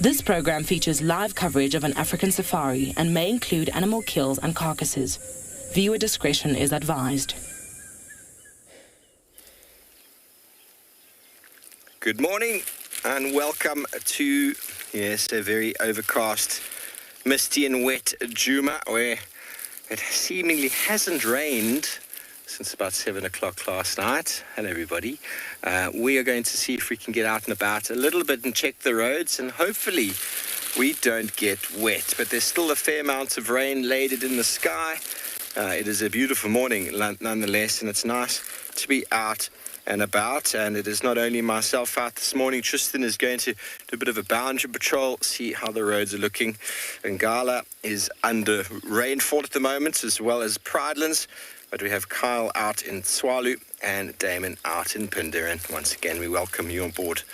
This program features live coverage of an African safari and may include animal kills and carcasses. Viewer discretion is advised. Good morning and welcome to, yes, a very overcast, misty and wet Djuma, where it seemingly hasn't rained since about 7 o'clock last night. Hello everybody. We are going to see if we can get out and about a little bit and check the roads, and hopefully we don't get wet, but there's still a fair amount of rain laid in the sky. It is a beautiful morning nonetheless, and it's nice to be out and about. And it is not only myself out this morning. Tristan is going to do a bit of a boundary patrol, see how the roads are looking. Ngala is under rainfall at the moment, as well as Pridelands. But we have Kyle out in Tswalu and Damon out in Phinda. And once again, we welcome you on board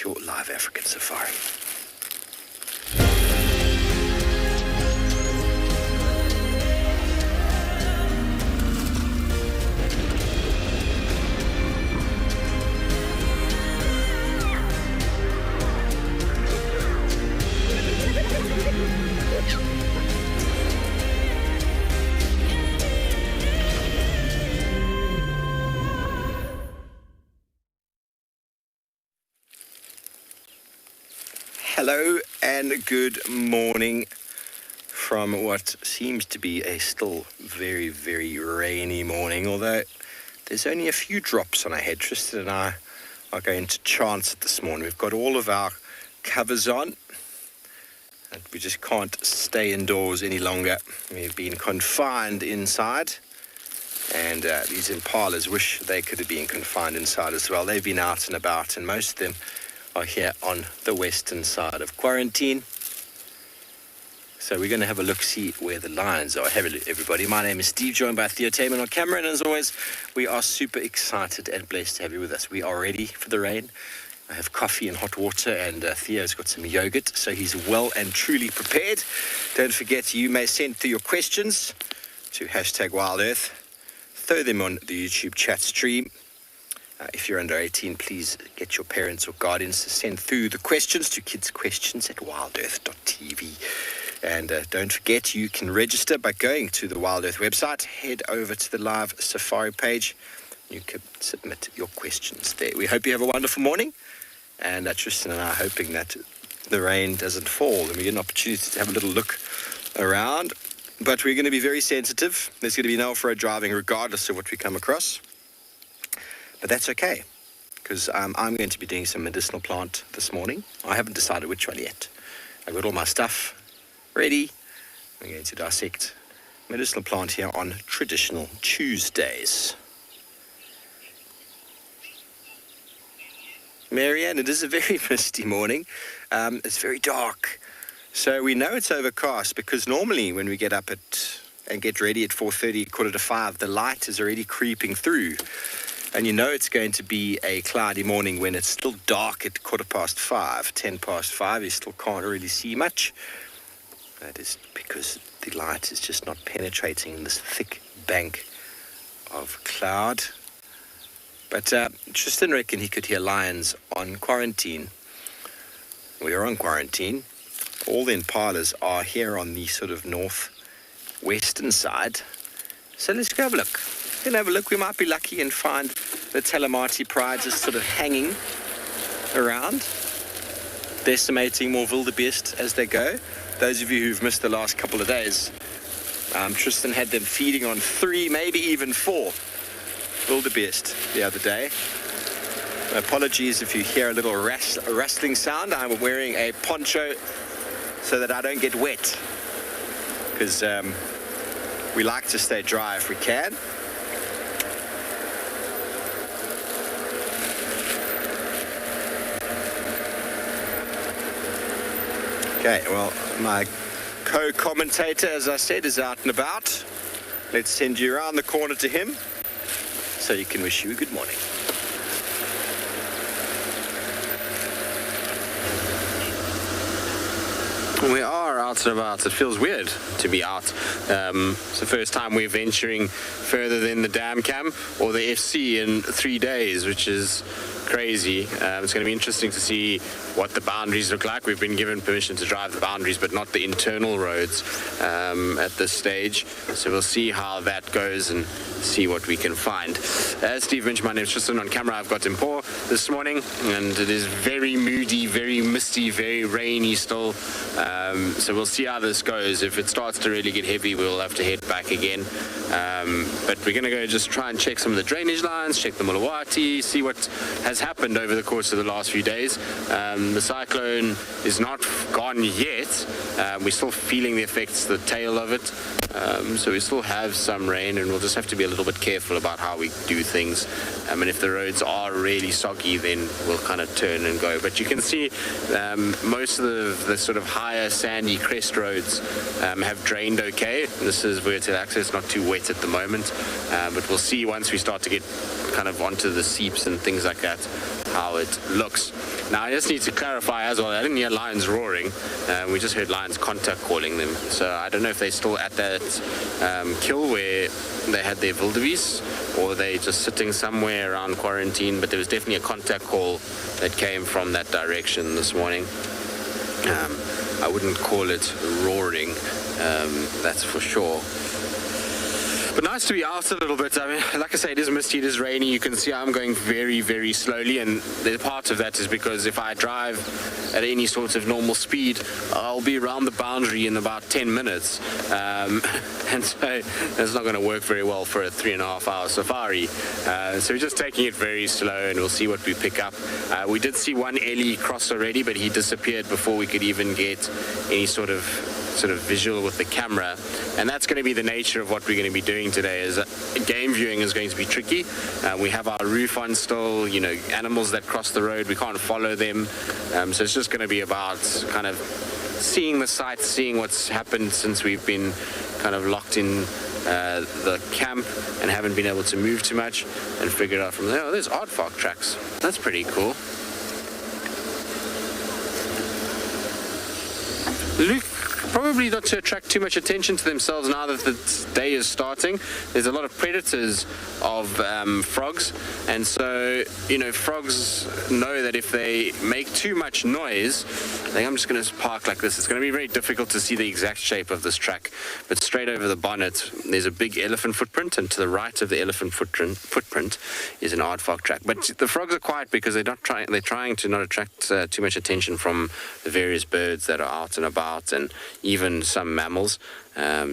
your live African safari. Hello and good morning from what seems to be a still very, very rainy morning, although there's only a few drops on our head. Tristan and I are going to chance it this morning. We've got all of our covers on and we just can't stay indoors any longer. We've been confined inside, and these Impalas wish they could have been confined inside as well. They've been out and about, and most of them are here on the western side of quarantine. So we're going to have a look, see where the lions are. Hello everybody, my name is Steve, joined by Theon on camera, and as always we are super excited and blessed to have you with us. We are ready for the rain. I have coffee and hot water, and Theo's got some yogurt, so he's well and truly prepared. Don't forget, you may send through your questions to #WildEarth. Throw them on the YouTube chat stream. If you're under 18, please get your parents or guardians to send through the questions to kidsquestions@wildearth.tv. And don't forget, you can register by going to the WildEarth website. Head over to the live safari page. You can submit your questions there. We hope you have a wonderful morning. And Tristan and I are hoping that the rain doesn't fall and we get an opportunity to have a little look around. But we're going to be very sensitive. There's going to be no off-road driving regardless of what we come across. But that's okay, because I'm going to be doing some medicinal plant this morning. I haven't decided which one yet. I've got all my stuff ready. I'm going to dissect medicinal plant here on traditional Tuesdays. Marianne, it is a very misty morning. It's very dark. So we know it's overcast because normally when we get up and get ready at 4:30, 4:45, the light is already creeping through. And you know it's going to be a cloudy morning when it's still dark at 5:15, 5:10. You still can't really see much. That is because the light is just not penetrating in this thick bank of cloud. But Tristan reckoned he could hear lions on quarantine. We are on quarantine. All the Impalas are here on the sort of northwestern side. So let's go have a look. We'll have a look. We might be lucky and find the Termite pride just sort of hanging around, decimating more wildebeest as they go. Those of you who've missed the last couple of days, Tristan had them feeding on 3, maybe even 4 wildebeest the other day. Apologies if you hear a little rustling sound. I'm wearing a poncho so that I don't get wet, because we like to stay dry if we can. Okay, well, my co-commentator, as I said, is out and about. Let's send you around the corner to him so he can wish you a good morning. We are out and about. It feels weird to be out. It's the first time we're venturing further than the dam cam or the FC in 3 days, which is crazy. It's going to be interesting to see what the boundaries look like. We've been given permission to drive the boundaries, but not the internal roads at this stage. So we'll see how that goes and see what we can find. As Steve mentioned, my name's Tristan. On camera, I've got Impala this morning, and it is very moody, very misty, very rainy still. So we'll see how this goes. If it starts to really get heavy, we'll have to head back again. But we're going to go just try and check some of the drainage lines, check the Mulawati, see what has happened over the course of the last few days. The cyclone is not gone yet. We're still feeling the effects, the tail of it. So we still have some rain, and we'll just have to be a little bit careful about how we do things. And if the roads are really soggy, then we'll kind of turn and go. But you can see most of the sort of higher sandy crest roads have drained okay. This is vertical access, not too wet at the moment. But we'll see once we start to get kind of onto the seeps and things like that, how it looks. Now, I just need to clarify as well, I didn't hear lions roaring. We just heard lions contact calling them. So I don't know if they're still at that kill where they had their wildebeest, or they just sitting somewhere around quarantine, but there was definitely a contact call that came from that direction this morning. I wouldn't call it roaring, that's for sure. But nice to be out a little bit. I mean, like I say, it is misty, it is rainy. You can see I'm going very, very slowly, and the part of that is because if I drive at any sort of normal speed, I'll be around the boundary in about 10 minutes. And so that's not going to work very well for a 3.5-hour safari. So we're just taking it very slow, and we'll see what we pick up. We did see one Ellie cross already, but he disappeared before we could even get any sort of visual with the camera. And that's going to be the nature of what we're going to be doing today. Is game viewing is going to be tricky. We have our roof on still, you know, animals that cross the road, we can't follow them. So it's just going to be about kind of seeing the sights, seeing what's happened since we've been kind of locked in the camp and haven't been able to move too much, and figure it out from there. Oh, there's aardvark tracks. That's pretty cool. Luke, probably not to attract too much attention to themselves now that the day is starting. There's a lot of predators of frogs, and so, you know, frogs know that if they make too much noise, I think I'm just going to park like this. It's going to be very difficult to see the exact shape of this track, but straight over the bonnet there's a big elephant footprint, and to the right of the elephant footprint is an aardvark track. But the frogs are quiet because they're trying to not attract too much attention from the various birds that are out and about, and even some mammals.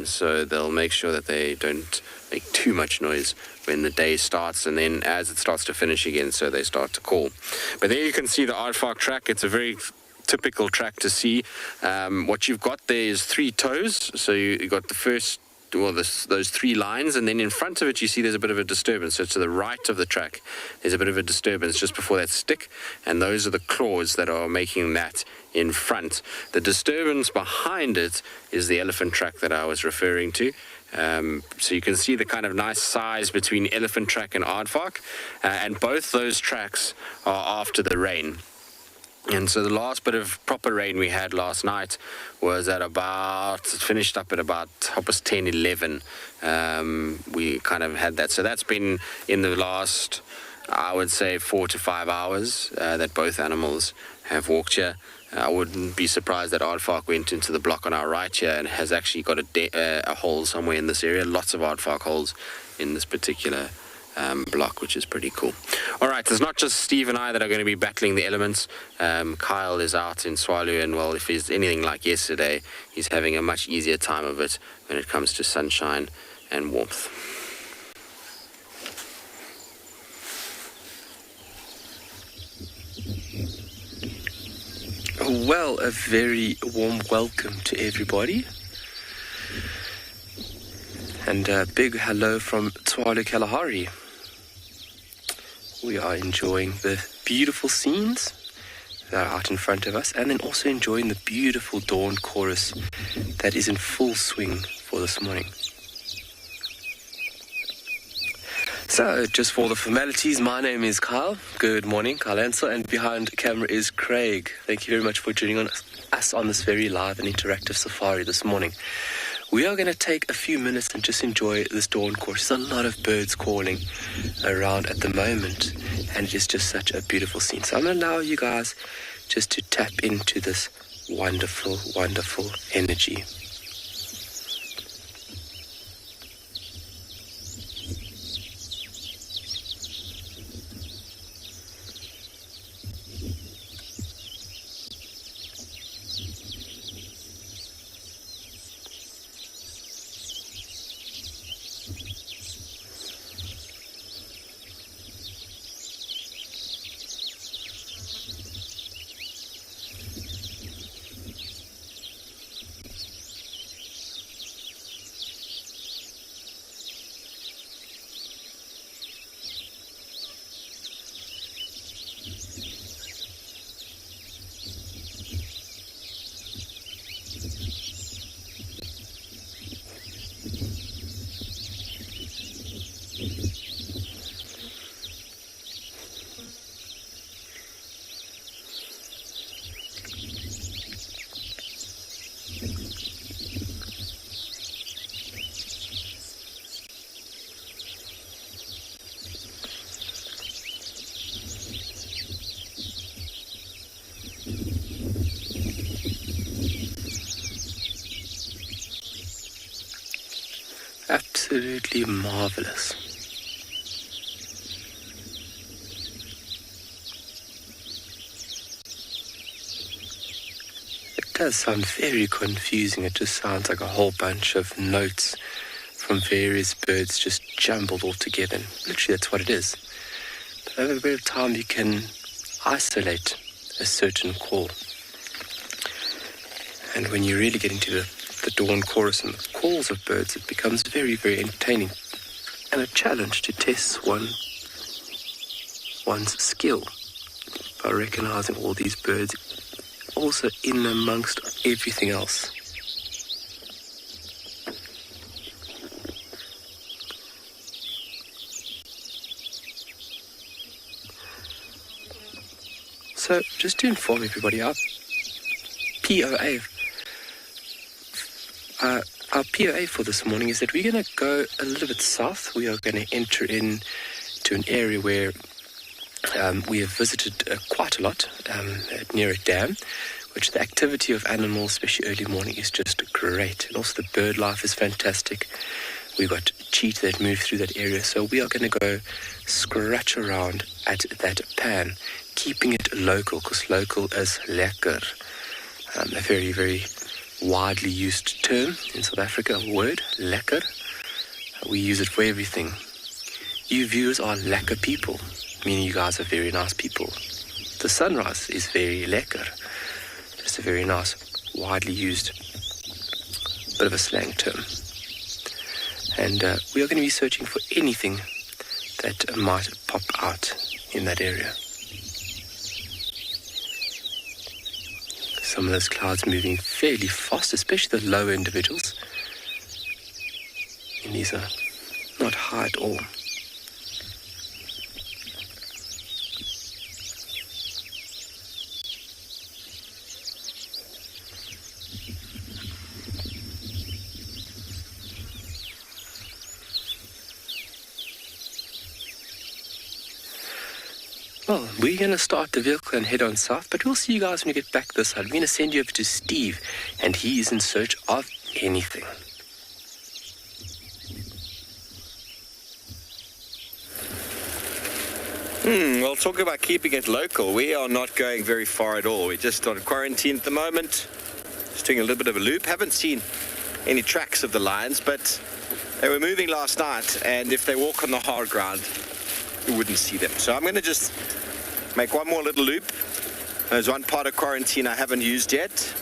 So they'll make sure that they don't make too much noise when the day starts, and then as it starts to finish again, so they start to call. But there you can see the aardvark track. It's a very typical track to see. What you've got there is 3 toes. So you got the first, well, those 3 lines, and then in front of it you see there's a bit of a disturbance. So to the right of the track there's a bit of a disturbance just before that stick, and those are the claws that are making that in front. The disturbance behind it is the elephant track that I was referring to. So you can see the kind of nice size between elephant track and aardvark, and both those tracks are after the rain. And so the last bit of proper rain we had last night was at about, it finished up at about 10:11. We kind of had that. So that's been in the last, I would say, 4 to 5 hours that both animals have walked here. I wouldn't be surprised that aardvark went into the block on our right here and has actually got a hole somewhere in this area. Lots of aardvark holes in this particular block, which is pretty cool. All right, it's not just Steve and I that are going to be battling the elements. Kyle is out in Tswalu, and well, if he's anything like yesterday, he's having a much easier time of it when it comes to sunshine and warmth. Well, a very warm welcome to everybody. And a big hello from Tswalu Kalahari. We are enjoying the beautiful scenes that are out in front of us, and then also enjoying the beautiful dawn chorus that is in full swing for this morning. So, just for the formalities, my name is Kyle. Good morning, Kyle Ansel, and behind camera is Craig. Thank you very much for joining us on this very live and interactive safari this morning. We are going to take a few minutes and just enjoy this dawn chorus. There's a lot of birds calling around at the moment, and it is just such a beautiful scene. So I'm going to allow you guys just to tap into this wonderful, wonderful energy. Absolutely marvelous. It does sound very confusing. It just sounds like a whole bunch of notes from various birds just jumbled all together. And literally, that's what it is. But over a bit of time, you can isolate a certain call. And when you really get into the dawn chorus and the calls of birds, it becomes very, very entertaining and a challenge to test one's skill by recognizing all these birds also in amongst everything else. So just to inform everybody, our POA for this morning is that we're going to go a little bit south. We are going to enter into an area where we have visited quite a lot, near a dam, which the activity of animals, especially early morning, is just great. And also the bird life is fantastic. We've got cheetah that move through that area. So we are going to go scratch around at that pan, keeping it local, because local is lekker. A very, very widely used term in South Africa, a word, lekker. We use it for everything. You viewers are lekker people, meaning you guys are very nice people. The sunrise is very lekker. Just a very nice, widely used, bit of a slang term. And we are going to be searching for anything that might pop out in that area. Some of those clouds moving fairly fast, especially the lower individuals. And these are not high at all. Well, we're going to start the vehicle and head on south, but we'll see you guys when we get back this side. We're going to send you over to Steve, and he is in search of anything. Well, talk about keeping it local. We are not going very far at all. We're just on quarantine at the moment. Just doing a little bit of a loop. Haven't seen any tracks of the lions, but they were moving last night, and if they walk on the hard ground, you wouldn't see them. So I'm going to just make one more little loop There's one part of quarantine I haven't used yet.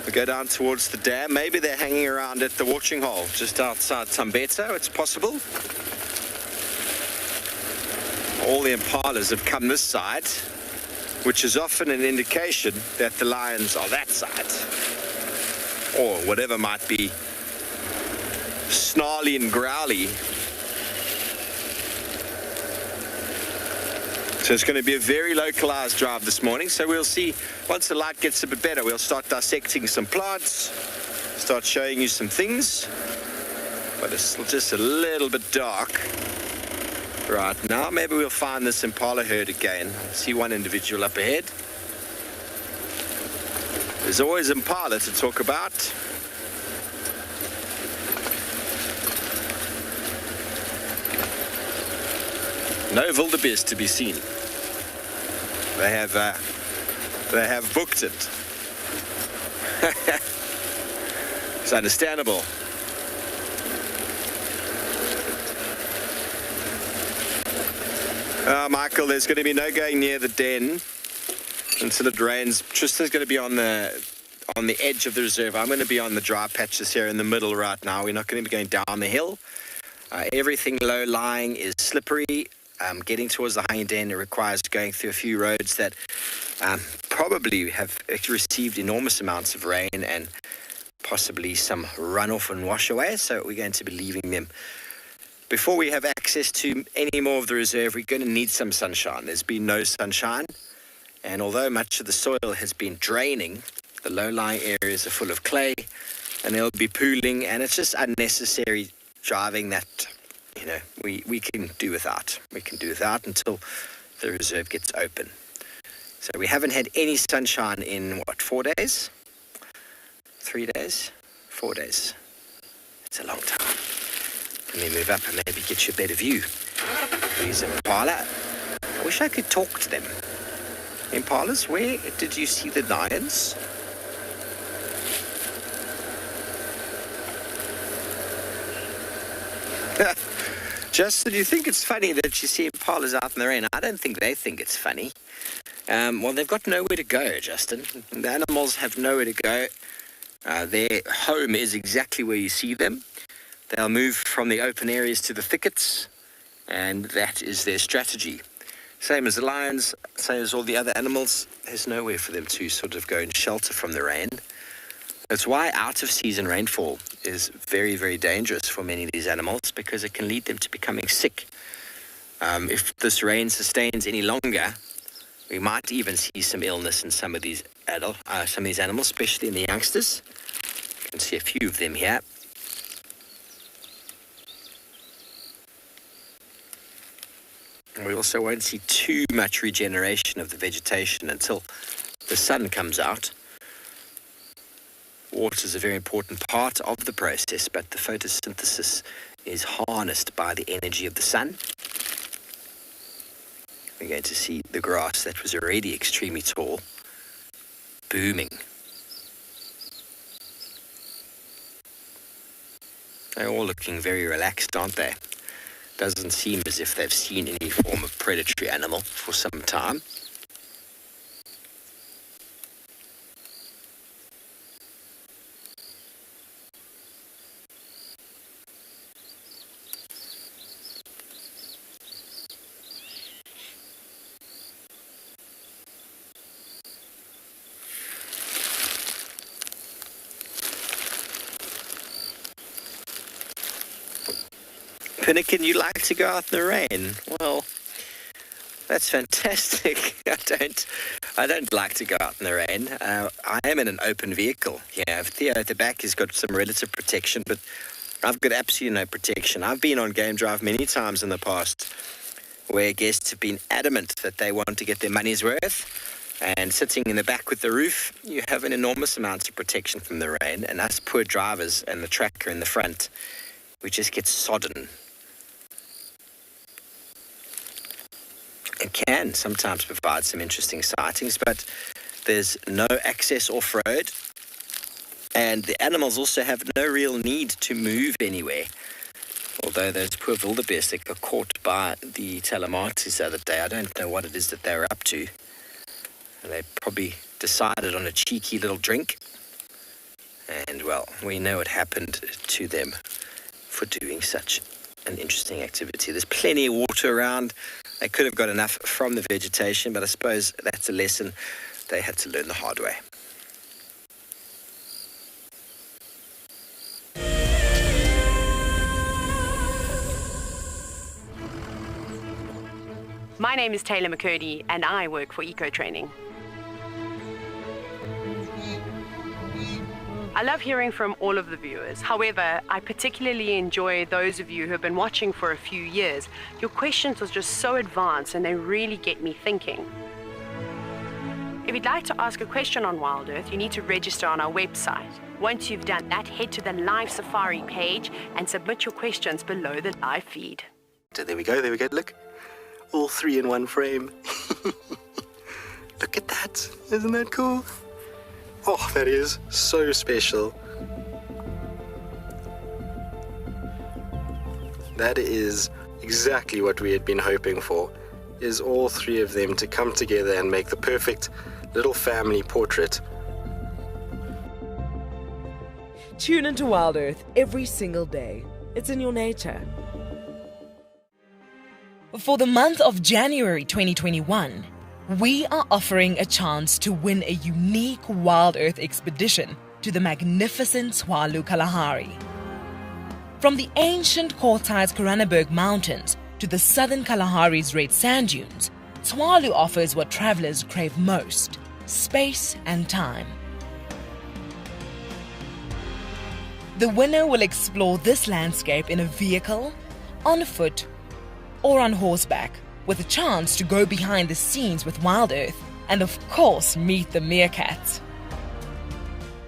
We go down towards the dam. Maybe they're hanging around at the watching hole just outside Tambetsa. It's possible. All the impalas have come this side, which is often an indication that the lions are that side, or whatever might be snarly and growly. So it's going to be a very localized drive this morning. So we'll see, once the light gets a bit better, we'll start dissecting some plants, start showing you some things. But it's just a little bit dark right now. Maybe we'll find this impala herd again. I see one individual up ahead. There's always impala to talk about. No wildebeest to be seen. They have booked it. It's understandable. Michael, there's going to be no going near the den until it rains. Tristan's going to be on the edge of the reserve. I'm going to be on the dry patches here in the middle right now. We're not going to be going down the hill. Everything low-lying is slippery. Getting towards the high den, it requires going through a few roads that probably have received enormous amounts of rain and possibly some runoff and wash away. So we're going to be leaving them. Before we have access to any more of the reserve, we're going to need some sunshine. There's been no sunshine, and although much of the soil has been draining, the low-lying areas are full of clay, and they'll be pooling, and it's just unnecessary driving that, you know, we can do without. We can do without until the reserve gets open. So we haven't had any sunshine in, 4 days? 3 days? 4 days. It's a long time. Let me move up and maybe get you a better view. There's an impala. I wish I could talk to them. Impalas, where did you see the lions? Justin, do you think it's funny that you see impalas out in the rain? I don't think they think it's funny. Well, they've got nowhere to go, Justin. The animals have nowhere to go. Their home is exactly where you see them. They'll move from the open areas to the thickets, and that is their strategy. Same as the lions, same as all the other animals. There's nowhere for them to sort of go and shelter from the rain. That's why out-of-season rainfall is very, very dangerous for many of these animals, because it can lead them to becoming sick. If this rain sustains any longer, we might even see some illness in some of these animals, especially in the youngsters. You can see a few of them here. We also won't see too much regeneration of the vegetation until the sun comes out. Water is a very important part of the process, but the photosynthesis is harnessed by the energy of the sun. We're going to see the grass that was already extremely tall booming. They're all looking very relaxed, aren't they? Doesn't seem as if they've seen any form of predatory animal for some time. Pinnakin, you like to go out in the rain? Well, that's fantastic. I don't like to go out in the rain. I am in an open vehicle. Yeah, Theo at the back has got some relative protection, but I've got absolutely no protection. I've been on game drive many times in the past where guests have been adamant that they want to get their money's worth, and sitting in the back with the roof, you have an enormous amount of protection from the rain, and us poor drivers and the tracker in the front, we just get sodden. It can sometimes provide some interesting sightings, but there's no access off-road, and the animals also have no real need to move anywhere. Although those poor wildebeest that got caught by the Termite the other day, I don't know what it is that they were up to. And they probably decided on a cheeky little drink. And, well, we know what happened to them for doing such an interesting activity. There's plenty of water around. They could have got enough from the vegetation, but I suppose that's a lesson they had to learn the hard way. My name is Taylor McCurdy and I work for Eco Training. I love hearing from all of the viewers. However, I particularly enjoy those of you who have been watching for a few years. Your questions are just so advanced and they really get me thinking. If you'd like to ask a question on WildEarth, you need to register on our website. Once you've done that, head to the live safari page and submit your questions below the live feed. So there we go, look. All three in one frame. Look at that, isn't that cool? Oh, that is so special. That is exactly what we had been hoping for, is all three of them to come together and make the perfect little family portrait. Tune into WildEarth every single day. It's in your nature. For the month of January 2021, we are offering a chance to win a unique WildEarth expedition to the magnificent Tswalu Kalahari. From the ancient Kortai's Koranenberg Mountains to the southern Kalahari's red sand dunes, Tswalu offers what travelers crave most: space and time. The winner will explore this landscape in a vehicle, on foot, or on horseback, with a chance to go behind the scenes with WildEarth and of course meet the Meerkat.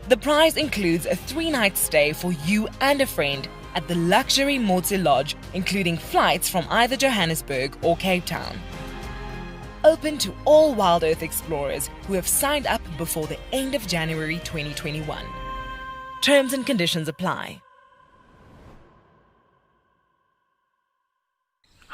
The prize includes a 3-night stay for you and a friend at the luxury Motse Lodge, including flights from either Johannesburg or Cape Town. Open to all WildEarth explorers who have signed up before the end of January 2021. Terms and conditions apply.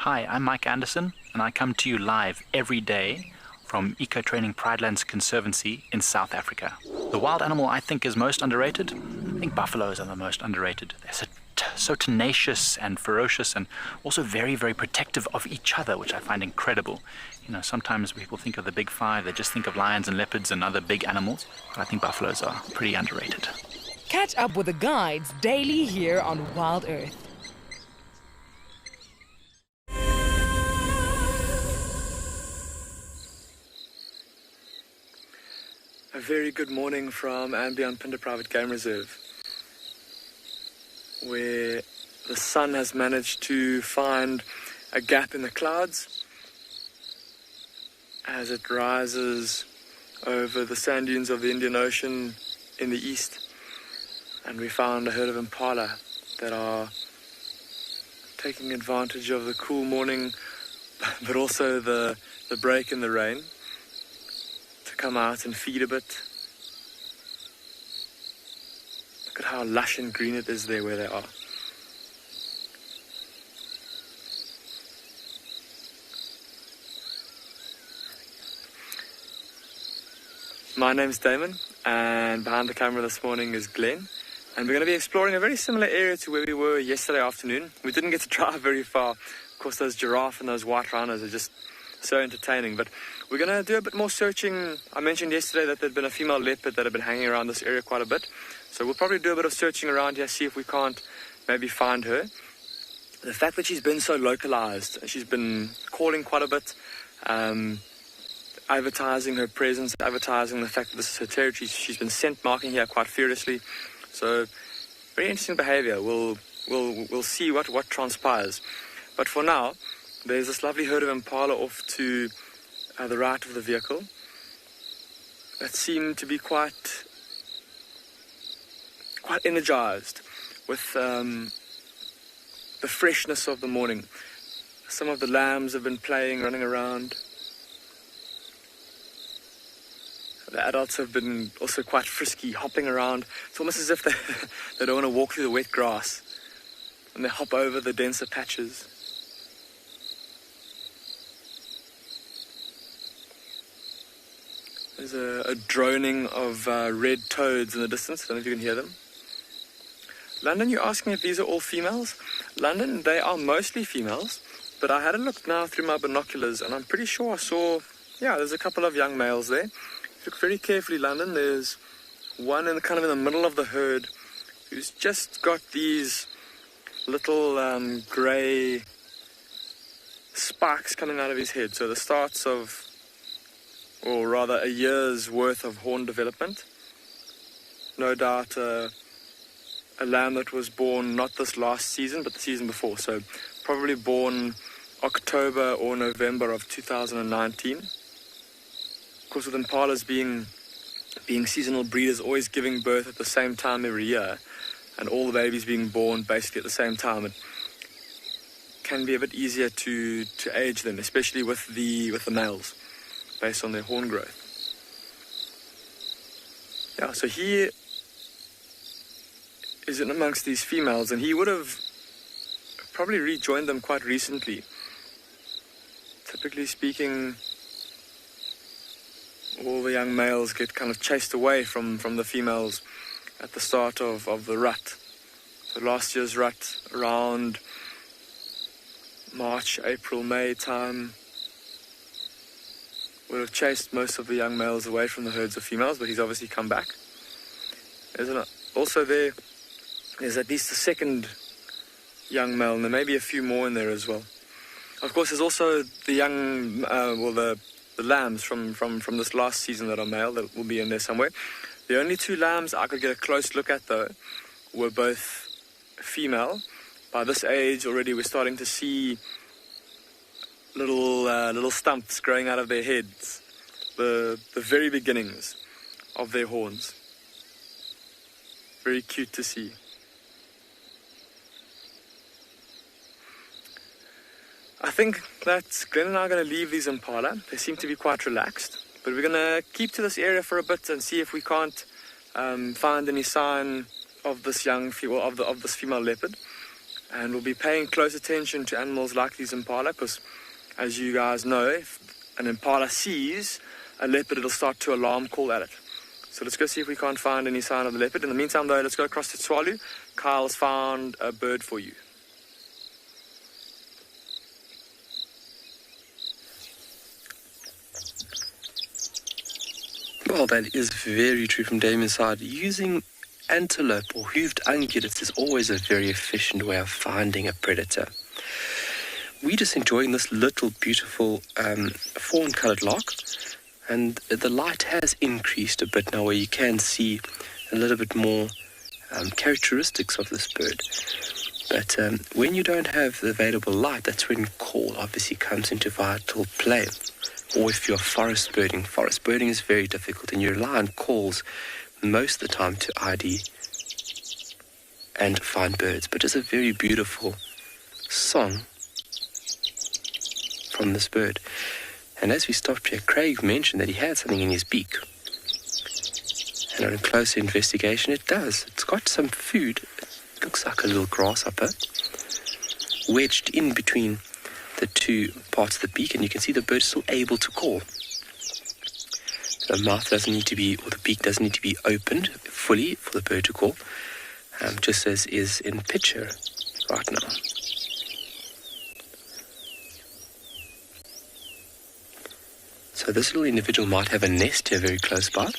Hi, I'm Mike Anderson, and I come to you live every day from Eco Training Pridelands Conservancy in South Africa. The wild animal I think is most underrated. I think buffaloes are the most underrated. They're so tenacious and ferocious and also very, very protective of each other, which I find incredible. You know, sometimes people think of the big five, they just think of lions and leopards and other big animals, but I think buffaloes are pretty underrated. Catch up with the guides daily here on WildEarth. A very good morning from andBeyond Phinda Private Game Reserve, where the sun has managed to find a gap in the clouds as it rises over the sand dunes of the Indian Ocean in the east. And we found a herd of Impala that are taking advantage of the cool morning, but also the break in the rain, to come out and feed a bit. Look at how lush and green it is there where they are. My name's Damon, and behind the camera this morning is Glenn. And we're going to be exploring a very similar area to where we were yesterday afternoon. We didn't get to drive very far. Of course, those giraffe and those white rhinos are just so entertaining. But we're going to do a bit more searching. I mentioned yesterday that there'd been a female leopard that had been hanging around this area quite a bit. So we'll probably do a bit of searching around here, see if we can't maybe find her. The fact that she's been so localized, she's been calling quite a bit, advertising her presence, advertising the fact that this is her territory. She's been scent marking here quite furiously. So, very interesting behavior. We'll see what transpires. But for now, there's this lovely herd of Impala off to the right of the vehicle that seem to be quite energized with the freshness of the morning. Some of the lambs have been playing, running around. The adults have been also quite frisky, hopping around. It's almost as if they don't want to walk through the wet grass, and they hop over the denser patches. There's a droning of red toads in the distance. I don't know if you can hear them. London, you're asking if these are all females? London, they are mostly females, but I had a look now through my binoculars, and I'm pretty sure I saw, there's a couple of young males there. Look very carefully, London. There's one in the middle of the herd who's just got these little grey spikes coming out of his head. So the starts of, or rather a year's worth of horn development. No doubt a lamb that was born not this last season, but the season before. So probably born October or November of 2019. Of course, with impalas being seasonal breeders, always giving birth at the same time every year, and all the babies being born basically at the same time, it can be a bit easier to age them, especially with the males, based on their horn growth. Yeah, so he is in amongst these females, and he would have probably rejoined them quite recently. Typically speaking, all the young males get kind of chased away from the females at the start of the rut. So last year's rut, around March, April, May time, would have chased most of the young males away from the herds of females, but he's obviously come back. Also there's at least a second young male, and there may be a few more in there as well. Of course, there's also the young, the lambs from this last season that are male that will be in there somewhere. The only two lambs I could get a close look at, though, were both female. By this age already, we're starting to see little stumps growing out of their heads, the very beginnings of their horns. Very cute to see. I think that Glenn and I are going to leave these impala. They seem to be quite relaxed, but we're going to keep to this area for a bit and see if we can't find any sign of this of this female leopard. And we'll be paying close attention to animals like these impala, because as you guys know, if an impala sees a leopard, it'll start to alarm call at it. So let's go see if we can't find any sign of the leopard. In the meantime, though, let's go across to Tswalu. Kyle's found a bird for you. Well, that is very true from Damien's side. Using antelope or hooved ungulates is always a very efficient way of finding a predator. We're just enjoying this little beautiful fawn-coloured lark, and the light has increased a bit now, where you can see a little bit more characteristics of this bird. But when you don't have the available light, that's when call obviously comes into vital play. Or if you're forest birding is very difficult, and you rely on calls most of the time to ID and find birds. But it's a very beautiful song from this bird. And as we stopped here, Craig mentioned that he had something in his beak. And on a closer investigation, it does. It's got some food. It looks like a little grasshopper wedged in between the two parts of the beak, and you can see the bird is still able to call. The mouth doesn't need to be, or the beak doesn't need to be opened fully for the bird to call, just as is in picture right now. So this little individual might have a nest here very close by.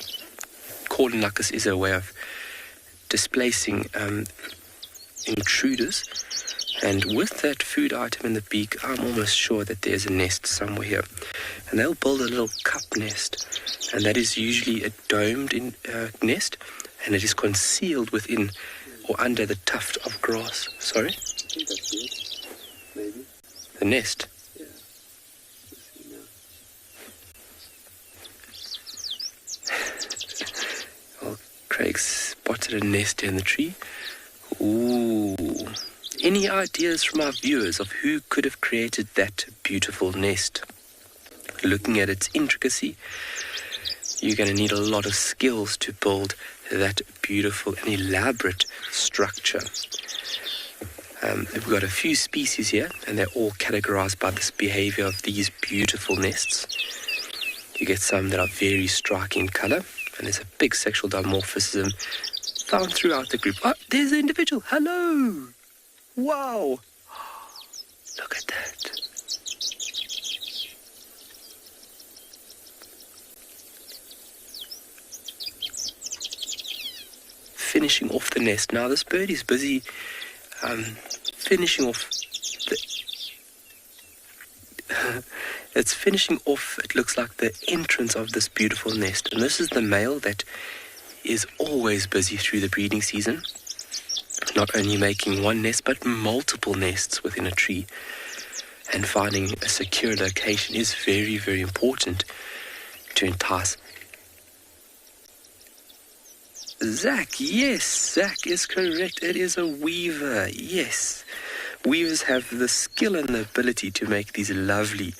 Calling like this is a way of displacing intruders. And with that food item in the beak, I'm almost sure that there's a nest somewhere here. And they'll build a little cup nest. And that is usually a domed nest. And it is concealed within or under the tuft of grass. Sorry? I think that's it. Maybe. The nest? Yeah. Well, Craig spotted a nest in the tree. Ooh. Any ideas from our viewers of who could have created that beautiful nest? Looking at its intricacy, you're going to need a lot of skills to build that beautiful and elaborate structure. We've got a few species here, and they're all categorized by this behavior of these beautiful nests. You get some that are very striking in colour, and there's a big sexual dimorphism found throughout the group. Oh, there's an individual. Hello! Wow! Look at that. Finishing off the nest. Now this bird is busy finishing off it's finishing off, it looks like, the entrance of this beautiful nest. And this is the male that is always busy through the breeding season, not only making one nest but multiple nests within a tree. And finding a secure location is very, very important to entice. Zach, yes, Zach is correct. It is a weaver, yes. Weavers have the skill and the ability to make these lovely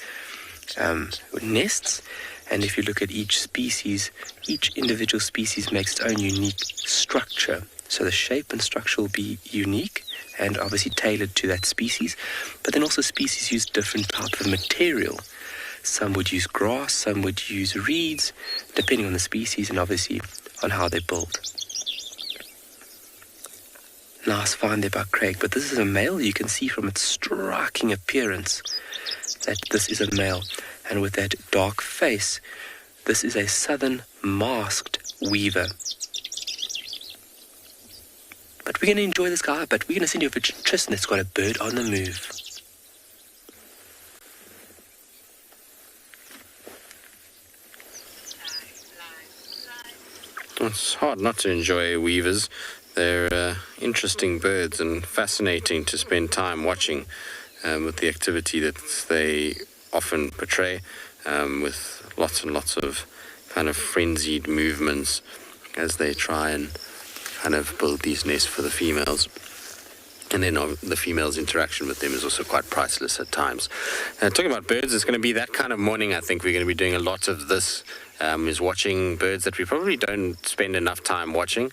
nests. And if you look at each species, each individual species makes its own unique structure. So the shape and structure will be unique and obviously tailored to that species. But then also species use different type of material. Some would use grass, some would use reeds, depending on the species and obviously on how they build. Nice find there by Craig, but this is a male. You can see from its striking appearance that this is a male. And with that dark face, this is a southern masked weaver. But we're going to enjoy this guy, but we're going to send you over to Tristan that's got a bird on the move. It's hard not to enjoy weavers. They're interesting birds and fascinating to spend time watching with the activity that they often portray, with lots and lots of kind of frenzied movements as they try and kind of build these nests for the females. And then the female's interaction with them is also quite priceless at times. Talking about birds, it's going to be that kind of morning. I think we're going to be doing a lot of this, is watching birds that we probably don't spend enough time watching,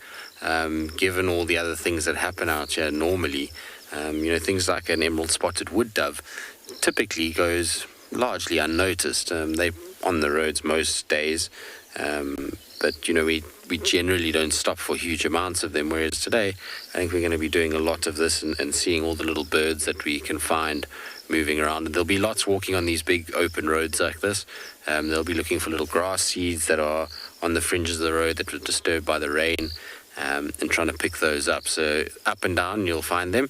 given all the other things that happen out here normally. Things like an emerald spotted wood dove typically goes largely unnoticed. They're on the roads most days, but we generally don't stop for huge amounts of them, whereas today I think we're going to be doing a lot of this and seeing all the little birds that we can find moving around. And there'll be lots walking on these big open roads like this. They'll be looking for little grass seeds that are on the fringes of the road that were disturbed by the rain, and trying to pick those up. So up and down you'll find them.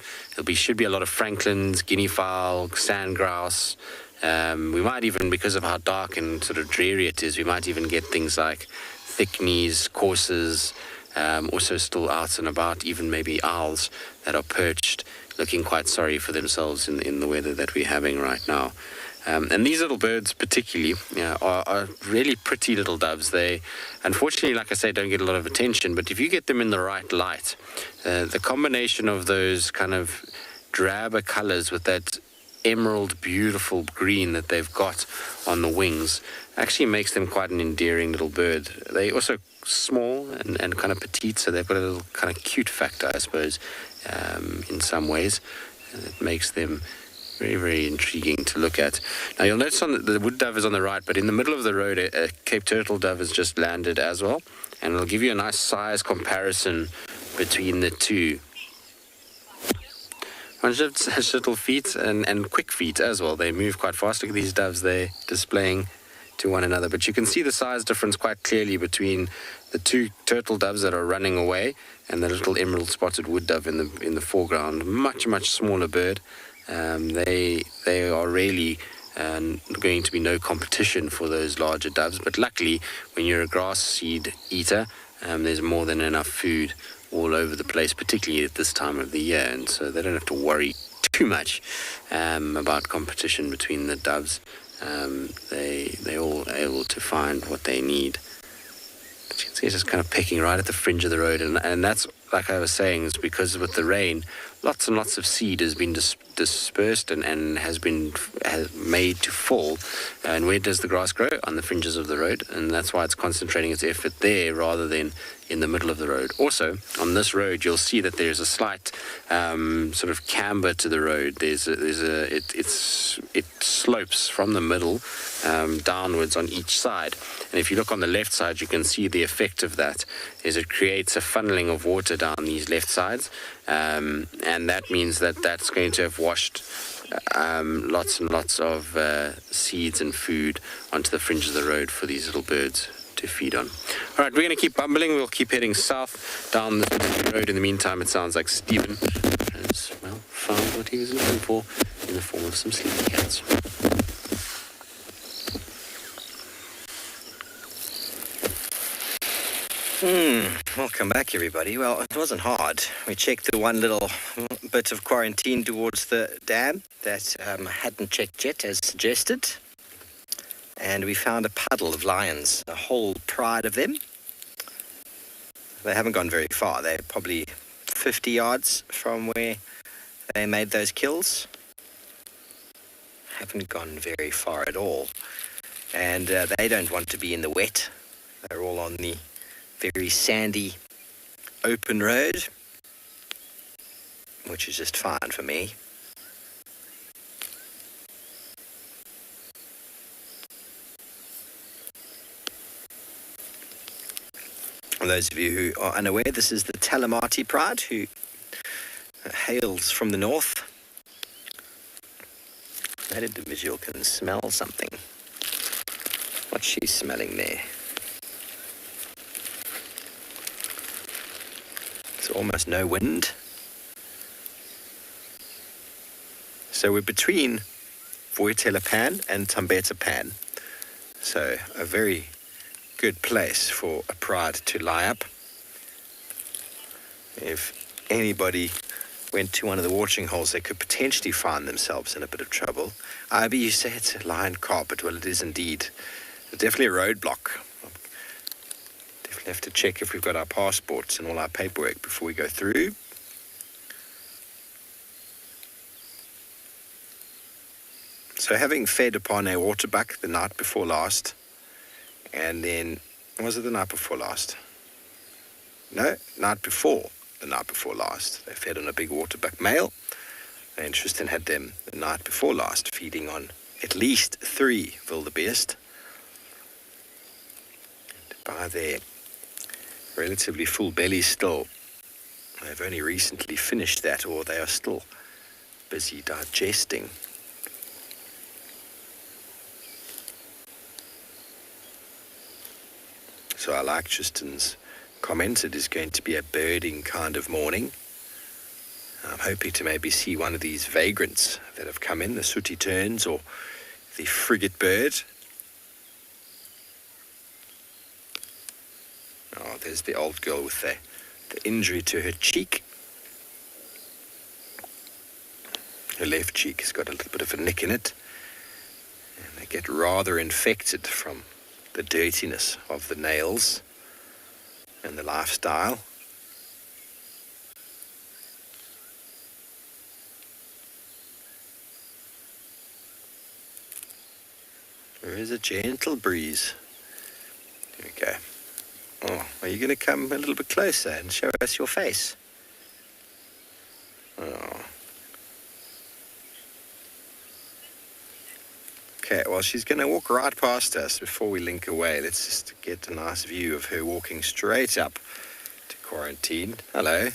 Should be a lot of francolins, guinea fowl, sand grouse. We might even, because of how dark and sort of dreary it is, we might even get things like thickneys, coursers, also still out and about, even maybe owls that are perched, looking quite sorry for themselves in the weather that we're having right now. And these little birds particularly are really pretty little doves. They, unfortunately, like I say, don't get a lot of attention, but if you get them in the right light, the combination of those kind of drabber colors with that emerald beautiful green that they've got on the wings actually makes them quite an endearing little bird. They also small and kind of petite, so they've got a little kind of cute factor, I suppose, in some ways, and it makes them very, very intriguing to look at. Now you'll notice the wood dove is on the right, but in the middle of the road a Cape Turtle dove has just landed as well, and it'll give you a nice size comparison between the two. Has little feet and quick feet as well. They move quite fast. Look at these doves they're displaying to one another. But you can see the size difference quite clearly between the two turtle doves that are running away and the little emerald spotted wood dove in the foreground. Much, much smaller bird. They are really going to be no competition for those larger doves. But luckily, when you're a grass seed eater, there's more than enough food all over the place, particularly at this time of the year, and so they don't have to worry too much about competition between the doves. They're all able to find what they need. But you can see it's just kind of pecking right at the fringe of the road, and that's, like I was saying, is because with the rain, lots and lots of seed has been dispersed and has made to fall. And where does the grass grow? On the fringes of the road, and that's why it's concentrating its effort there rather than in the middle of the road. Also, on this road, you'll see that there's a slight sort of camber to the road. It slopes from the middle downwards on each side. And if you look on the left side, you can see the effect of that is it creates a funneling of water down these left sides, and that means that that's going to have washed lots and lots of seeds and food onto the fringe of the road for these little birds to feed on. All right, we're going to keep bumbling. We'll keep heading south down the road. In the meantime, it sounds like Stephen has, well, found what he was looking for in the form of some sleepy cats. Welcome back, everybody. Well, it wasn't hard. We checked the one little bit of quarantine towards the dam that hadn't checked yet, as suggested. And we found a puddle of lions, a whole pride of them. They haven't gone very far. They're probably 50 yards from where they made those kills. Haven't gone very far at all. And they don't want to be in the wet. They're all on the very sandy, open road, which is just fine for me. For those of you who are unaware, this is the Termite pride, who hails from the north. That individual can smell something. What's she smelling there? It's almost no wind. So we're between Pan and Pan. So a very good place for a pride to lie up. If anybody went to one of the watering holes, they could potentially find themselves in a bit of trouble. But you say it's a lion carpet. Well, it is indeed. It's definitely a roadblock. Definitely have to check if we've got our passports and all our paperwork before we go through. So having fed upon a waterbuck the night before last, and then, was it the night before last? No, night before the night before last. They fed on a big waterbuck male. And Tristan had them the night before last, feeding on at least 3 wildebeest. And by their relatively full bellies still, they've only recently finished that, or they are still busy digesting. So I like Tristan's comment. It is going to be a birding kind of morning. I'm hoping to maybe see one of these vagrants that have come in, the sooty terns or the frigate bird. Oh, there's the old girl with the injury to her cheek. Her left cheek has got a little bit of a nick in it. And they get rather infected from the dirtiness of the nails and the lifestyle. There is a gentle breeze. There we go. Oh, are you going to come a little bit closer and show us your face? Oh. Okay, well, she's going to walk right past us before we link away. Let's just get a nice view of her walking straight up to quarantine. Hello.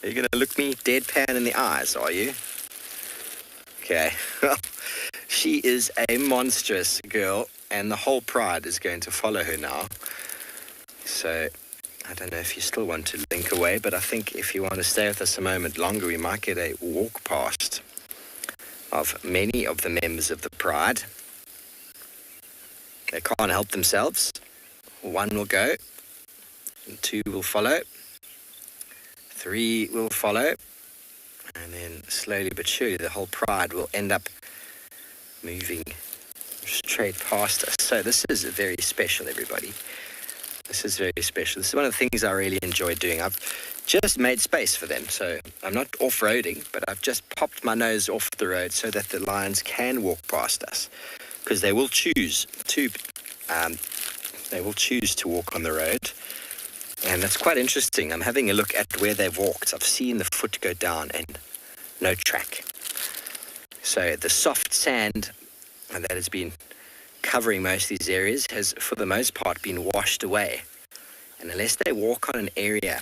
Are you going to look me deadpan in the eyes, are you? Okay, well, she is a monstrous girl, and the whole pride is going to follow her now. So, I don't know if you still want to link away, but I think if you want to stay with us a moment longer, we might get a walk past of many of the members of the pride. They can't help themselves. 1 will go, and 2 will follow, 3 will follow, and then slowly but surely the whole pride will end up moving straight past us. So this is very special, everybody. This is very special. This is one of the things I really enjoy doing. I've just made space for them, so I'm not off-roading, but I've just popped my nose off the road so that the lions can walk past us, because they will choose to walk on the road, and that's quite interesting. I'm having a look at where they've walked. I've seen the foot go down and no track. So the soft sand that has been covering most of these areas has, for the most part, been washed away. And unless they walk on an area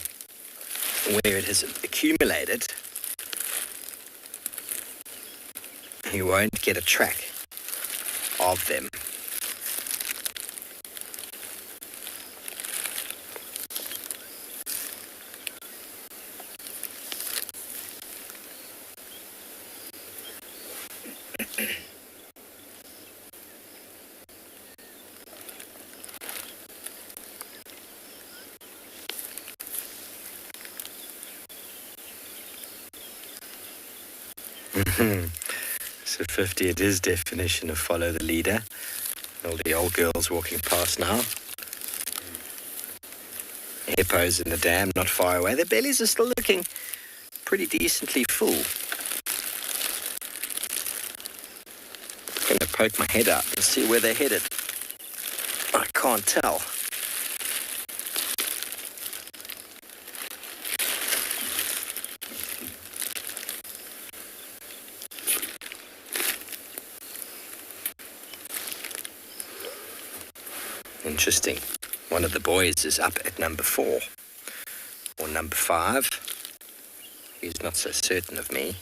where it has accumulated, you won't get a track of them. So 50 it is definition of follow the leader. All the old girls walking past now. Hippos in the dam not far away. Their bellies are still looking pretty decently full. I'm going to poke my head out and see where they're headed. I can't tell. Interesting. One of the boys is up at number 4 or number 5. He's not so certain of me.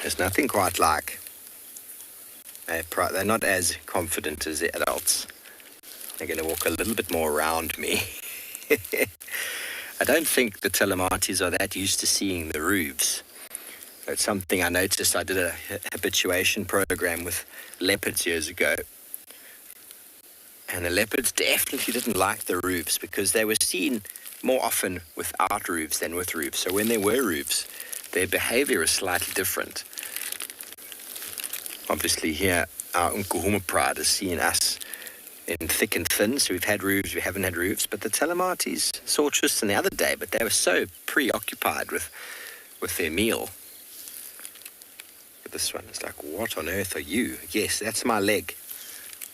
There's nothing quite like they're not as confident as the adults. They're going to walk a little bit more around me. I don't think the Termites are that used to seeing the roofs. It's something I noticed. I did a habituation program with leopards years ago. And the leopards definitely didn't like the roofs because they were seen more often without roofs than with roofs. So when there were roofs, their behavior is slightly different. Obviously here, our Djuma Pride has seen us in thick and thin, so we've had roofs, we haven't had roofs, but the Termites saw Tristan the other day, but they were so preoccupied with their meal. But this one is like, what on earth are you? Yes, that's my leg.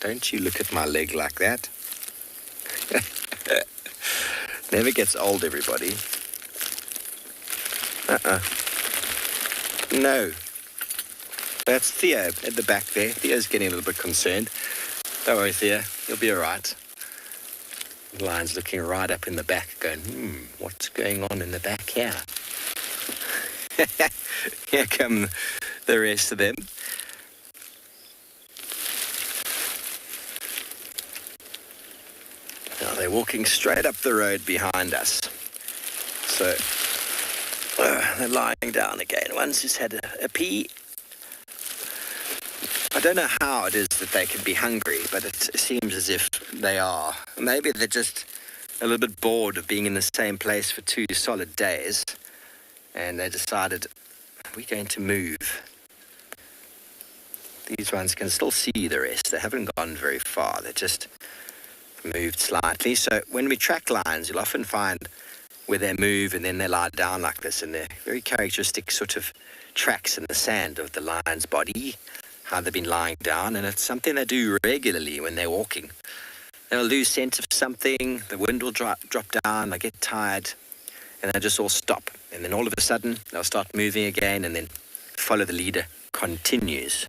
Don't you look at my leg like that. Never gets old, everybody. No. That's Theo at the back there. Theo's getting a little bit concerned. Don't worry, Theo. You'll be all right. The lion's looking right up in the back going, what's going on in the back here? Here come the rest of them. Now they're walking straight up the road behind us. So they're lying down again. One's just had a pee. I don't know how it is that they can be hungry, but it seems as if they are. Maybe they're just a little bit bored of being in the same place for 2 solid days, and they decided, we're going to move. These ones can still see the rest. They haven't gone very far. They just moved slightly. So when we track lions, you'll often find where they move and then they lie down like this, and they're very characteristic sort of tracks in the sand of the lion's body, how they've been lying down, and it's something they do regularly when they're walking. They'll lose sense of something, the wind will drop down, they get tired, and they'll just all stop. And then all of a sudden, they'll start moving again, and then follow the leader continues.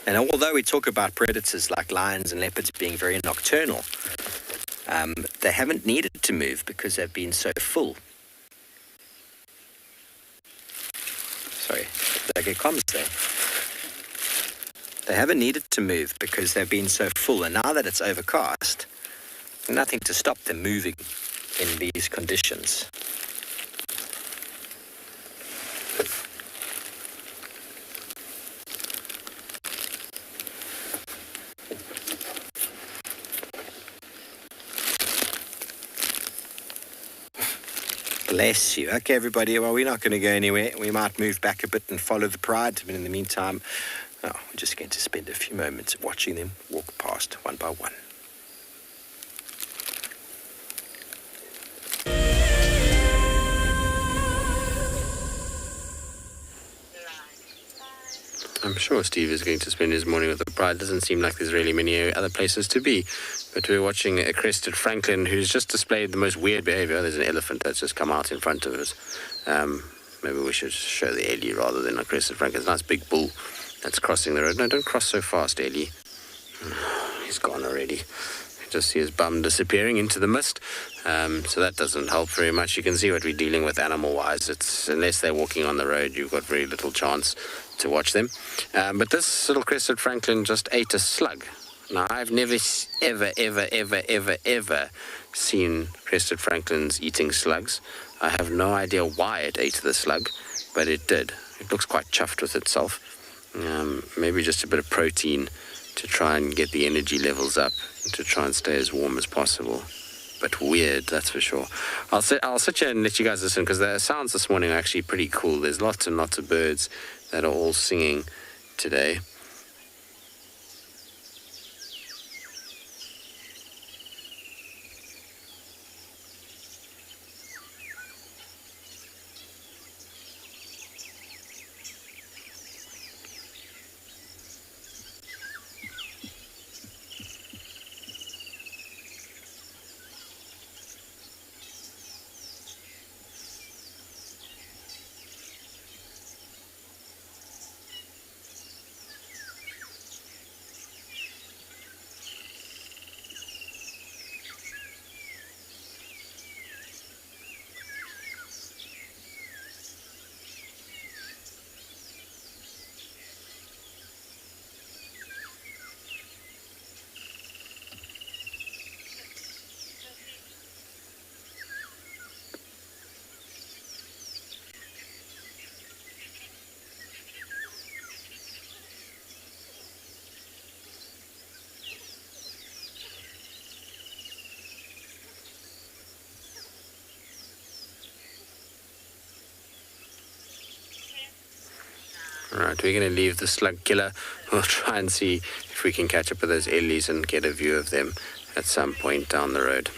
And although we talk about predators like lions and leopards being very nocturnal, they haven't needed to move because they've been so full. Sorry, did I get comms there? They haven't needed to move because they've been so full, and now that it's overcast, Nothing to stop them moving in these conditions. Bless you. Okay, everybody, well, we're not going to go anywhere. We might move back a bit and follow the pride, but in the meantime, we're just going to spend a few moments watching them walk past one by one. I'm sure Steve is going to spend his morning with the pride. Doesn't seem like there's really many other places to be. But we're watching a crested francolin who's just displayed the most weird behavior. There's an elephant that's just come out in front of us. Maybe we should show the Ellie rather than a crested francolin. It's a nice big bull that's crossing the road. No, don't cross so fast, Ellie. He's gone already. You just see his bum disappearing into the mist. So that doesn't help very much. You can see what we're dealing with animal-wise. It's unless they're walking on the road, you've got very little chance to watch them. But this little crested francolin just ate a slug. Now, I've never, ever seen crested francolins eating slugs. I have no idea why it ate the slug, but it did. It looks quite chuffed with itself. Maybe just a bit of protein to try and get the energy levels up, to try and stay as warm as possible. But weird, that's for sure. I'll sit here and let you guys listen, because the sounds this morning are actually pretty cool. There's lots and lots of birds that are all singing today. Alright, we're going to leave the slug killer. We'll try and see if we can catch up with those ellies and get a view of them at some point down the road.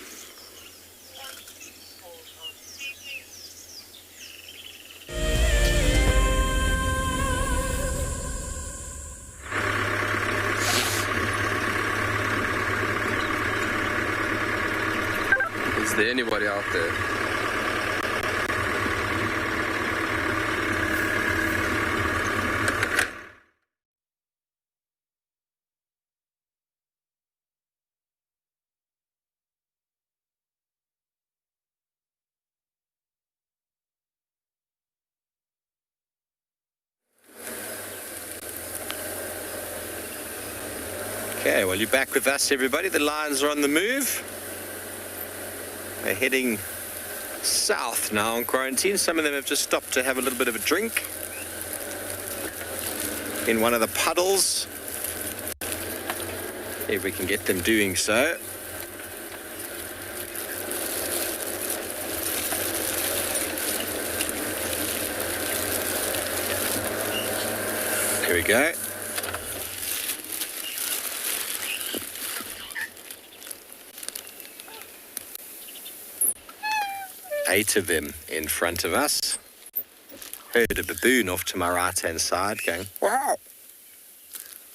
Is there anybody out there? Okay, well, you're back with us, everybody. The lions are on the move. They're heading south now in quarantine. Some of them have just stopped to have a little bit of a drink in one of the puddles. If we can get them doing so. Here we go. Eight of them in front of us. Heard a baboon off to my right-hand side going, wow.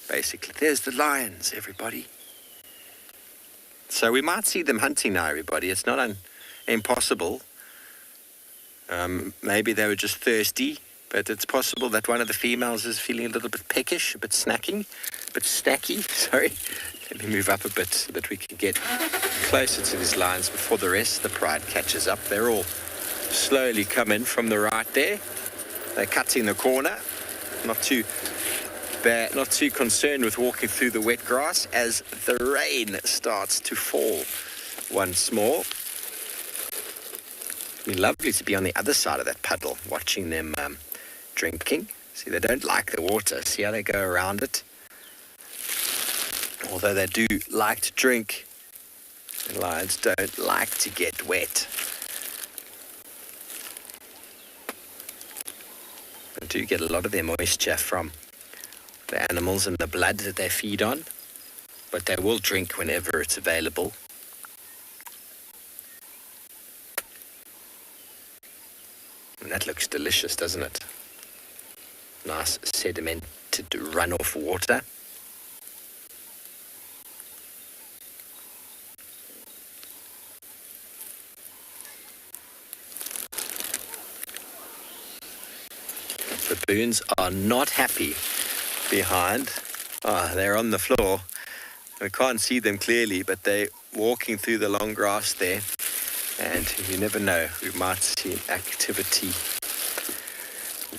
Basically, there's the lions, everybody. So we might see them hunting now, everybody. It's not impossible. Maybe they were just thirsty, but it's possible that one of the females is feeling a little bit peckish, a bit snacky. Sorry. Let me move up a bit so that we can get closer to these lions before the rest of the pride catches up. They're all slowly coming from the right there. They're cutting the corner. Not too bad, not too concerned with walking through the wet grass as the rain starts to fall. once more. It'd be lovely to be on the other side of that puddle, watching them drinking. See, they don't like the water. See how they go around it? Although they do like to drink, the lions don't like to get wet. They do get a lot of their moisture from the animals and the blood that they feed on, but they will drink whenever it's available. And that looks delicious, doesn't it? Nice sedimented runoff water. Baboons are not happy behind. They're on the floor. I can't see them clearly, but they're walking through the long grass there. And you never know, we might see an activity.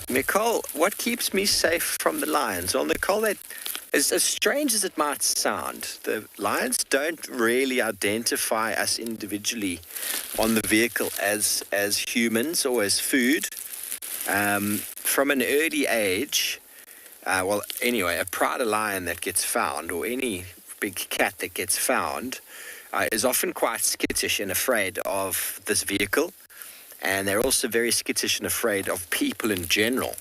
Nicole, what keeps me safe from the lions? Well, Nicole, as strange as it might sound, the lions don't really identify us individually on the vehicle as humans or as food. From an early age, a pride lion that gets found, or any big cat that gets found, is often quite skittish and afraid of this vehicle. And they're also very skittish and afraid of people in general.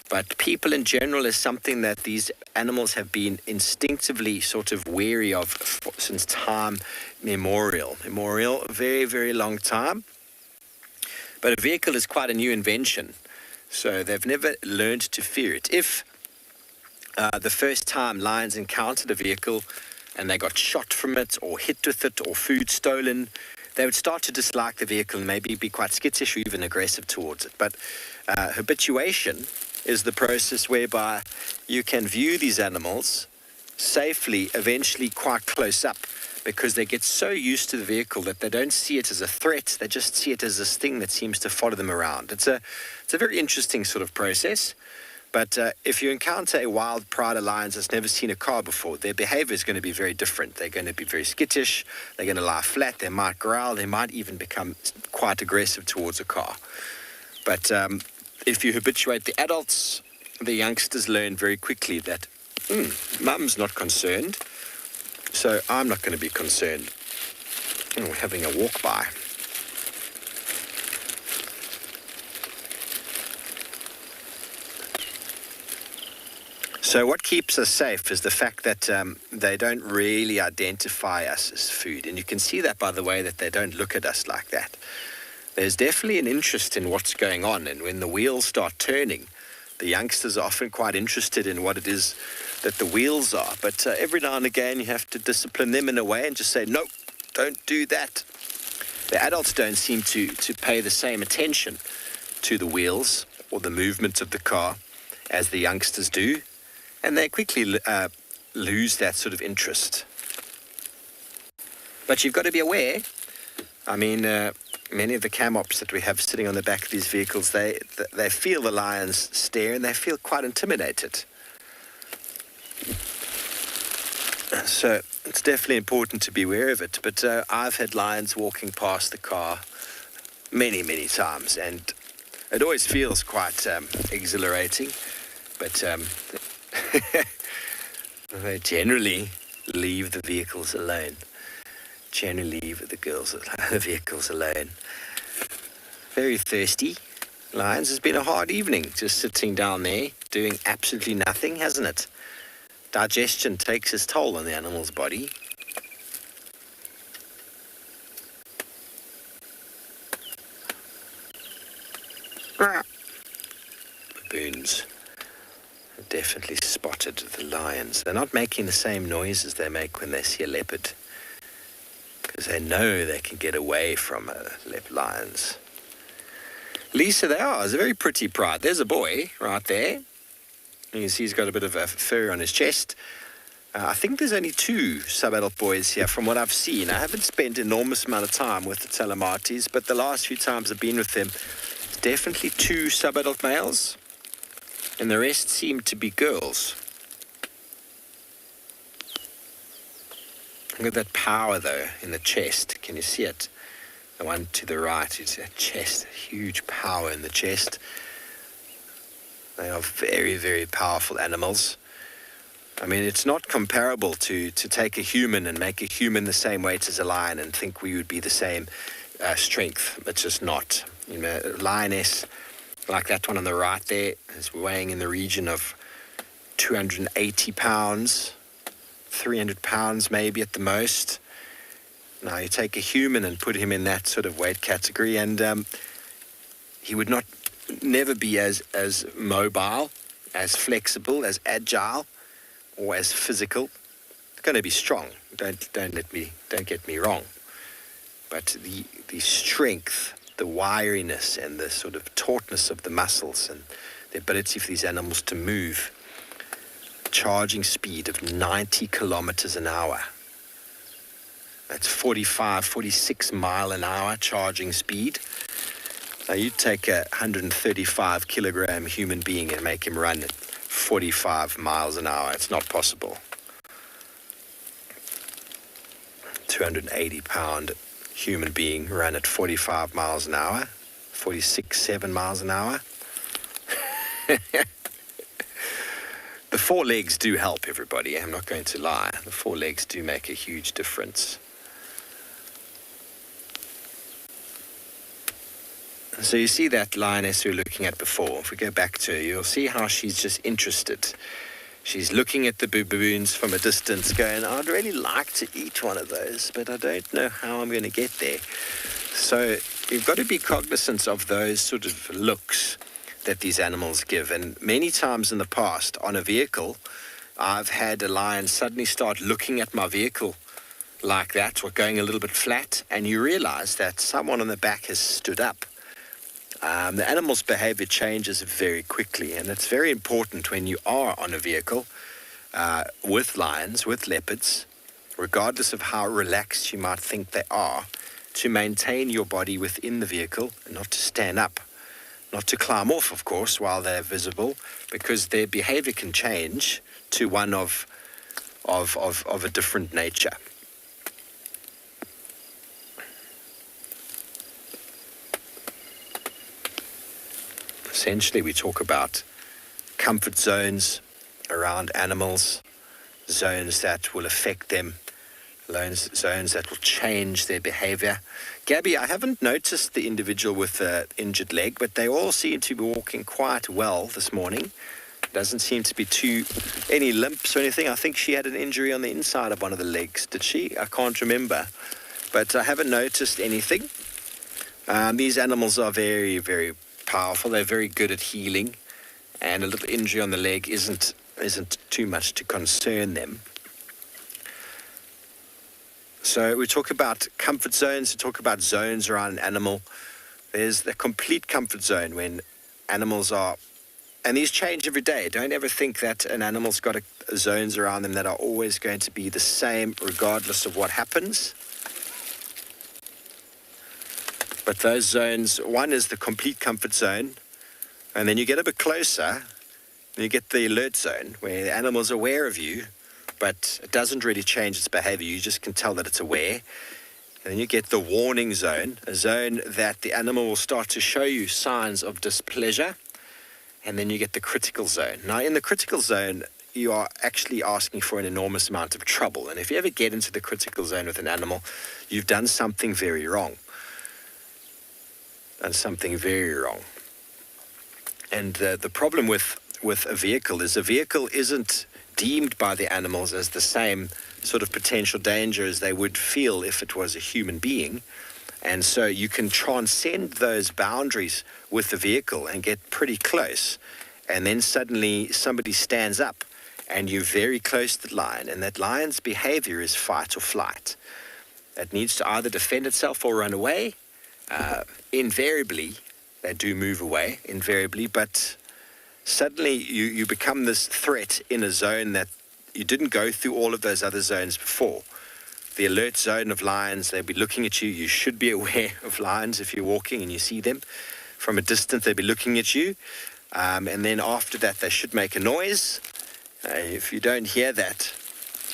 But people in general is something that these animals have been instinctively sort of wary of since time immemorial. A very, very long time. But a vehicle is quite a new invention. So they've never learned to fear it. If the first time lions encountered a vehicle and they got shot from it or hit with it or food stolen, they would start to dislike the vehicle and maybe be quite skittish or even aggressive towards it. But habituation is the process whereby you can view these animals safely, eventually quite close up, because they get so used to the vehicle that they don't see it as a threat. They just see it as this thing that seems to follow them around. It's a very interesting sort of process. But if you encounter a wild pride of lions that's never seen a car before, their behavior is going to be very different. They're going to be very skittish. They're going to lie flat. They might growl. They might even become quite aggressive towards a car. But if you habituate the adults, the youngsters learn very quickly that, mum's not concerned, so I'm not going to be concerned. We're having a walk by. So what keeps us safe is the fact that they don't really identify us as food. And you can see that by the way that they don't look at us like that. There's definitely an interest in what's going on. And when the wheels start turning, the youngsters are often quite interested in what it is that the wheels are. But every now and again, you have to discipline them in a way and just say, no, don't do that. The adults don't seem to pay the same attention to the wheels or the movement of the car as the youngsters do. And they quickly lose that sort of interest. But you've got to be aware. I mean, many of the cam-ops that we have sitting on the back of these vehicles, they feel the lions stare and they feel quite intimidated. So it's definitely important to be aware of it. But I've had lions walking past the car many, many times, and it always feels quite exhilarating. But they generally leave the vehicles alone. Generally leave the vehicles alone. Very thirsty. Lions, it's been a hard evening just sitting down there doing absolutely nothing, hasn't it? Digestion takes its toll on the animal's body. Baboons have definitely spotted the lions. They're not making the same noises they make when they see a leopard, because they know they can get away from lions. Lisa, they are. It's a very pretty pride. There's a boy right there. You can see he's got a bit of a fur on his chest. I think there's only 2 sub-adult boys here from what I've seen. I haven't spent an enormous amount of time with the Termites, but the last few times I've been with them, it's definitely 2 sub-adult males, and the rest seem to be girls. Look at that power, though, in the chest. Can you see it? The one to the right, it's a chest, huge power in the chest. They are very, very powerful animals. I mean, it's not comparable to take a human and make a human the same weight as a lion and think we would be the same strength. It's just not. You know, a lioness, like that one on the right there, is weighing in the region of 280 pounds, 300 pounds maybe at the most. Now, you take a human and put him in that sort of weight category, and he would never be as mobile, as flexible, as agile, or as physical. It's going to be strong. Don't get me wrong. But the strength, the wiriness, and the sort of tautness of the muscles, and the ability for these animals to move, charging speed of 90 kilometers an hour. That's 46 mile an hour charging speed. Now you take a 135 kilogram human being and make him run at 45 miles an hour. It's not possible. 280 pound human being run at 45 miles an hour, 7 miles an hour. The four legs do help, everybody. I'm not going to lie. The four legs do make a huge difference. So you see that lioness we were looking at before. If we go back to her, you'll see how she's just interested. She's looking at the baboons from a distance going, I'd really like to eat one of those, but I don't know how I'm going to get there. So you've got to be cognizant of those sort of looks that these animals give. And many times in the past, on a vehicle, I've had a lion suddenly start looking at my vehicle like that, or going a little bit flat, and you realize that someone on the back has stood up. The animal's behavior changes very quickly, and it's very important when you are on a vehicle with lions, with leopards, regardless of how relaxed you might think they are, to maintain your body within the vehicle and not to stand up, not to climb off, of course, while they're visible, because their behavior can change to one of a different nature. Essentially, we talk about comfort zones around animals, zones that will affect them, zones that will change their behavior. Gabby, I haven't noticed the individual with the injured leg, but they all seem to be walking quite well this morning. Doesn't seem to be any limps or anything. I think she had an injury on the inside of one of the legs. Did she? I can't remember. But I haven't noticed anything. These animals are very, very powerful. They're very good at healing, and a little injury on the leg isn't too much to concern them. So we talk about comfort zones, we talk about zones around an animal. There's the complete comfort zone when animals are, and these change every day. Don't ever think that an animal's got zones around them that are always going to be the same regardless of what happens. But those zones, one is the complete comfort zone, and then you get a bit closer, and you get the alert zone, where the animal's aware of you, but it doesn't really change its behavior. You just can tell that it's aware. And then you get the warning zone, a zone that the animal will start to show you signs of displeasure. And then you get the critical zone. Now, in the critical zone, you are actually asking for an enormous amount of trouble. And if you ever get into the critical zone with an animal, you've done something very wrong. And something very wrong. And the problem with a vehicle is a vehicle isn't deemed by the animals as the same sort of potential danger as they would feel if it was a human being. And so you can transcend those boundaries with the vehicle and get pretty close. And then suddenly somebody stands up and you're very close to the lion. And that lion's behavior is fight or flight. It needs to either defend itself or run away. Invariably, they do move away, invariably, but suddenly you become this threat in a zone that you didn't go through all of those other zones before. The alert zone of lions, they'll be looking at you. You should be aware of lions if you're walking and you see them. From a distance, they'll be looking at you. And then after that, they should make a noise. If you don't hear that,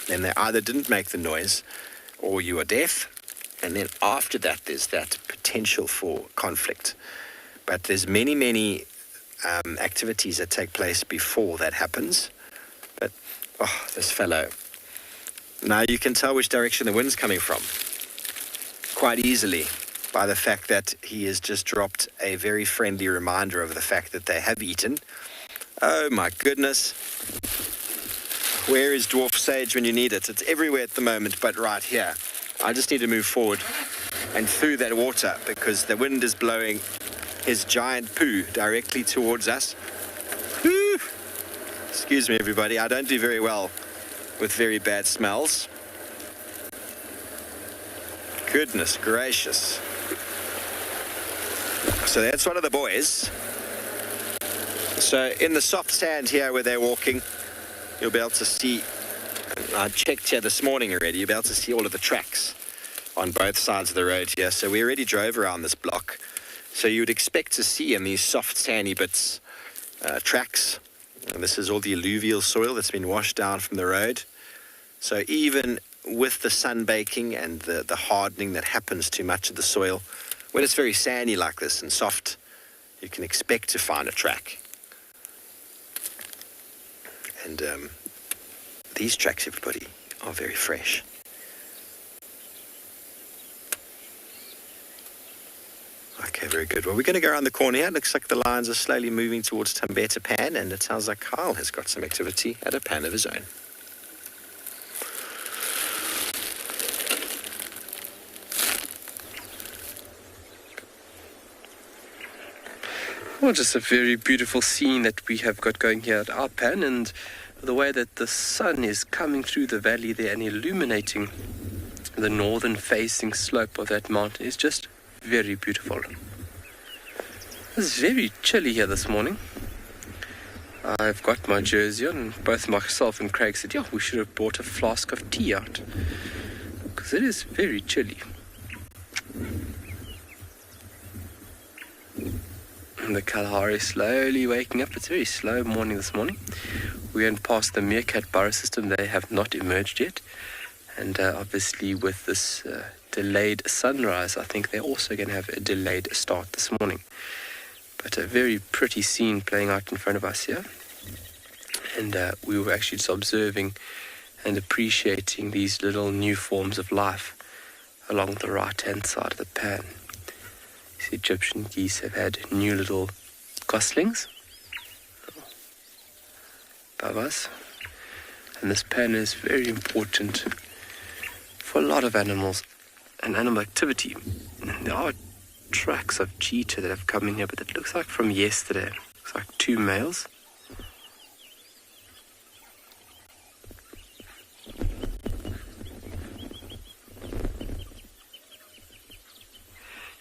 then they either didn't make the noise or you are deaf. And then after that, there's that potential for conflict. But there's many activities that take place before that happens. But, this fellow. Now you can tell which direction the wind's coming from quite easily by the fact that he has just dropped a very friendly reminder of the fact that they have eaten. Oh my goodness. Where is dwarf sage when you need it? It's everywhere at the moment, but right here. I just need to move forward and through that water because the wind is blowing his giant poo directly towards us. Woo! Excuse me, everybody. I don't do very well with very bad smells. Goodness gracious. So that's one of the boys. So in the soft sand here where they're walking, you'll be able to see, I checked here this morning already, you'll be able to see all of the tracks on both sides of the road here. So we already drove around this block. So you would expect to see in these soft sandy bits tracks. And this is all the alluvial soil that's been washed down from the road. So even with the sun baking and the hardening that happens to much of the soil, when it's very sandy like this and soft, you can expect to find a track. And these tracks, everybody, are very fresh. Okay, very good. Well, we're going to go around the corner here. It looks like the lions are slowly moving towards Tambeta Pan, and it sounds like Kyle has got some activity at a pan of his own. Well, just a very beautiful scene that we have got going here at our pan, and the way that the sun is coming through the valley there and illuminating the northern facing slope of that mountain is just very beautiful. It's very chilly here this morning. I've got my jersey on, and both myself and Craig said, we should have brought a flask of tea out, because it is very chilly. And the Kalahari slowly waking up. It's a very slow morning this morning. We went past the Meerkat burrow system. They have not emerged yet. And obviously with this delayed sunrise, I think they're also going to have a delayed start this morning. But a very pretty scene playing out in front of us here. And we were actually just observing and appreciating these little new forms of life along the right-hand side of the pan. These Egyptian geese have had new little goslings above us. And this pan is very important for a lot of animals and animal activity. There are tracks of cheetah that have come in here, but it looks like from yesterday. Looks like 2 males.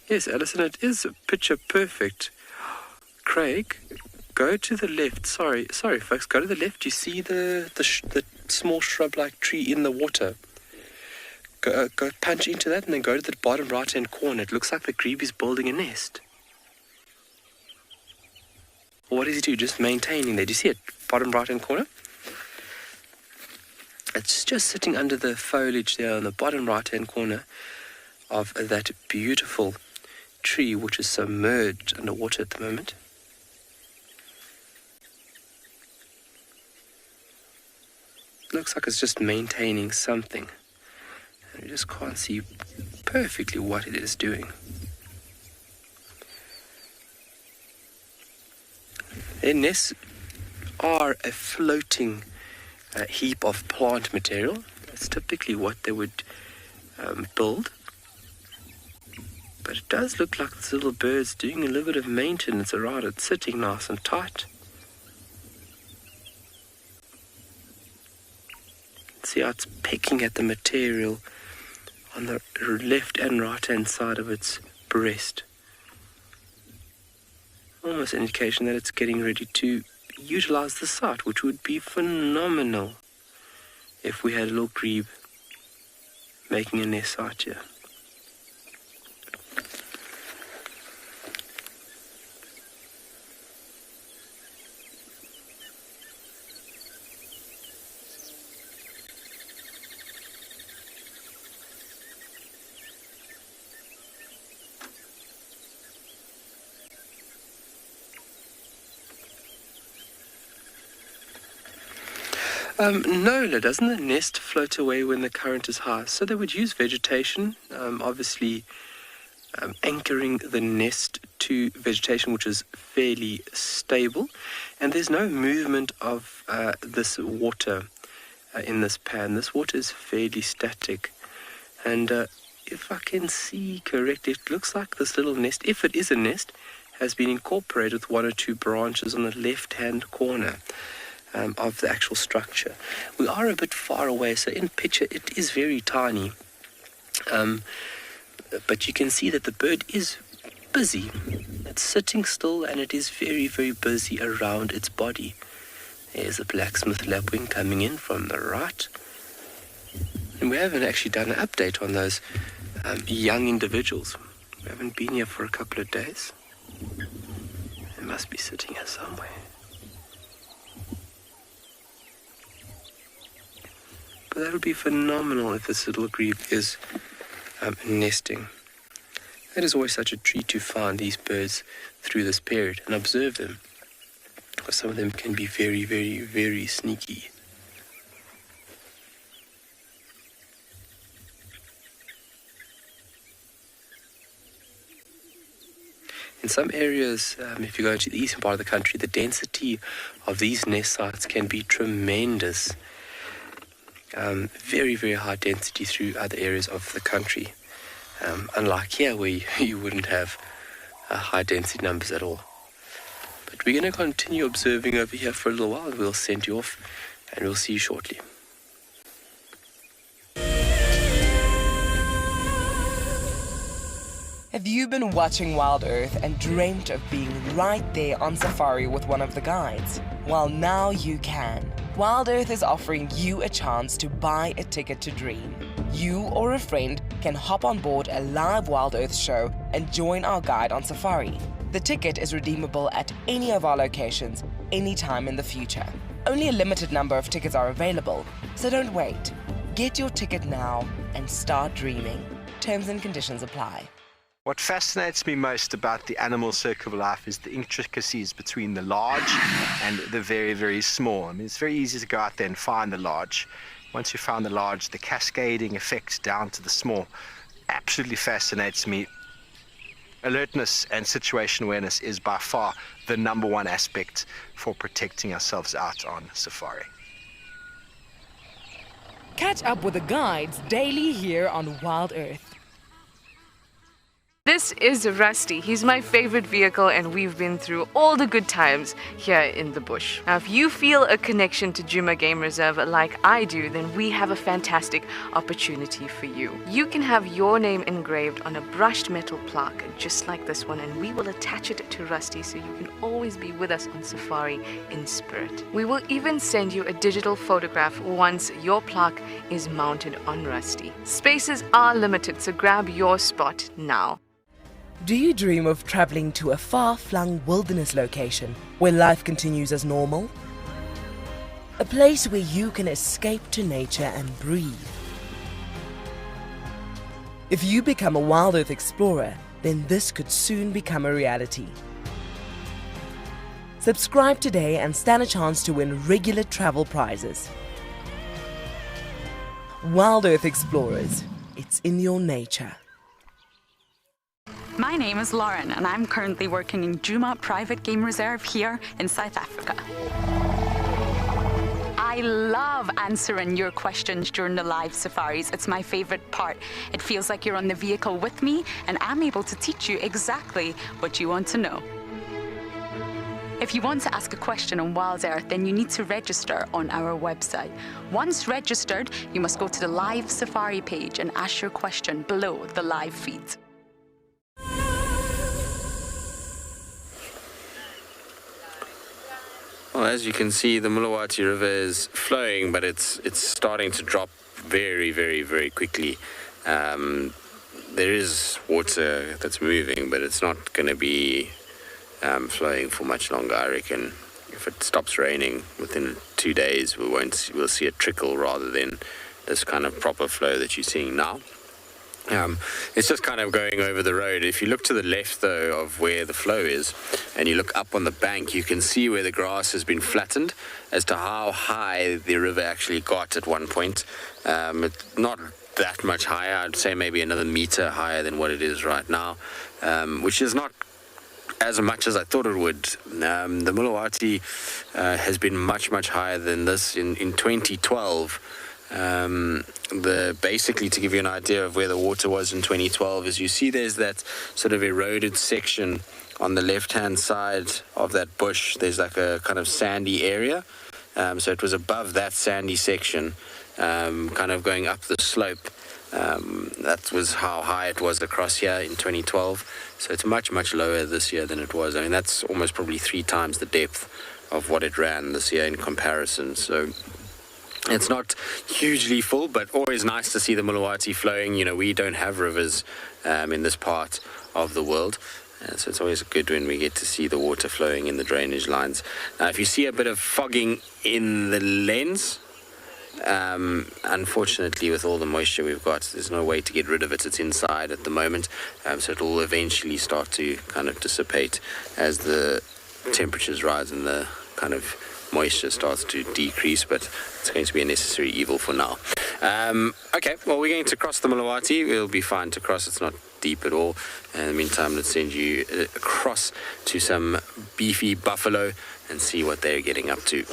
Yes, Alison, it is picture perfect. Craig, go to the left. Sorry, folks, go to the left. You see the small shrub-like tree in the water. Go punch into that and then go to the bottom right-hand corner. It looks like the grebe is building a nest. What is he doing? Just maintaining there. Do you see it? Bottom right-hand corner? It's just sitting under the foliage there on the bottom right-hand corner of that beautiful tree which is submerged underwater at the moment. Looks like it's just maintaining something. And we just can't see perfectly what it is doing. Their nests are a floating heap of plant material. That's typically what they would build. But it does look like this little bird's doing a little bit of maintenance around it, sitting nice and tight. See how it's pecking at the material on the left and right hand side of its breast. Almost an indication that it's getting ready to utilize the site, which would be phenomenal if we had a little grebe making a nest site here. No, doesn't the nest float away when the current is high? So they would use vegetation, obviously anchoring the nest to vegetation, which is fairly stable. And there's no movement of this water in this pan. This water is fairly static. And if I can see correctly, it looks like this little nest, if it is a nest, has been incorporated with one or two branches on the left-hand corner of the actual structure. We are a bit far away, so in picture it is very tiny. But you can see that the bird is busy. It's sitting still and it is very, very busy around its body. There's a blacksmith lapwing coming in from the right. And we haven't actually done an update on those young individuals. We haven't been here for a couple of days. They must be sitting here somewhere. But that would be phenomenal if this little grebe is nesting. It is always such a treat to find these birds through this period and observe them, because some of them can be very, very, very sneaky. In some areas, if you go to the eastern part of the country, the density of these nest sites can be tremendous. Very, very high density through other areas of the country. Unlike here, where you wouldn't have high density numbers at all. But we're going to continue observing over here for a little while. We'll send you off and we'll see you shortly. Have you been watching WildEarth and dreamt of being right there on safari with one of the guides? Well, now you can. WildEarth is offering you a chance to buy a ticket to dream. You or a friend can hop on board a live WildEarth show and join our guide on safari. The ticket is redeemable at any of our locations, anytime in the future. Only a limited number of tickets are available, so don't wait. Get your ticket now and start dreaming. Terms and conditions apply. What fascinates me most about the animal circle of life is the intricacies between the large and the very, very small. I mean, it's very easy to go out there and find the large. Once you found the large, the cascading effects down to the small absolutely fascinates me. Alertness and situation awareness is by far the #1 aspect for protecting ourselves out on safari. Catch up with the guides daily here on WildEarth. This is Rusty. He's my favorite vehicle and we've been through all the good times here in the bush. Now, if you feel a connection to Djuma Game Reserve like I do, then we have a fantastic opportunity for you. You can have your name engraved on a brushed metal plaque just like this one, and we will attach it to Rusty so you can always be with us on safari in spirit. We will even send you a digital photograph once your plaque is mounted on Rusty. Spaces are limited, so grab your spot now. Do you dream of traveling to a far-flung wilderness location where life continues as normal? A place where you can escape to nature and breathe. If you become a WildEarth explorer, then this could soon become a reality. Subscribe today and stand a chance to win regular travel prizes. WildEarth Explorers, it's in your nature. My name is Lauren and I'm currently working in Djuma Private Game Reserve here in South Africa. I love answering your questions during the live safaris. It's my favorite part. It feels like you're on the vehicle with me and I'm able to teach you exactly what you want to know. If you want to ask a question on WildEarth, then you need to register on our website. Once registered, you must go to the live safari page and ask your question below the live feed. Well, as you can see, the Mulawati River is flowing, but it's starting to drop very, very, very quickly. There is water that's moving, but it's not going to be flowing for much longer, I reckon. If it stops raining within 2 days, we'll see a trickle rather than this kind of proper flow that you're seeing now. It's just kind of going over the road. If you look to the left, though, of where the flow is, and you look up on the bank, you can see where the grass has been flattened as to how high the river actually got at one point. It's not that much higher. I'd say maybe another meter higher than what it is right now, which is not as much as I thought it would. The Mulawati has been much, much higher than this. In 2012, basically, to give you an idea of where the water was in 2012, is you see there's that sort of eroded section on the left-hand side of that bush. There's like a kind of sandy area. So it was above that sandy section, kind of going up the slope. That was how high it was across here in 2012. So it's much, much lower this year than it was. I mean, that's almost probably 3 times the depth of what it ran this year in comparison. So it's not hugely full, but always nice to see the Mulawati flowing. You know, we don't have rivers in this part of the world. So it's always good when we get to see the water flowing in the drainage lines. Now, if you see a bit of fogging in the lens, unfortunately, with all the moisture we've got, there's no way to get rid of it. It's inside at the moment, so it will eventually start to kind of dissipate as the temperatures rise and the kind of moisture starts to decrease, but it's going to be a necessary evil for now. Okay, well, we're going to cross the Mulawati. We'll be fine to cross. It's not deep at all. In the meantime, let's send you across to some beefy buffalo and see what they're getting up to.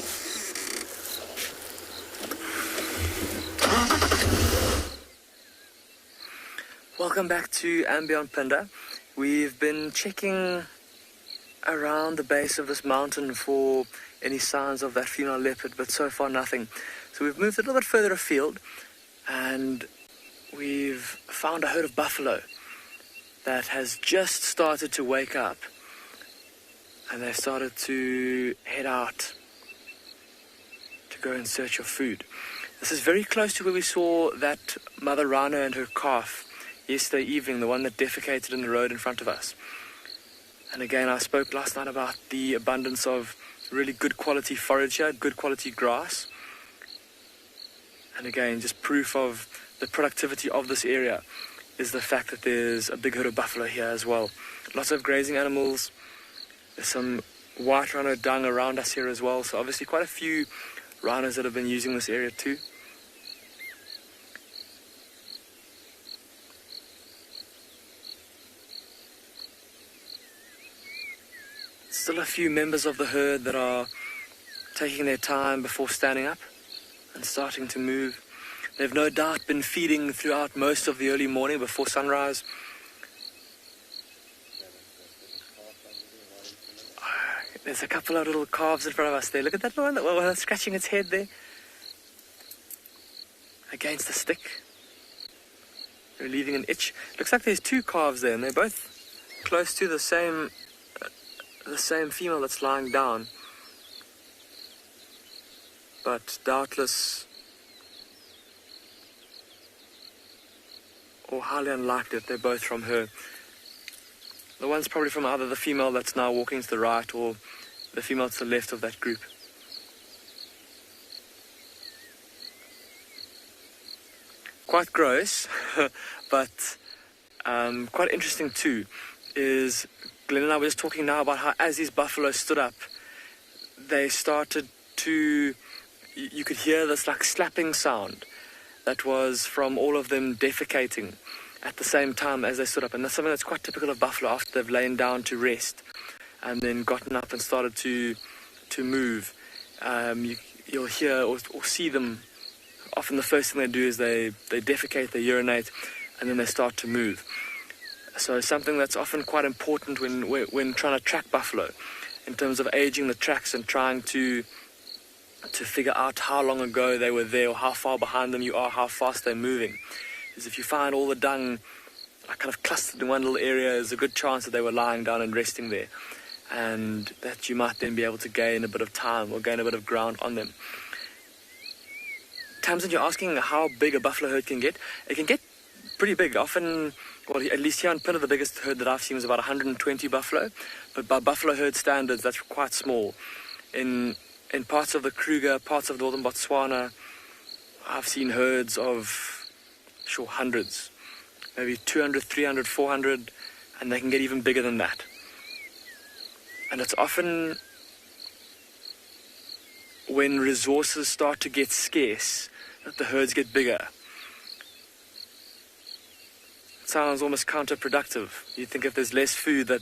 Welcome back to andBeyond Phinda. We've been checking around the base of this mountain for any signs of that female leopard, but so far nothing. So we've moved a little bit further afield and we've found a herd of buffalo that has just started to wake up, and they started to head out to go in search of food. This is very close to where we saw that mother rhino and her calf yesterday evening, the one that defecated in the road in front of us. And again, I spoke last night about the abundance of really good quality forage here, good quality grass. And again, just proof of the productivity of this area is the fact that there's a big herd of buffalo here as well. Lots of grazing animals. There's some white rhino dung around us here as well. So obviously quite a few rhinos that have been using this area too. Still a few members of the herd that are taking their time before standing up and starting to move. They've no doubt been feeding throughout most of the early morning before sunrise. There's a couple of little calves in front of us there. Look at that one that's scratching its head there against the stick. They're leaving an itch. Looks like there's 2 calves there, and they're both close to the same female that's lying down. But doubtless, or highly unlikely, that they're both from her. The one's probably from either the female that's now walking to the right or the female to the left of that group. Quite gross, but quite interesting too, is Glenn and I were just talking now about how as these buffalo stood up, they started to, you could hear this like slapping sound that was from all of them defecating at the same time as they stood up. And that's something that's quite typical of buffalo after they've lain down to rest and then gotten up and started to move. You'll hear or see them, often the first thing they do is they defecate, they urinate, and then they start to move. So something that's often quite important when trying to track buffalo, in terms of aging the tracks and trying to figure out how long ago they were there or how far behind them you are, how fast they're moving, is if you find all the dung kind of clustered in one little area, there's a good chance that they were lying down and resting there, and that you might then be able to gain a bit of time or gain a bit of ground on them. Tamsin, you're asking how big a buffalo herd can get. It can get pretty big. Often, well, at least here in Phinda, the biggest herd that I've seen was about 120 buffalo, but by buffalo herd standards, that's quite small. In parts of the Kruger, parts of northern Botswana, I've seen herds of, hundreds. maybe 200, 300, 400, and they can get even bigger than that. And it's often when resources start to get scarce that the herds get bigger. It sounds almost counterproductive. You think if there's less food that,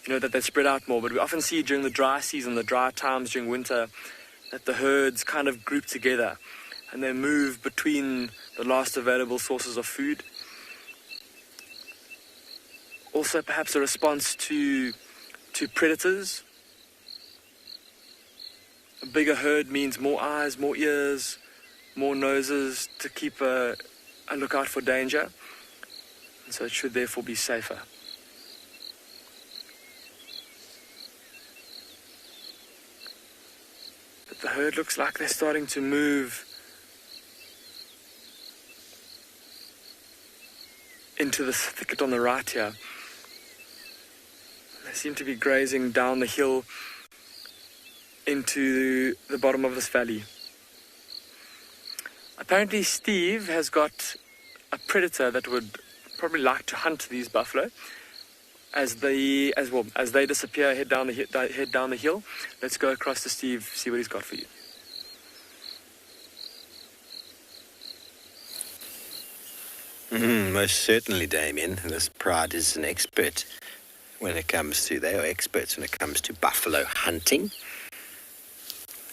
that they spread out more, but we often see during the dry season, the dry times during winter, that the herds kind of group together and they move between the last available sources of food. Also perhaps a response to predators. A bigger herd means more eyes, more ears, more noses to keep a lookout for danger. And so it should therefore be safer. But the herd looks like they're starting to move into this thicket on the right here. They seem to be grazing down the hill into the bottom of this valley. Apparently Steve has got a predator that would probably like to hunt these buffalo as they disappear, head down the hill. Let's go across to Steve, see what he's got for you. Most certainly, Damien. This Pride is an expert when it comes to, they are experts when it comes to buffalo hunting.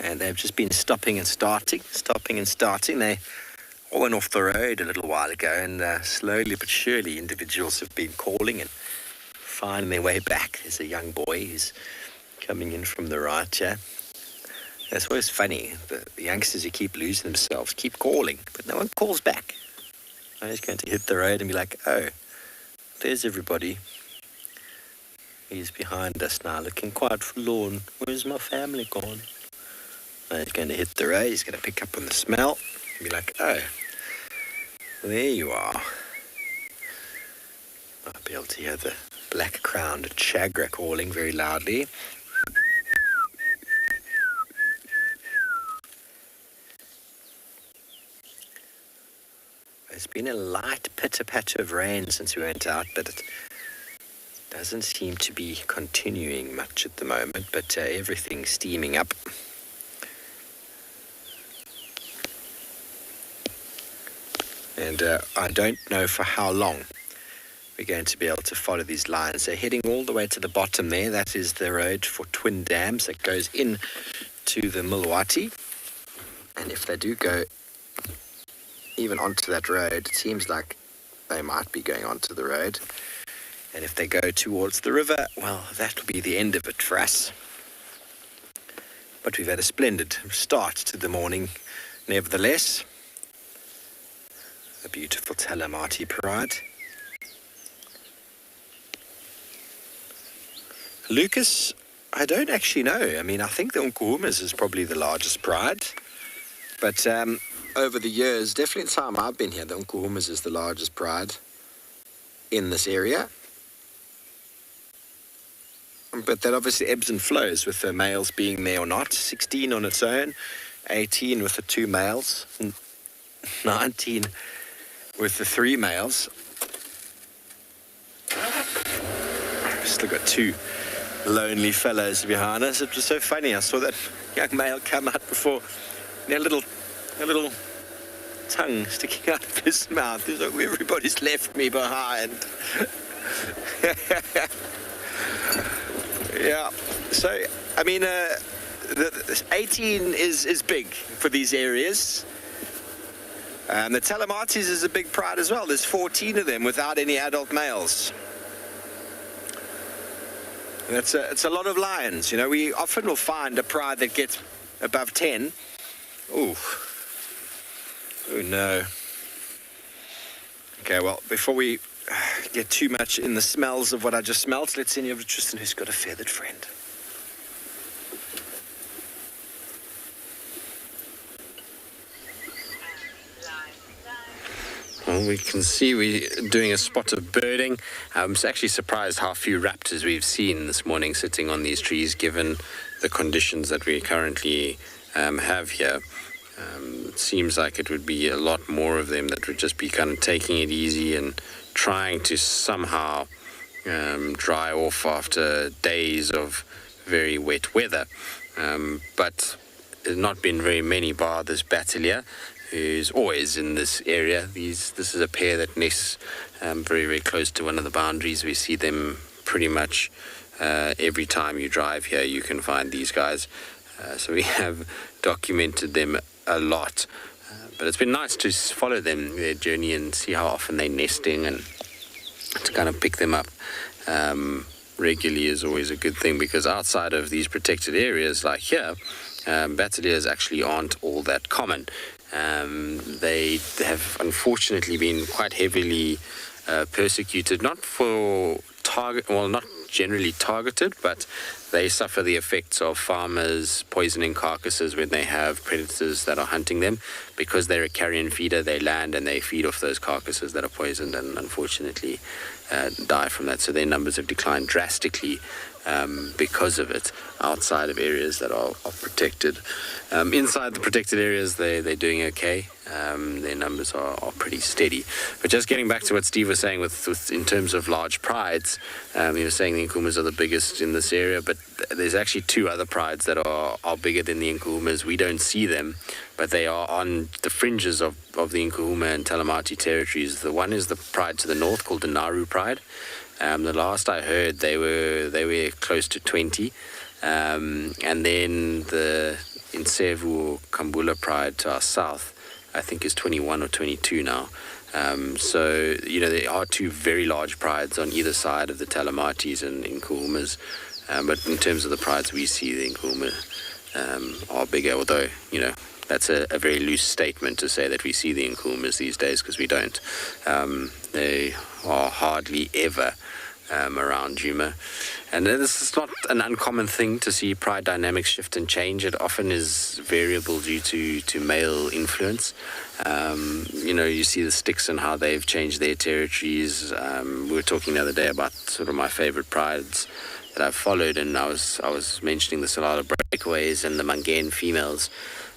And they've just been stopping and starting. They all went off the road a little while ago, and slowly but surely individuals have been calling and finding their way back. There's a young boy who's coming in from the right here. That's always funny. The youngsters who keep losing themselves keep calling, but no one calls back. I'm just going to hit the road and be like, oh, there's everybody. He's behind us now, looking quite forlorn. Where's my family gone? He's going to hit the road. He's going to pick up on the smell and be like, oh, there you are. I'll be able to hear the black-crowned chagra calling very loudly. There's been a light pitter-patter of rain since we went out, but it doesn't seem to be continuing much at the moment, but everything's steaming up. And I don't know for how long we're going to be able to follow these lines. They're heading all the way to the bottom there. That is the road for Twin Dams that goes in to the Milwati. And if they do go even onto that road, it seems like they might be going onto the road. And if they go towards the river, well, that'll be the end of it for us. But we've had a splendid start to the morning, nevertheless. A beautiful Talamati Pride. Lucas, I don't actually know. I mean, I think the Unkuhumas is probably the largest pride. But over the years, definitely the time I've been here, the Unkuhumas is the largest pride in this area. But that obviously ebbs and flows with the males being there or not. 16 on its own, 18 with the 2 males, 19 with the 3 males. We've still got 2 lonely fellows behind us. It was so funny. I saw that young male come out before. A little tongue sticking out of his mouth. He's like, everybody's left me behind. Yeah. So, I mean, the 18 is big for these areas. And the Talamatis is a big pride as well. There's 14 of them without any adult males. And it's a lot of lions. You know, we often will find a pride that gets above 10. Ooh. Oh, no. Okay, well, before we get too much in the smells of what I just smelled, let's see over Tristan, who's got a feathered friend. Well, we can see we're doing a spot of birding. I'm actually surprised how few raptors we've seen this morning sitting on these trees, given the conditions that we currently have here. It seems like it would be a lot more of them that would just be kind of taking it easy and trying to somehow dry off after days of very wet weather. But there's not been very many, bar this Battalier, who's always in this area. This is a pair that nests very, very close to one of the boundaries. We see them pretty much every time you drive here. You can find these guys. So we have documented them a lot. But it's been nice to follow them, their journey, and see how often they're nesting, and to kind of pick them up regularly is always a good thing, because outside of these protected areas like here, battaliers actually aren't all that common. They have unfortunately been quite heavily persecuted, not generally targeted, but they suffer the effects of farmers poisoning carcasses when they have predators that are hunting them. Because they're a carrion feeder, they land and they feed off those carcasses that are poisoned, and unfortunately die from that. So their numbers have declined drastically because of it, outside of areas that are protected. Inside the protected areas, they're doing okay. Their numbers are pretty steady. But just getting back to what Steve was saying with in terms of large prides, he was saying the Nkuhumas are the biggest in this area, but there's actually two other prides that are bigger than the Nkuhumas. We don't see them, but they are on the fringes of the Nkuhuma and Termite territories. The one is the pride to the north, called the Naru Pride. The last I heard, they were close to 20. And then the Insevu Kambula Pride to our south, I think, is 21 or 22 now. So, there are two very large prides on either side of the Telemites and Nkuhumas. But in terms of the prides we see, the Nkuhuma are bigger, although, that's a very loose statement to say that we see the Nkuhumas these days, because we don't. They are hardly ever around Djuma. And this is not an uncommon thing to see pride dynamics shift and change. It often is variable due to male influence. You see the sticks and how they've changed their territories. We were talking the other day about sort of my favorite prides that I've followed, and I was mentioning the Tswalu breakaways and the Mangan females.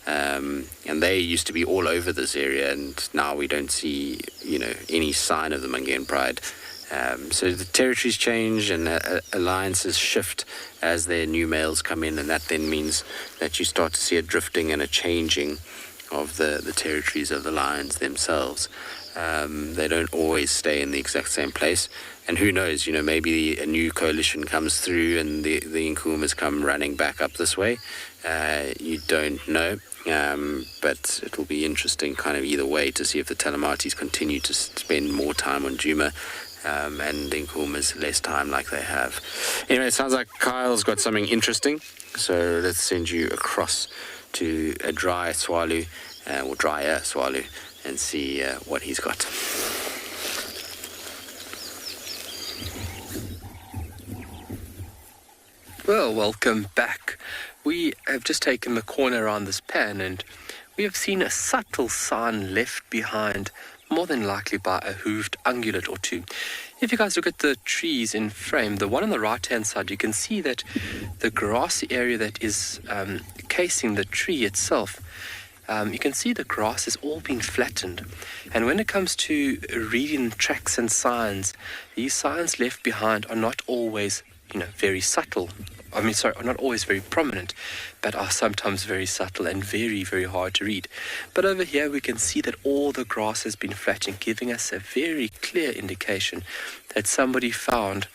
And they used to be all over this area, and now we don't see, any sign of the Mangan pride. So the territories change and alliances shift as their new males come in, and that then means that you start to see a drifting and a changing of the territories of the lions themselves. They don't always stay in the exact same place, and who knows, maybe a new coalition comes through and the Nkuhumas come running back up this way. You don't know, but it will be interesting kind of either way to see if the Telemites continue to spend more time on Djuma, and the Nkuhumas less time like they have. Anyway, it sounds like Kyle's got something interesting, so let's send you across to a drier Tswalu, and see what he's got. Well, welcome back. We have just taken the corner around this pan, and we have seen a subtle sign left behind, more than likely by a hooved ungulate or two. If you guys look at the trees in frame, the one on the right-hand side, you can see that the grassy area that is casing the tree itself, you can see the grass has all been flattened. And when it comes to reading tracks and signs, these signs left behind are not always, very subtle. Are not always very prominent, but are sometimes very subtle and very, very hard to read. But over here we can see that all the grass has been flattened, giving us a very clear indication that somebody found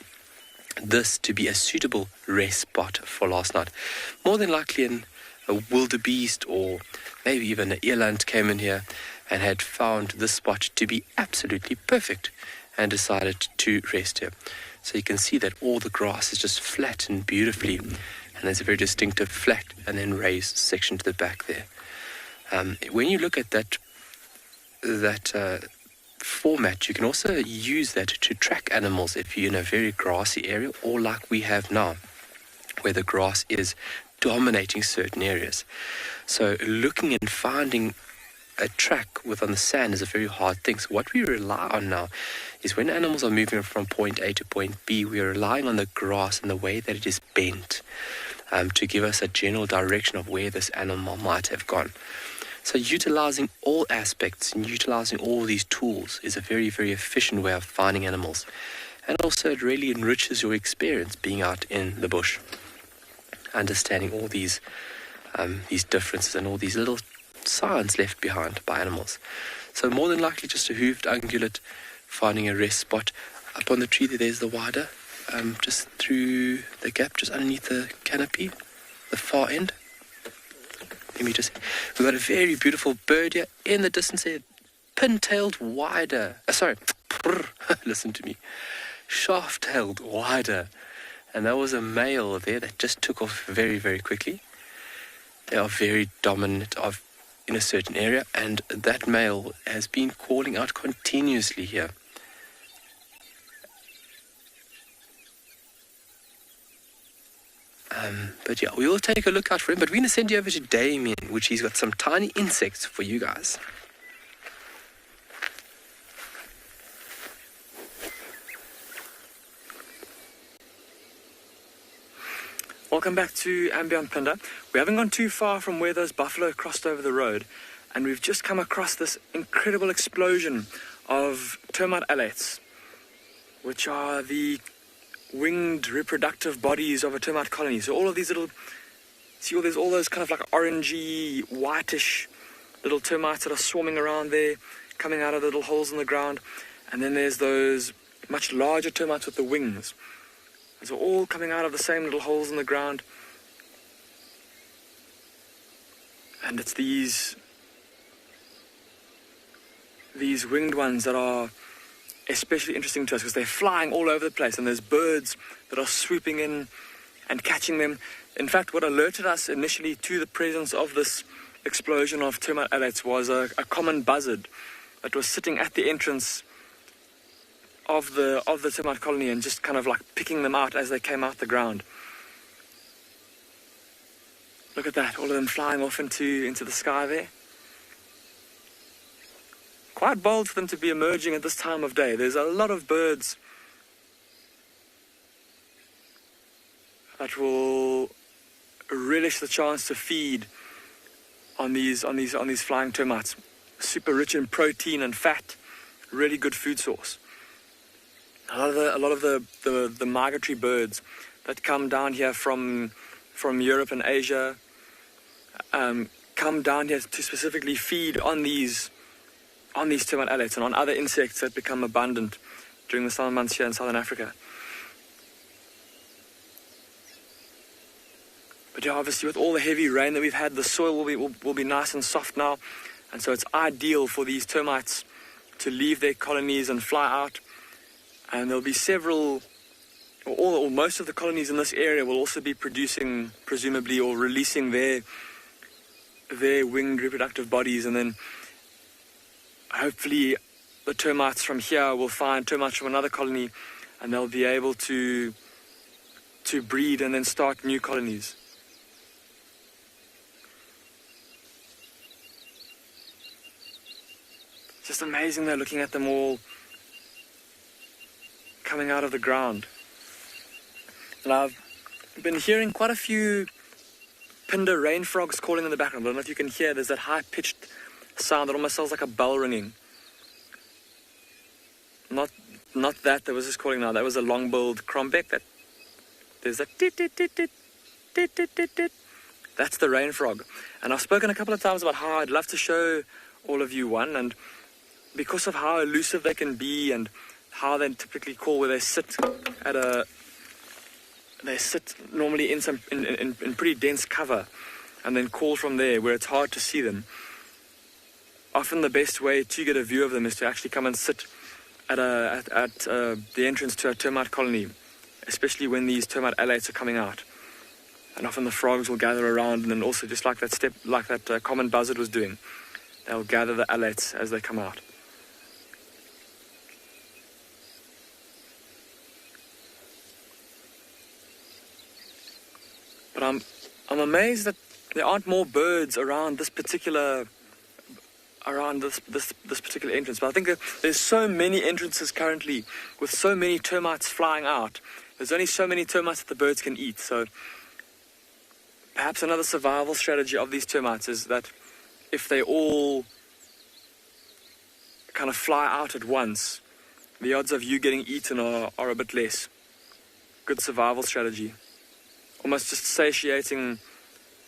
this to be a suitable rest spot for last night. More than likely a wildebeest or maybe even an eland came in here and had found this spot to be absolutely perfect and decided to rest here. So you can see that all the grass is just flattened beautifully, and there's a very distinctive flat and then raised section to the back there. When you look at that format, you can also use that to track animals if you're in a very grassy area, or like we have now, where the grass is dominating certain areas. So looking and finding a track on the sand is a very hard thing. So what we rely on now is when animals are moving from point A to point B, we are relying on the grass and the way that it is bent to give us a general direction of where this animal might have gone. So utilizing all aspects and utilizing all these tools is a very, very efficient way of finding animals. And also it really enriches your experience being out in the bush, understanding all these differences and all these little signs left behind by animals. So more than likely just a hooved ungulate finding a rest spot. Up on the tree there's the wider, just through the gap, just underneath the canopy, the far end. We've got a very beautiful bird here in the distance here, pin-tailed wider. Listen to me. Shaft-tailed wider. And that was a male there that just took off very, very quickly. They are very dominant in a certain area, and that male has been calling out continuously here. But yeah, we will take a look out for him. But we're going to send you over to Damien, which he's got some tiny insects for you guys. Welcome back to andBeyond Phinda. We haven't gone too far from where those buffalo crossed over the road, and we've just come across this incredible explosion of termite alates, which are the winged reproductive bodies of a termite colony. So all of these little, there's all those kind of like orangey, whitish little termites that are swarming around there, coming out of the little holes in the ground. And then there's those much larger termites with the wings. And so all coming out of the same little holes in the ground. And it's these winged ones that are especially interesting to us because they're flying all over the place, and there's birds that are swooping in and catching them. In fact, what alerted us initially to the presence of this explosion of termite alates was a common buzzard that was sitting at the entrance of the termite colony and just kind of like picking them out as they came out the ground. Look at that, all of them flying off into the sky there. Quite bold for them to be emerging at this time of day. There's a lot of birds that will relish the chance to feed on these flying termites. Super rich in protein and fat, really good food source. A lot of the migratory birds that come down here from Europe and Asia come down here to specifically feed on these termite alates and on other insects that become abundant during the summer months here in southern Africa. But yeah, obviously with all the heavy rain that we've had, the soil will be nice and soft now, and so it's ideal for these termites to leave their colonies and fly out. And there'll be several, or most of the colonies in this area will also be producing, presumably, or releasing their winged reproductive bodies, and then hopefully the termites from here will find termites from another colony, and they'll be able to breed and then start new colonies. Just amazing though, looking at them all coming out of the ground. And I've been hearing quite a few Phinda rain frogs calling in the background. I don't know if you can hear, there's that high-pitched sound that almost sounds like a bell ringing. Not that was just calling now. That was a long-billed crombeck. There's that tit tit tit tit tit tit tit tit. That's the rain frog. And I've spoken a couple of times about how I'd love to show all of you one, and because of how elusive they can be and how they typically call, where they sit normally in pretty dense cover and then call from there where it's hard to see them. Often the best way to get a view of them is to actually come and sit at the entrance to a termite colony, especially when these termite alates are coming out. And often the frogs will gather around, and then also just like that common buzzard was doing, they'll gather the alates as they come out. But I'm amazed that there aren't more birds around this particular entrance. But I think that there's so many entrances currently with so many termites flying out. There's only so many termites that the birds can eat. So perhaps another survival strategy of these termites is that if they all kind of fly out at once, the odds of you getting eaten are a bit less. Good survival strategy. Almost just satiating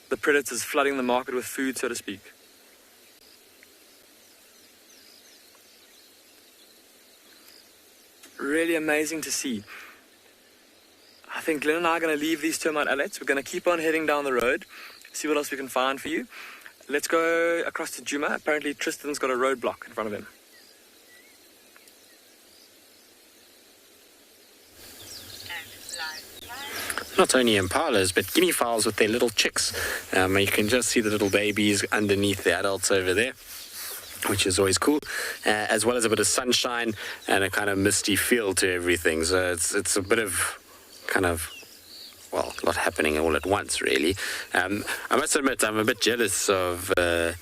the predators, flooding the market with food, so to speak. Really amazing to see. I think Glenn and I are going to leave these termite adults. We're going to keep on heading down the road, see what else we can find for you. Let's go across to Djuma. Apparently Tristan's got a roadblock in front of him. Not only impalas, but guinea fowls with their little chicks. You can just see the little babies underneath the adults over there, which is always cool, as well as a bit of sunshine and a kind of misty feel to everything. So it's a bit of kind of, well, a lot happening all at once, really. I must admit, I'm a bit jealous of the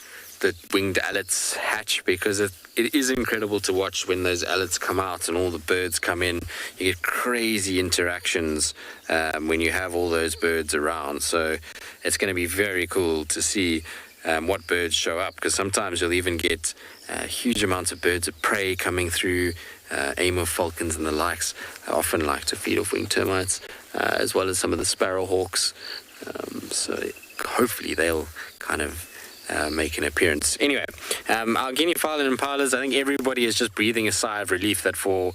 winged owlets hatch, because it is incredible to watch when those owlets come out and all the birds come in. You get crazy interactions when you have all those birds around. So it's going to be very cool to see what birds show up, because sometimes you'll even get huge amounts of birds of prey coming through. Aim of falcons and the likes often like to feed off winged termites, as well as some of the sparrowhawks. So hopefully they'll kind of make an appearance. Anyway, our guinea fowl and impalas, I think everybody is just breathing a sigh of relief that for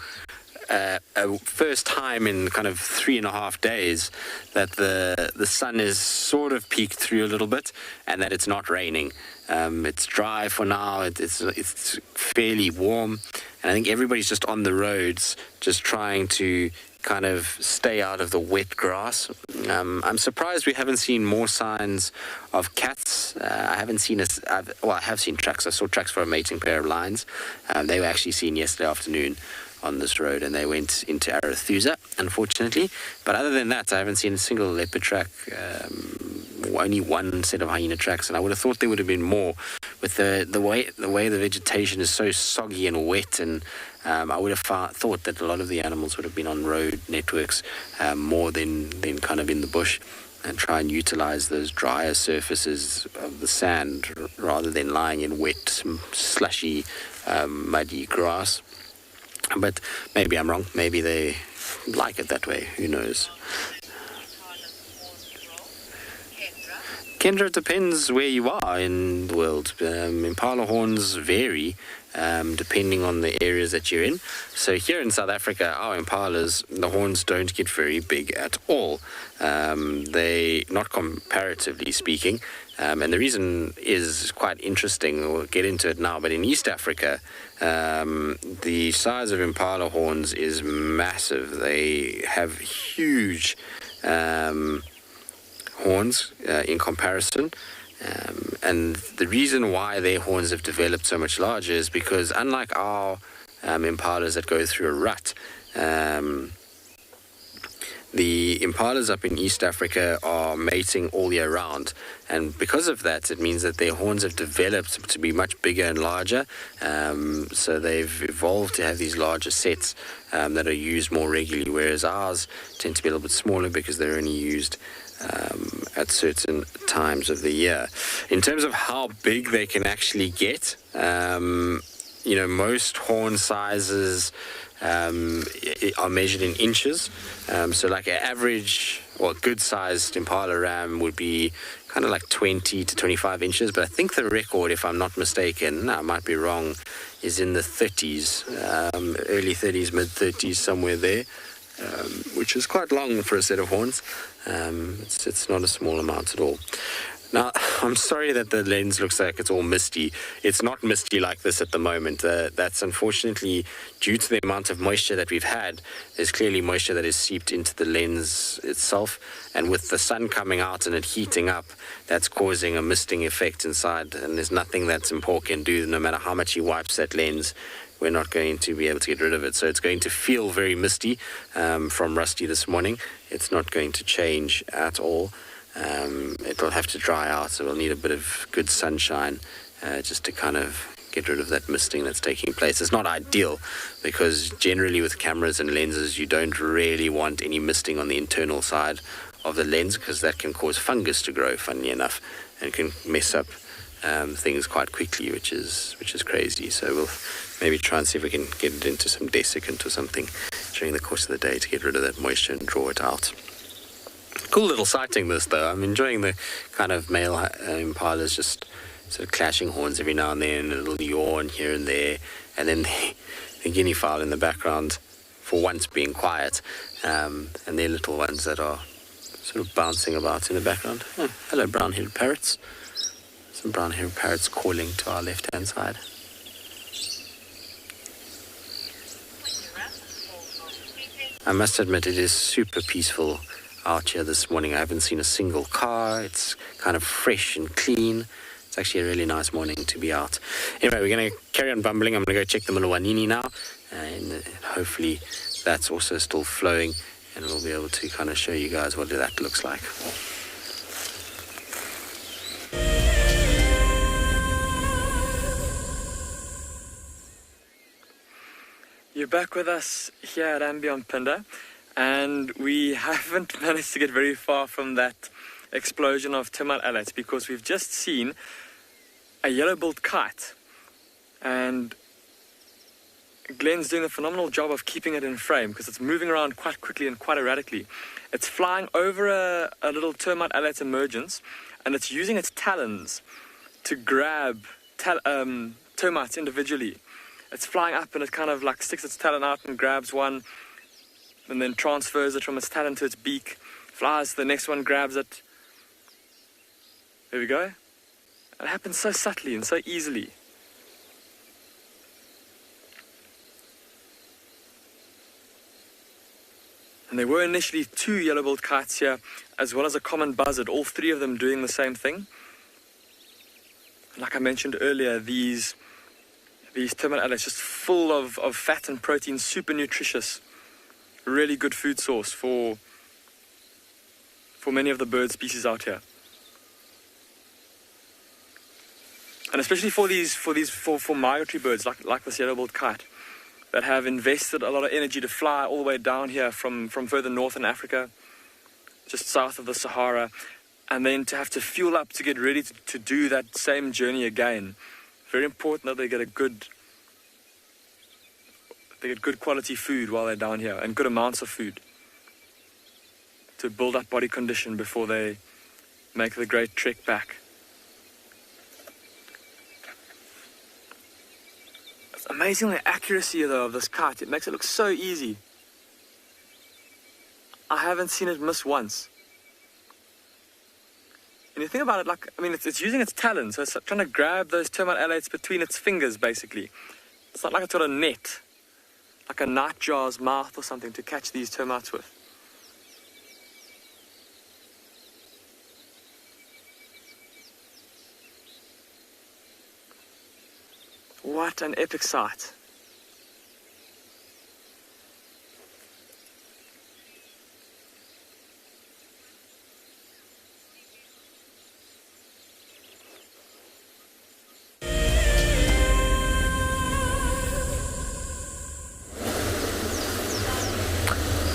a first time in kind of 3.5 days that the sun is sort of peeked through a little bit, and that it's not raining. It's dry for now. It's fairly warm, and I think everybody's just on the roads, just trying to kind of stay out of the wet grass. I'm surprised we haven't seen more signs of cats. I haven't seen I have seen tracks. I saw tracks for a mating pair of lions. They were actually seen yesterday afternoon on this road, and they went into Arethusa, unfortunately. But other than that, I haven't seen a single leopard track, only one set of hyena tracks, and I would have thought there would have been more with the way the vegetation is so soggy and wet, and I would have thought that a lot of the animals would have been on road networks more than kind of in the bush, and try and utilize those drier surfaces of the sand rather than lying in wet, slushy, muddy grass. But maybe I'm wrong. Maybe they like it that way. Who knows? Kendra, depends where you are in the world. Impala horns vary depending on the areas that you're in. So here in South Africa, our impalas, the horns don't get very big at all. They, not comparatively speaking, and the reason is quite interesting. We'll get into it now. But in East Africa, the size of impala horns is massive. They have huge horns in comparison. And the reason why their horns have developed so much larger is because, unlike our impalas that go through a rut, the impalas up in East Africa are mating all year round, and because of that, it means that their horns have developed to be much bigger and larger. So they've evolved to have these larger sets that are used more regularly, whereas ours tend to be a little bit smaller because they're only used at certain times of the year. In terms of how big they can actually get, most horn sizes are measured in inches. So like an average or good sized impala ram would be kind of like 20 to 25 inches. But I think the record, if I'm not mistaken, I might be wrong, is in the 30s, early 30s, mid 30s, somewhere there, which is quite long for a set of horns. It's not a small amount at all. Now, I'm sorry that the lens looks like it's all misty. It's not misty like this at the moment. That's unfortunately due to the amount of moisture that we've had. There's clearly moisture that is seeped into the lens itself, and with the sun coming out and it heating up, that's causing a misting effect inside, and there's nothing that Impala can do. No matter how much he wipes that lens, we're not going to be able to get rid of it. So it's going to feel very misty from Rusty this morning. It's not going to change at all. It'll have to dry out, so we'll need a bit of good sunshine just to kind of get rid of that misting that's taking place. It's not ideal because generally with cameras and lenses you don't really want any misting on the internal side of the lens, because that can cause fungus to grow, funnily enough, and can mess up things quite quickly, which is crazy. So we'll maybe try and see if we can get it into some desiccant or something during the course of the day to get rid of that moisture and draw it out. Cool little sighting this though. I'm enjoying the kind of male impalas just sort of clashing horns every now and then, a little yawn here and there, and then the guinea fowl in the background for once being quiet, and they're little ones that are sort of bouncing about in the background. Oh, hello brown-headed parrots. Some brown-headed parrots calling to our left-hand side. I must admit it is super peaceful out here this morning. I haven't seen a single car. It's kind of fresh and clean. It's actually a really nice morning to be out. Anyway, we're going to carry on bumbling. I'm going to go check the Mulawanini now, and hopefully that's also still flowing, and we'll be able to kind of show you guys what that looks like. You're back with us here at andBeyond Phinda, and we haven't managed to get very far from that explosion of termite alates because we've just seen a yellow-billed kite, and Glenn's doing a phenomenal job of keeping it in frame because it's moving around quite quickly and quite erratically. It's flying over a little termite alate emergence, and it's using its talons to grab termites individually. It's flying up and it kind of like sticks its talon out and grabs one and then transfers it from its talon to its beak, flies to the next one, grabs it. There we go. It happens so subtly and so easily. And there were initially 2 yellow-billed kites here, as well as a common buzzard, all 3 of them doing the same thing. And like I mentioned earlier, these termite alates just full of fat and protein, super nutritious, really good food source for many of the bird species out here. And especially for migratory birds like this yellow-billed kite that have invested a lot of energy to fly all the way down here from further north in Africa, just south of the Sahara, and then to have to fuel up to get ready to do that same journey again. Very important that they get good quality food while they're down here, and good amounts of food to build up body condition before they make the great trek back. It's amazing the accuracy though of this kite. It makes it look so easy. I haven't seen it miss once. And you think about it, like, I mean, it's using its talons, so it's trying to grab those termite alates between its fingers, basically. It's not like it's got a net, like a nightjar's mouth or something to catch these termites with. What an epic sight.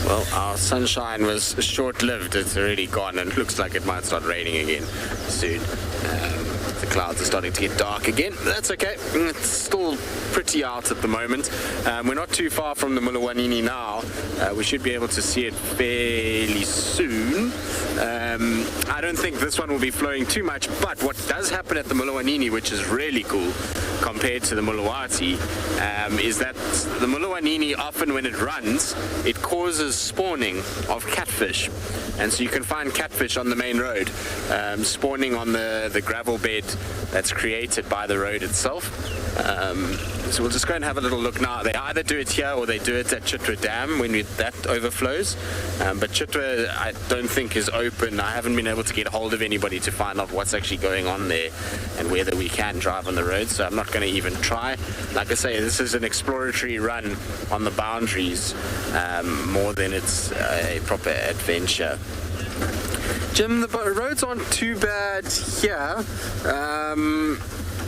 Well, our sunshine was short-lived. It's already gone and it looks like it might start raining again soon. The clouds are starting to get dark again. That's okay. It's still pretty out at the moment. We're not too far from the Mulawanini now. We should be able to see it fairly soon. I don't think this one will be flowing too much, but what does happen at the Mulawanini, which is really cool compared to the Mulawati, is that the Mulawanini, often when it runs, it causes spawning of catfish. And so you can find catfish on the main road, spawning on the gravel bed that's created by the road itself. So we'll just go and have a little look now. They either do it here or they do it at Chitwa Dam when that overflows. But Chitwa, I don't think is open. I haven't been able to get hold of anybody to find out what's actually going on there and whether we can drive on the road. So I'm not going to even try. Like I say, this is an exploratory run on the boundaries more than it's a proper adventure. Jim, the roads aren't too bad here.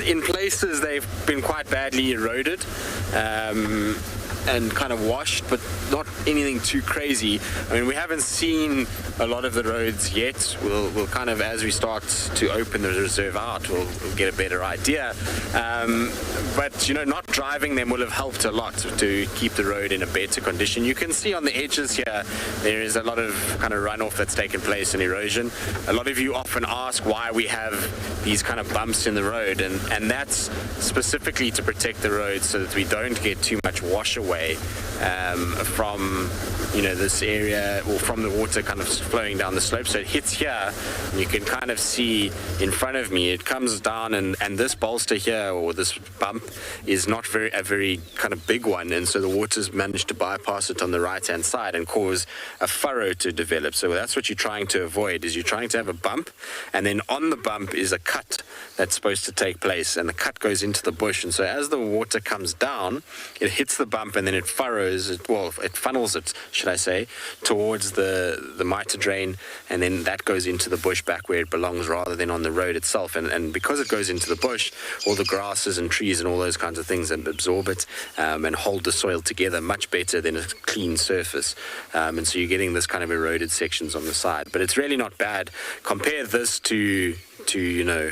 In places they've been quite badly eroded. and kind of washed, but not anything too crazy. I mean, we haven't seen a lot of the roads yet. We'll kind of, as we start to open the reserve out, we'll get a better idea. But, you know, not driving them will have helped a lot to keep the road in a better condition. You can see on the edges here, there is a lot of kind of runoff that's taken place and erosion. A lot of you often ask why we have these kind of bumps in the road, and that's specifically to protect the road so that we don't get too much wash away from, you know, this area, or from the water kind of flowing down the slope. So it hits here, and you can kind of see in front of me, it comes down, and this bolster here, or this bump, is not a very kind of big one, and so the water's managed to bypass it on the right hand side and cause a furrow to develop. So that's what you're trying to avoid, is you're trying to have a bump, and then on the bump is a cut that's supposed to take place, and the cut goes into the bush. And so as the water comes down, it hits the bump, and then it furrows it, well, it funnels it, should I say, towards the mitre drain, and then that goes into the bush back where it belongs rather than on the road itself. And because it goes into the bush, all the grasses and trees and all those kinds of things absorb it and hold the soil together much better than a clean surface. And so you're getting this kind of eroded sections on the side. But it's really not bad. Compare this to you know,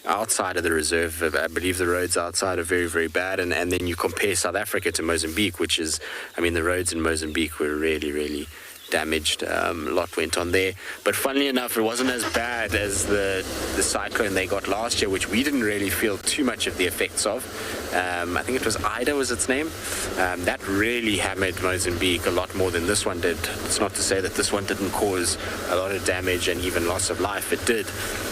outside of the reserve. I believe the roads outside are very, very bad. And then you compare South Africa to Mozambique, which is, I mean, the roads in Mozambique were really, really damaged. A lot went on there. But funnily enough, it wasn't as bad as the cyclone they got last year, which we didn't really feel too much of the effects of. I think it was Ida was its name. That really hammered Mozambique a lot more than this one did. It's not to say that this one didn't cause a lot of damage and even loss of life. It did,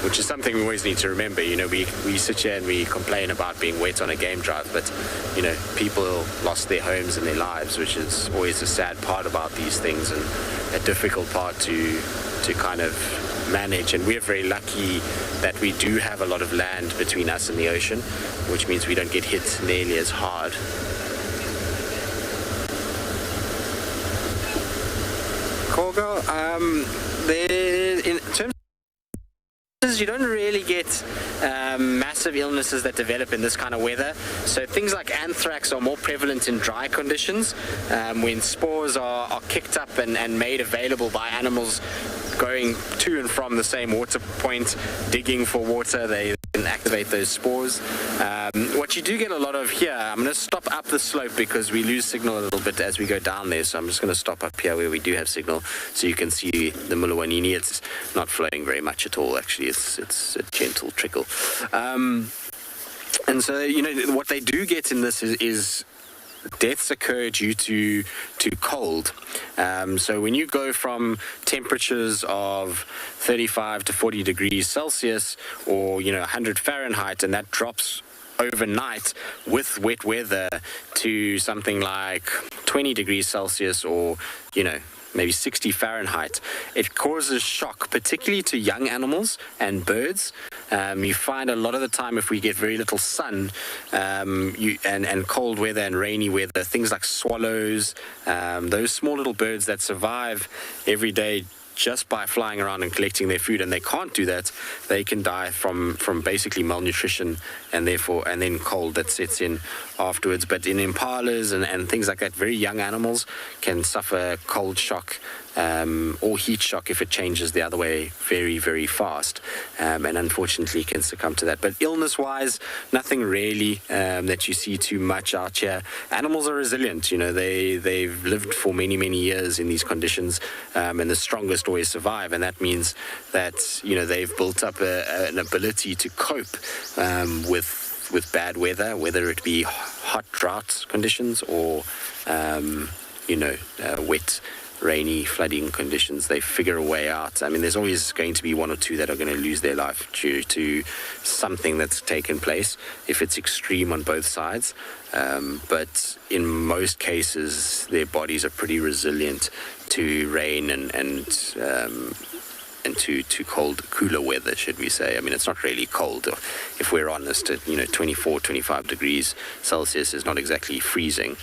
which is something we always need to remember. You know, we sit here and we complain about being wet on a game drive, but, you know, people lost their homes and their lives, which is always a sad part about these things, and a difficult part to kind of manage. And we're very lucky that we do have a lot of land between us and the ocean, which means we don't get hit nearly as hard. Corgo, in terms of, you don't really get massive illnesses that develop in this kind of weather. So things like anthrax are more prevalent in dry conditions, when spores are kicked up and made available by animals going to and from the same water point, digging for water. They can activate those spores. What you do get a lot of here, I'm going to stop up the slope because we lose signal a little bit as we go down there, so I'm just going to stop up here where we do have signal so you can see the Mulawanini. It's not flowing very much at all, actually. It's a gentle trickle. And so, you know, what they do get in this is deaths occur due to cold. So when you go from temperatures of 35 to 40 degrees Celsius, or, you know, 100 Fahrenheit, and that drops overnight with wet weather to something like 20 degrees Celsius, or, you know, maybe 60 Fahrenheit, it causes shock, particularly to young animals and birds. You find a lot of the time, if we get very little sun and cold weather and rainy weather, things like swallows, those small little birds that survive every day just by flying around and collecting their food, and they can't do that, they can die from basically malnutrition and then cold that sets in afterwards. But in impalas and things like that, very young animals can suffer cold shock or heat shock if it changes the other way very, very fast, and unfortunately can succumb to that. But illness-wise, nothing really that you see too much out here. Animals are resilient. You know, they've lived for many, many years in these conditions, and the strongest always survive, and that means that, you know, they've built up an ability to cope with bad weather, whether it be hot drought conditions or wet, rainy, flooding conditions. They figure a way out. I mean, there's always going to be one or two that are going to lose their life due to something that's taken place, if it's extreme on both sides. But in most cases, their bodies are pretty resilient to rain and to cold, cooler weather, should we say. I mean, it's not really cold, if we're honest. 24, 25 degrees Celsius is not exactly freezing.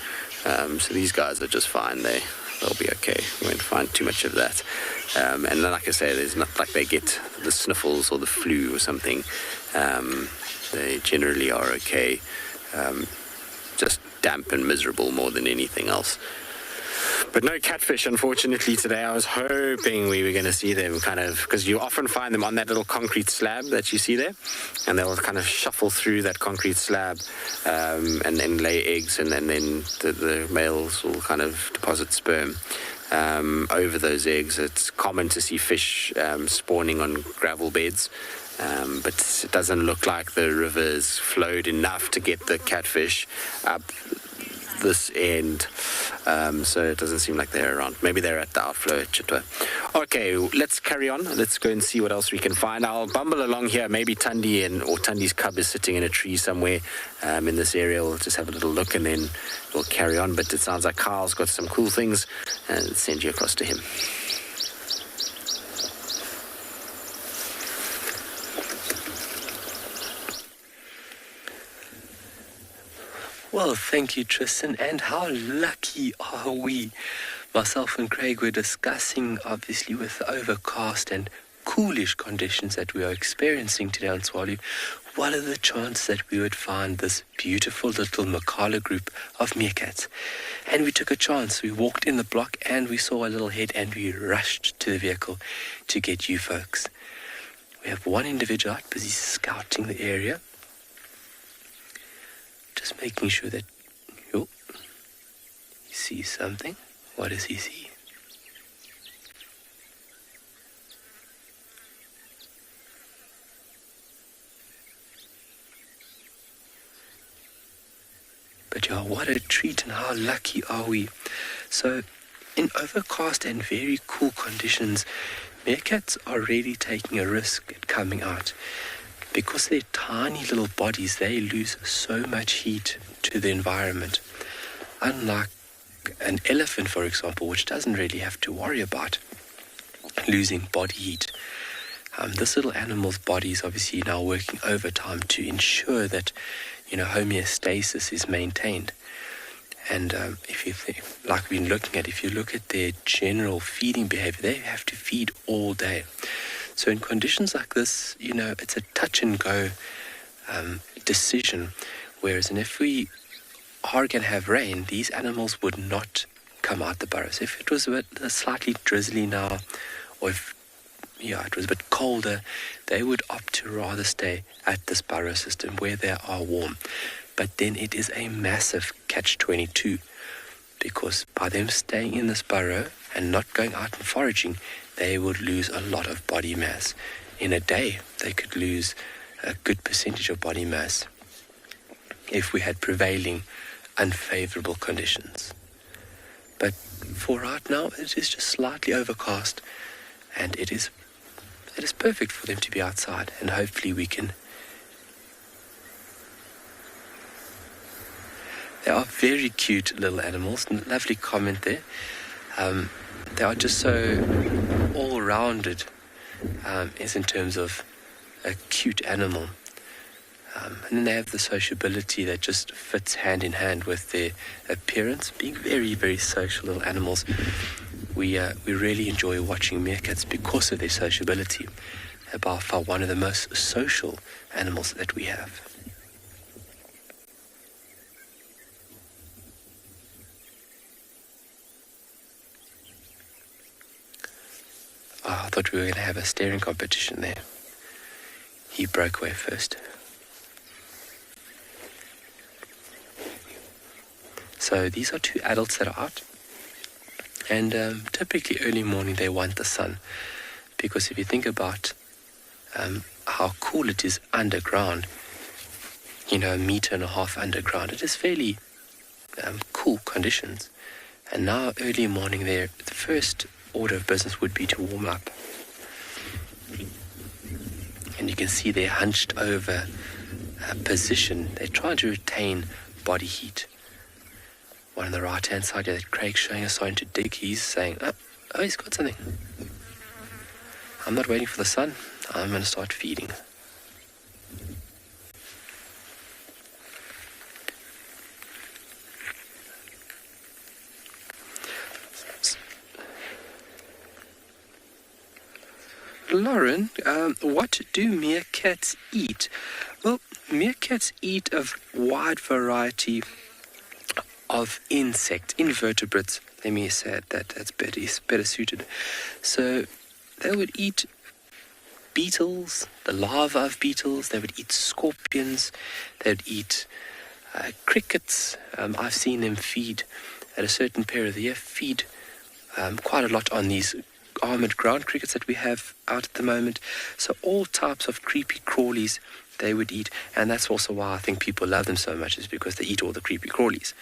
So these guys are just fine. They'll be okay. We won't find too much of that. And like I say, there's not like they get the sniffles or the flu or something. They generally are okay. Just damp and miserable more than anything else. But no catfish, unfortunately, today. I was hoping we were going to see them because you often find them on that little concrete slab that you see there, and they'll kind of shuffle through that concrete slab and then lay eggs, and then the males will kind of deposit sperm over those eggs. It's common to see fish spawning on gravel beds, but it doesn't look like the river's flowed enough to get the catfish up this end, so it doesn't seem like they're around. Maybe they're at the outflow at Chitwa. Okay, let's carry on. Let's go and see what else we can find. I'll bumble along here. Maybe Tandi's cub is sitting in a tree somewhere in this area. We'll just have a little look and then we'll carry on. But it sounds like Carl's got some cool things, and I'll send you across to him. Well, thank you, Tristan, and how lucky are we? Myself and Craig were discussing, obviously, with the overcast and coolish conditions that we are experiencing today on Tswalu, what are the chances that we would find this beautiful little Makala group of meerkats? And we took a chance. We walked in the block and we saw a little head and we rushed to the vehicle to get you folks. We have one individual out busy scouting the area. Just making sure that he sees something. What does he see? But what a treat, and how lucky are we? So, in overcast and very cool conditions, meerkats are really taking a risk at coming out. Because their tiny little bodies, they lose so much heat to the environment. Unlike an elephant, for example, which doesn't really have to worry about losing body heat. This little animal's body is obviously now working overtime to ensure that, homeostasis is maintained. And if you think, like we've been looking at, if you look at their general feeding behavior, they have to feed all day. So in conditions like this, it's a touch and go decision. Whereas, if we are going to have rain, these animals would not come out the burrows. If it was a bit slightly drizzly now, or if it was a bit colder, they would opt to rather stay at this burrow system where they are warm. But then it is a massive catch-22, because by them staying in this burrow and not going out and foraging, they would lose a lot of body mass. In a day, they could lose a good percentage of body mass if we had prevailing unfavorable conditions. But for right now, it is just slightly overcast, and it is perfect for them to be outside, and hopefully we can. They are very cute little animals. Lovely comment there. They are just so all-rounded, is in terms of a cute animal. And then they have the sociability that just fits hand in hand with their appearance, being very, very social little animals. We really enjoy watching meerkats because of their sociability. They're by far one of the most social animals that we have. I thought we were going to have a staring competition there. He broke away first. So these are two adults that are out. And typically early morning they want the sun. Because if you think about how cool it is underground, a meter and a half underground, it is fairly cool conditions. And now early morning the first order of business would be to warm up. And you can see they're hunched over position. They're trying to retain body heat. One on the right hand side here that Craig's showing us starting to dig. He's saying, oh, he's got something. I'm not waiting for the sun. I'm going to start feeding. Lauren, what do meerkats eat? Well, meerkats eat a wide variety of invertebrates. Let me say it, that's better suited. So they would eat beetles, the larvae of beetles. They would eat scorpions. They would eat crickets. I've seen them feed at a certain period of the year, feed quite a lot on these armored ground crickets that we have out at the moment. So all types of creepy crawlies they would eat, and that's also why I think people love them so much, is because they eat all the creepy crawlies.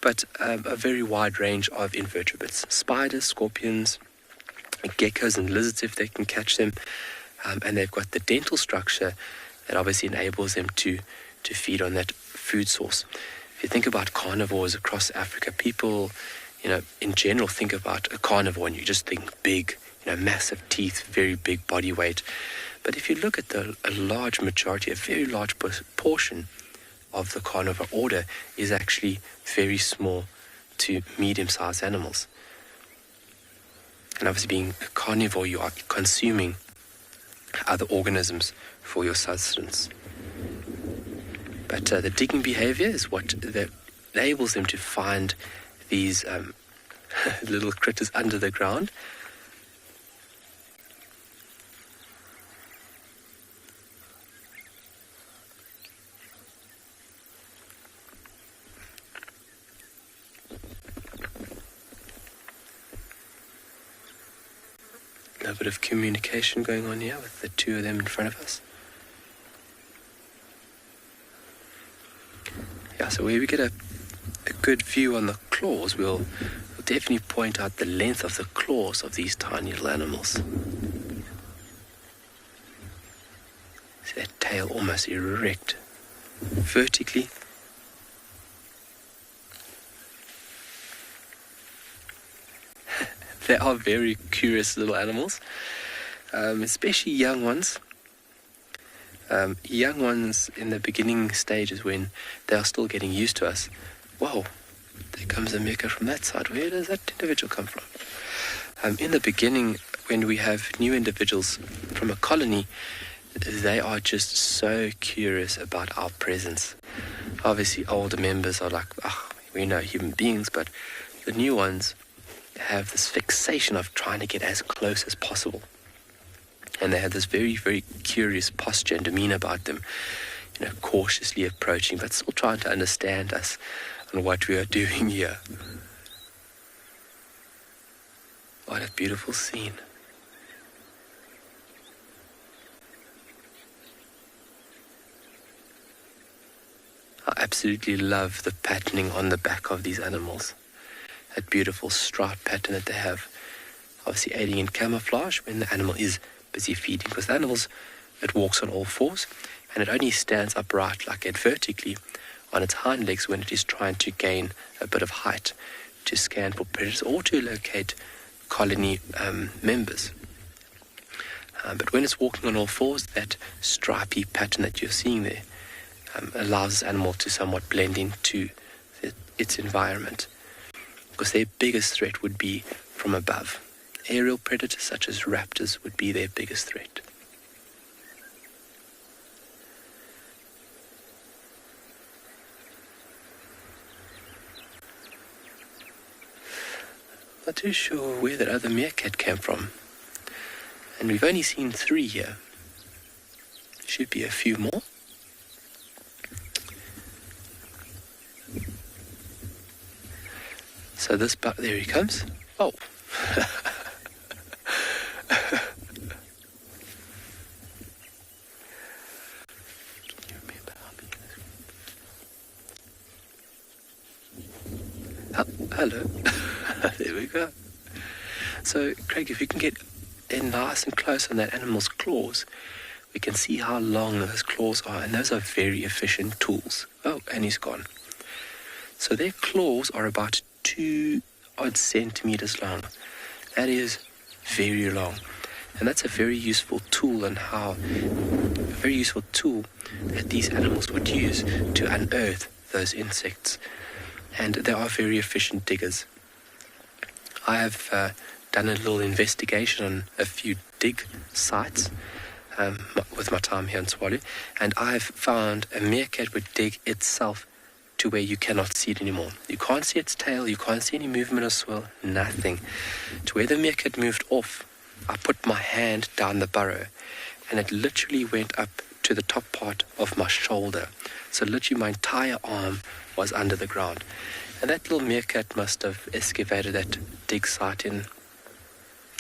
But a very wide range of invertebrates: spiders, scorpions, geckos and lizards if they can catch them, and they've got the dental structure that obviously enables them to feed on that food source. If you think about carnivores across Africa, people, in general think about a carnivore and you just think big, massive teeth, very big body weight. But if you look at a large majority, a very large portion of the carnivore order is actually very small to medium-sized animals. And obviously being a carnivore, you are consuming other organisms for your sustenance. But the digging behavior is what that enables them to find these little critters under the ground. A bit of communication going on here with the two of them in front of us. Yeah, so where we get a good view on the claws, we'll definitely point out the length of the claws of these tiny little animals. See that tail almost erect vertically. They are very curious little animals, especially young ones. Young ones in the beginning stages when they are still getting used to us. Whoa, there comes a meerkat from that side. Where does that individual come from? In the beginning, when we have new individuals from a colony, they are just so curious about our presence. Obviously, older members are like, we know human beings, but the new ones have this fixation of trying to get as close as possible. And they have this very, very curious posture and demeanor about them, cautiously approaching, but still trying to understand us and what we are doing here. What a beautiful scene. I absolutely love the patterning on the back of these animals. That beautiful stripe pattern that they have, obviously aiding in camouflage when the animal is busy feeding, because the animals, it walks on all fours and it only stands upright like it vertically on its hind legs when it is trying to gain a bit of height to scan for predators or to locate colony members. But when it's walking on all fours, that stripy pattern that you're seeing there allows this animal to somewhat blend into its environment, because their biggest threat would be from above. Aerial predators such as raptors would be their biggest threat. Not too sure where that other meerkat came from. And we've only seen 3 here. Should be a few more. So this buck, there he comes. Oh. Hello. There we go. So, Craig, if you can get in nice and close on that animal's claws, we can see how long those claws are, and those are very efficient tools. Oh, and he's gone. So their claws are about 2 odd centimeters long. That is very long. And that's a very useful tool, and a very useful tool that these animals would use to unearth those insects. And they are very efficient diggers. I have done a little investigation on a few dig sites with my time here in Tswalu, and I've found a meerkat would dig itself to where you cannot see it anymore. You can't see its tail, you can't see any movement of swirl, nothing. To where the meerkat moved off, I put my hand down the burrow, and it literally went up to the top part of my shoulder. So literally my entire arm was under the ground. And that little meerkat must have excavated that dig site in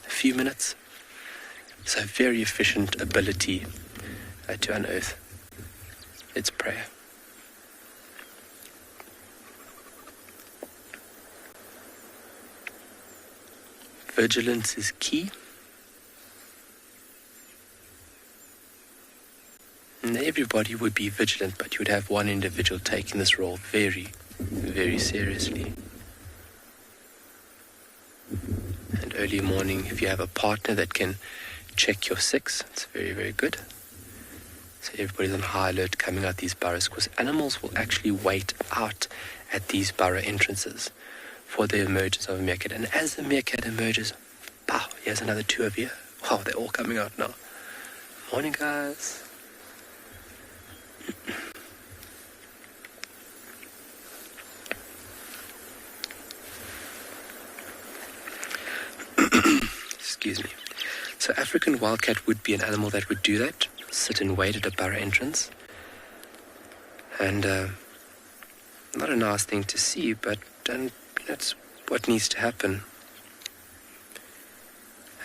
a few minutes. So very efficient ability to unearth its prey. Vigilance is key. And everybody would be vigilant, but you would have one individual taking this role very, very seriously. And early morning, if you have a partner that can check your six, it's very, very good. So everybody's on high alert coming out these burrows, because animals will actually wait out at these burrow entrances for the emergence of a meerkat. And as the meerkat emerges, pow, here's another two of you. Wow, they're all coming out now. Morning, guys. Excuse me. So African wildcat would be an animal that would do that, sit and wait at a burrow entrance. And not a nice thing to see, but that's what needs to happen.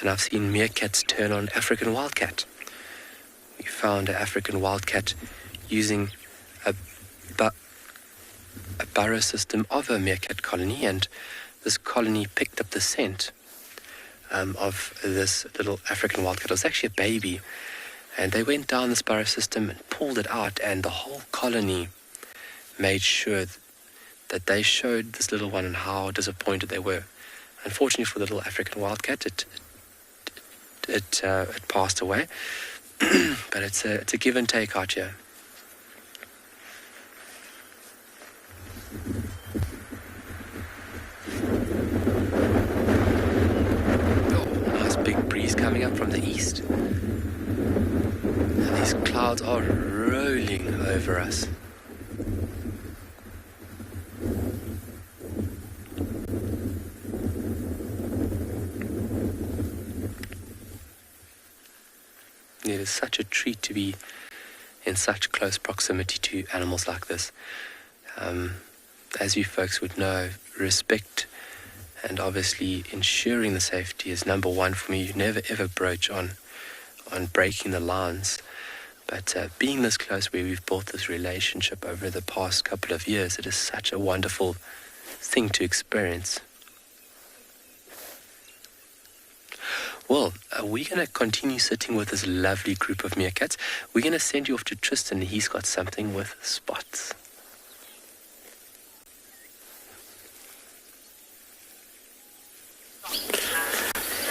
And I've seen meerkats turn on African wildcat. We found an African wildcat using a burrow system of a meerkat colony, and this colony picked up the scent of this little African wildcat. It was actually a baby, and they went down this burrow system and pulled it out, and the whole colony made sure that they showed this little one and how disappointed they were. Unfortunately for the little African wildcat, it passed away. But it's a give and take out here. Oh, nice big breeze coming up from the east. And these clouds are rolling over us. It is such a treat to be in such close proximity to animals like this. As you folks would know, respect and obviously ensuring the safety is number one for me. You never ever broach on breaking the lines. But being this close, where we've built this relationship over the past couple of years, it is such a wonderful thing to experience. Well, we're going to continue sitting with this lovely group of meerkats. We're going to send you off to Tristan. He's got something with spots.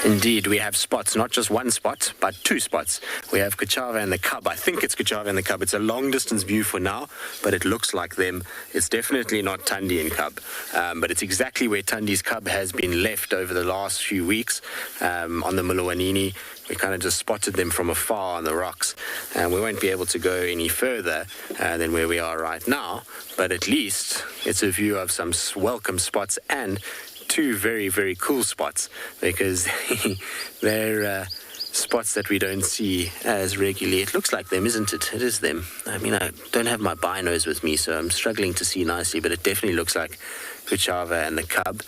Indeed, we have spots, not just one spot, but two spots. We have Kuchava and the cub. I think it's Kuchava and the cub. It's a long-distance view for now, but it looks like them. It's definitely not Tundi and cub, but it's exactly where Tundi's cub has been left over the last few weeks on the Mulawanini. We kind of just spotted them from afar on the rocks, and we won't be able to go any further than where we are right now, but at least it's a view of some welcome spots and two very, very cool spots, because they're spots that we don't see as regularly. It looks like them, isn't it? It is them. I mean, I don't have my binos with me, so I'm struggling to see nicely, but it definitely looks like Kuchava and the cub.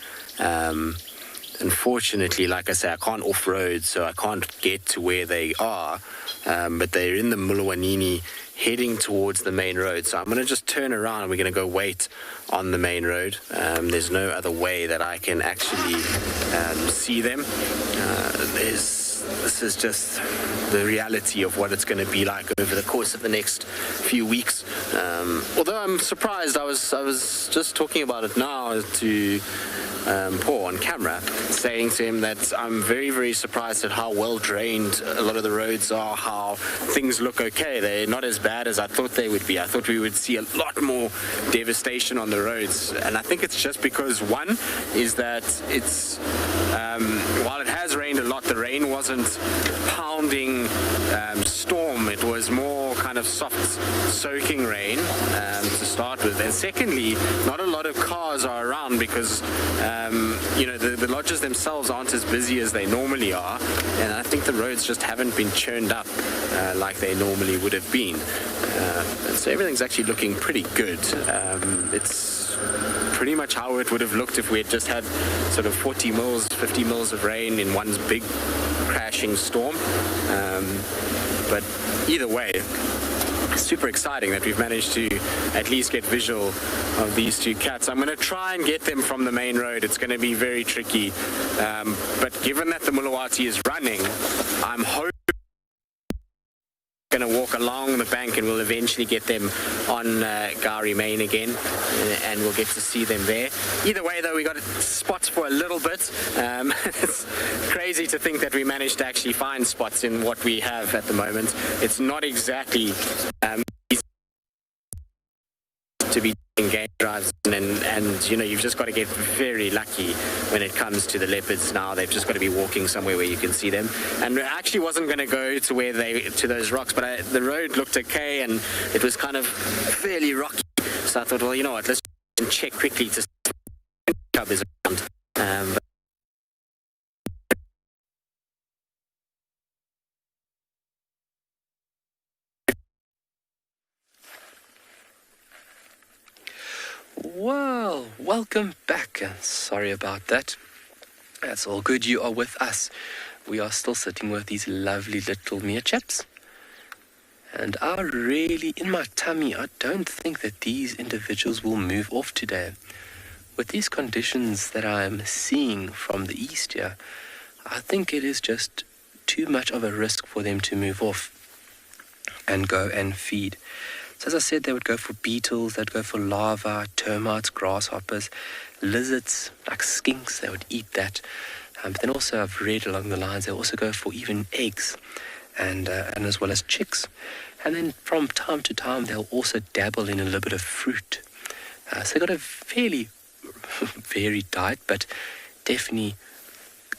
Unfortunately, like I say, I can't off-road, so I can't get to where they are, but they're in the Mulawanini heading towards the main road. So I'm going to just turn around and we're going to go wait on the main road. There's no other way that I can actually see them. This is just the reality of what it's going to be like over the course of the next few weeks. Although I'm surprised, I was just talking about it now to Paul on camera, saying to him that I'm very, very surprised at how well drained a lot of the roads are, how things look okay. They're not as bad as I thought they would be. I thought we would see a lot more devastation on the roads, and I think it's just because, one, is that it's while it has rained a lot, the rain wasn't pounding storm. It was more kind of soft soaking rain to start with, and secondly, not a lot of cars are around because the lodges themselves aren't as busy as they normally are, and I think the roads just haven't been churned up like they normally would have been. And so everything's actually looking pretty good. It's pretty much how it would have looked if we had just had sort of 40 mils, 50 mils of rain in one big crashing storm. But either way, super exciting that we've managed to at least get visual of these two cats. I'm going to try and get them from the main road. It's going to be very tricky. But given that the Mulawati is running, I'm hoping going to walk along the bank and we'll eventually get them on Gari Main again, and we'll get to see them there. Either way though, we got spots for a little bit. It's crazy to think that we managed to actually find spots in what we have at the moment. It's not exactly easy to be doing game drives, and you've just got to get very lucky when it comes to the leopards now. They've just got to be walking somewhere where you can see them. And I actually wasn't going to go to those rocks, but the road looked okay and it was kind of fairly rocky. So I thought, well, you know what, let's check quickly to see if the cub is around. Well, welcome back. Sorry about that. That's all good. You are with us. We are still sitting with these lovely little meerkats. And in my tummy, I don't think that these individuals will move off today. With these conditions that I'm seeing from the east here, I think it is just too much of a risk for them to move off and go and feed. So as I said, they would go for beetles, they'd go for larvae, termites, grasshoppers, lizards, like skinks, they would eat that. But then also I've read along the lines, they also go for even eggs and as well as chicks. And then from time to time, they'll also dabble in a little bit of fruit. So they've got a fairly varied diet, but definitely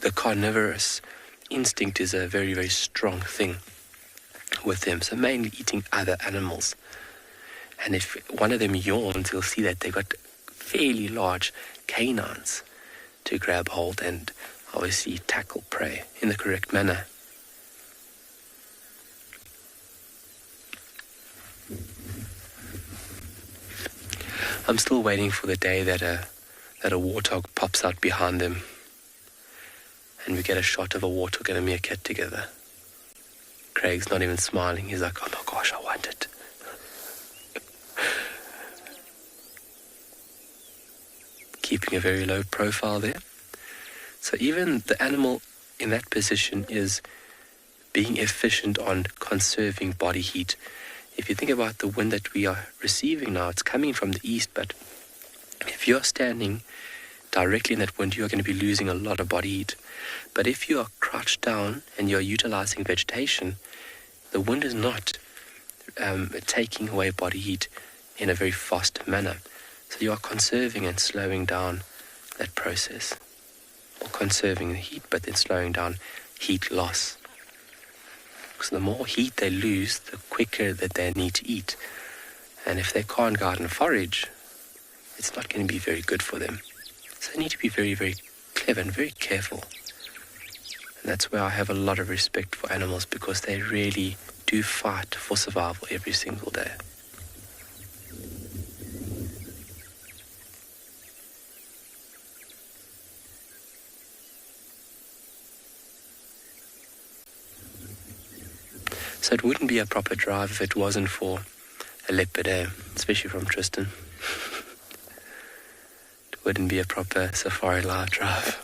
the carnivorous instinct is a very, very strong thing with them. So mainly eating other animals. And if one of them yawns, you'll see that they've got fairly large canines to grab hold and obviously tackle prey in the correct manner. I'm still waiting for the day that a warthog pops out behind them and we get a shot of a warthog and a meerkat together. Craig's not even smiling. He's like, oh my gosh, I want it. Keeping a very low profile there. So even the animal in that position is being efficient on conserving body heat. If you think about the wind that we are receiving now, it's coming from the east, but if you're standing directly in that wind, you're going to be losing a lot of body heat. But if you are crouched down and you're utilizing vegetation, the wind is not taking away body heat in a very fast manner. So you are conserving and slowing down that process. Or conserving the heat, but then slowing down heat loss. Because the more heat they lose, the quicker that they need to eat. And if they can't go out and forage, it's not going to be very good for them. So they need to be very, very clever and very careful. And that's where I have a lot of respect for animals, because they really do fight for survival every single day. So it wouldn't be a proper drive if it wasn't for a leopard, especially from Tristan. It wouldn't be a proper safari live drive.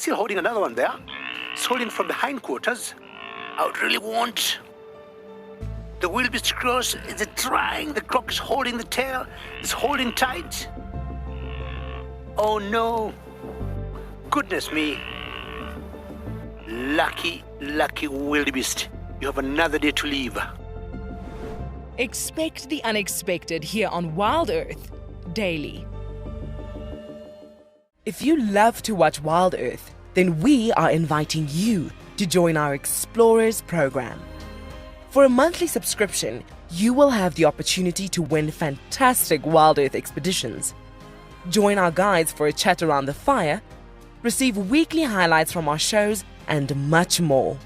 still holding another one there. It's holding from the hindquarters. I would really want. The wildebeest cross, is it trying? The croc is holding the tail. It's holding tight. Oh no. Goodness me. Lucky wildebeest. You have another day to live. Expect the unexpected here on WildEarth daily. If you love to watch WildEarth, then we are inviting you to join our Explorers program. For a monthly subscription, you will have the opportunity to win fantastic WildEarth expeditions, join our guides for a chat around the fire, receive weekly highlights from our shows, and much more.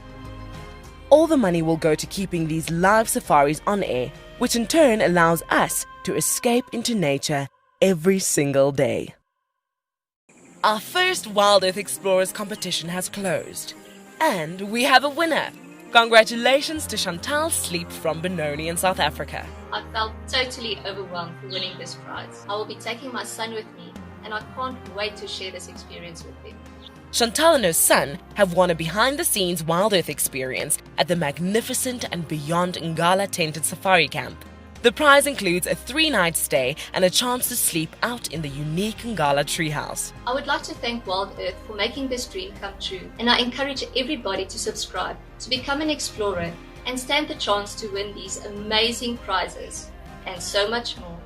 All the money will go to keeping these live safaris on air, which in turn allows us to escape into nature every single day. Our first WildEarth Explorers competition has closed, and we have a winner. Congratulations to Chantal Sleep from Benoni in South Africa. I felt totally overwhelmed for winning this prize. I will be taking my son with me, and I can't wait to share this experience with him. Chantal and her son have won a behind-the-scenes WildEarth experience at the magnificent andBeyond Ngala tented safari camp. The prize includes a 3-night stay and a chance to sleep out in the unique Ngala treehouse. I would like to thank WildEarth for making this dream come true, and I encourage everybody to subscribe, to become an explorer, and stand the chance to win these amazing prizes, and so much more.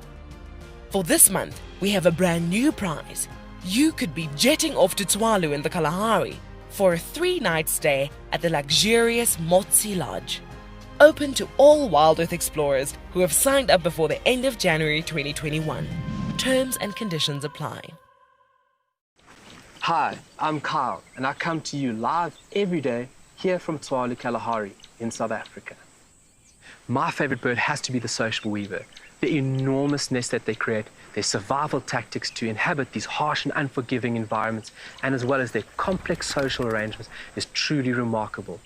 For this month, we have a brand new prize. You could be jetting off to Tswalu in the Kalahari for a 3-night stay at the luxurious Motsi Lodge. Open to all WildEarth explorers who have signed up before the end of January 2021. Terms and conditions apply. Hi, I'm Kyle, and I come to you live every day here from Tswalu Kalahari in South Africa. My favorite bird has to be the sociable weaver. The enormous nest that they create, their survival tactics to inhabit these harsh and unforgiving environments, and as well as their complex social arrangements is truly remarkable.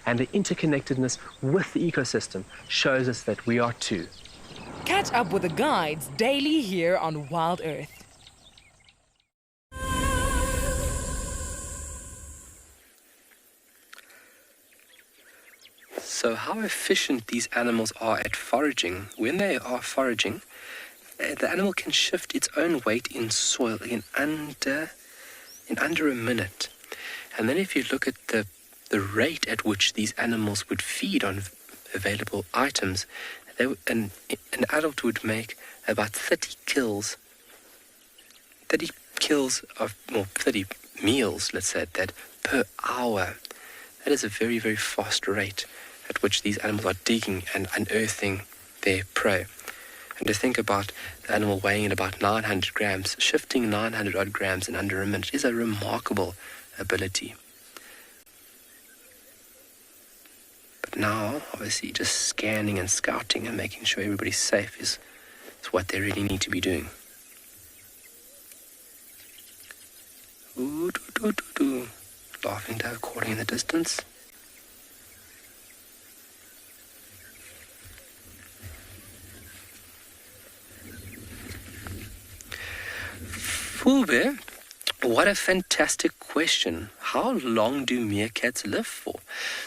And the interconnectedness with the ecosystem shows us that we are too. Catch up with the guides daily here on WildEarth. So how efficient these animals are at foraging. When they are foraging, the animal can shift its own weight in soil in under a minute. And then if you look at the rate at which these animals would feed on available items, an adult would make about 30 meals, let's say that, per hour. That is a very, very fast rate at which these animals are digging and unearthing their prey. And to think about the animal weighing in about 900 grams, shifting 900 odd grams in under a minute is a remarkable ability. But now, obviously, just scanning and scouting and making sure everybody's safe is what they really need to be doing. Ooh, doo, doo, doo, doo. Laughing dove calling in the distance. Fulbe, what a fantastic question. How long do meerkats live for?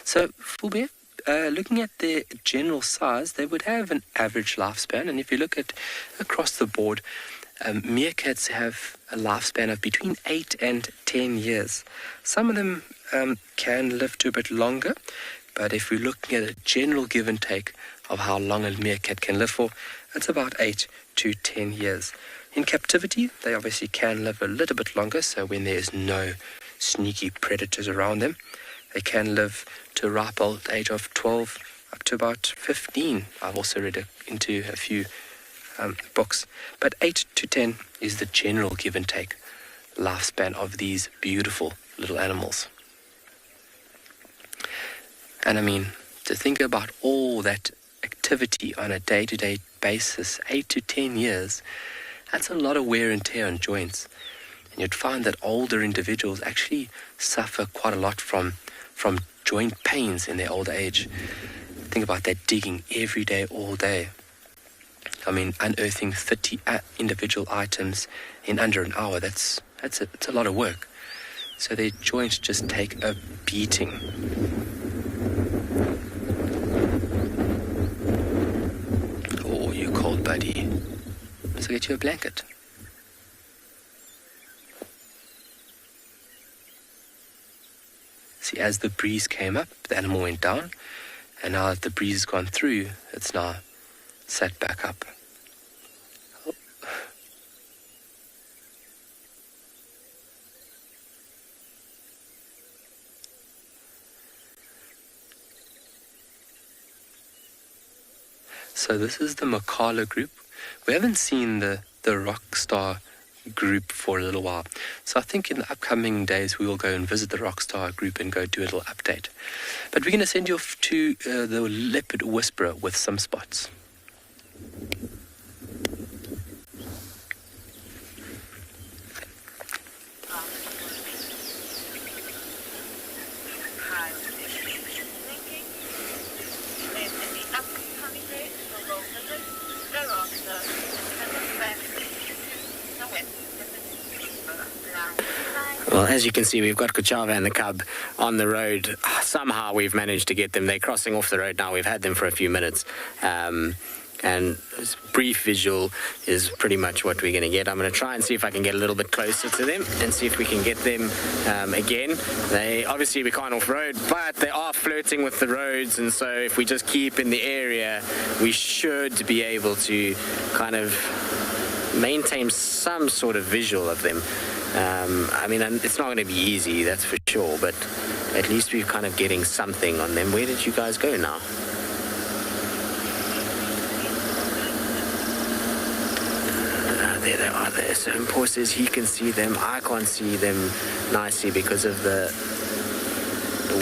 So, Fulbe, looking at their general size, they would have an average lifespan. And if you look at across the board, meerkats have a lifespan of between 8 and 10 years. Some of them can live to a bit longer, but if we're looking at a general give and take of how long a meerkat can live for, it's about 8 to 10 years. In captivity, they obviously can live a little bit longer, so when there's no sneaky predators around them, they can live to a ripe old age of 12 up to about 15. I've also read into a few books. But 8 to 10 is the general give and take lifespan of these beautiful little animals. And I mean, to think about all that activity on a day-to-day basis, 8 to 10 years, that's a lot of wear and tear on joints. And you'd find that older individuals actually suffer quite a lot from joint pains in their older age. Think about that, digging every day, all day. I mean, unearthing 30 individual items in under an hour, it's a lot of work. so their joints just take a beating. Oh, you cold buddy. Let's get you a blanket. See, as the breeze came up, the animal went down, and now that the breeze has gone through, it's now sat back up. Oh. So this is the Makala group. We haven't seen the Rockstar group for a little while. So I think in the upcoming days we will go and visit the Rockstar group and go do a little update. But we're going to send you off to the Leopard Whisperer with some spots. Well, as you can see, we've got Kuchava and the cub on the road. Somehow we've managed to get them. They're crossing off the road now. We've had them for a few minutes. And this brief visual is pretty much what we're going to get. I'm going to try and see if I can get a little bit closer to them and see if we can get them again. Obviously we can't off-road, but they are flirting with the roads, and so if we just keep in the area, we should be able to kind of maintain some sort of visual of them. I mean, it's not going to be easy, that's for sure, but at least we're kind of getting something on them. Where did you guys go now? There they are there. So Paul says he can see them. I can't see them nicely because of the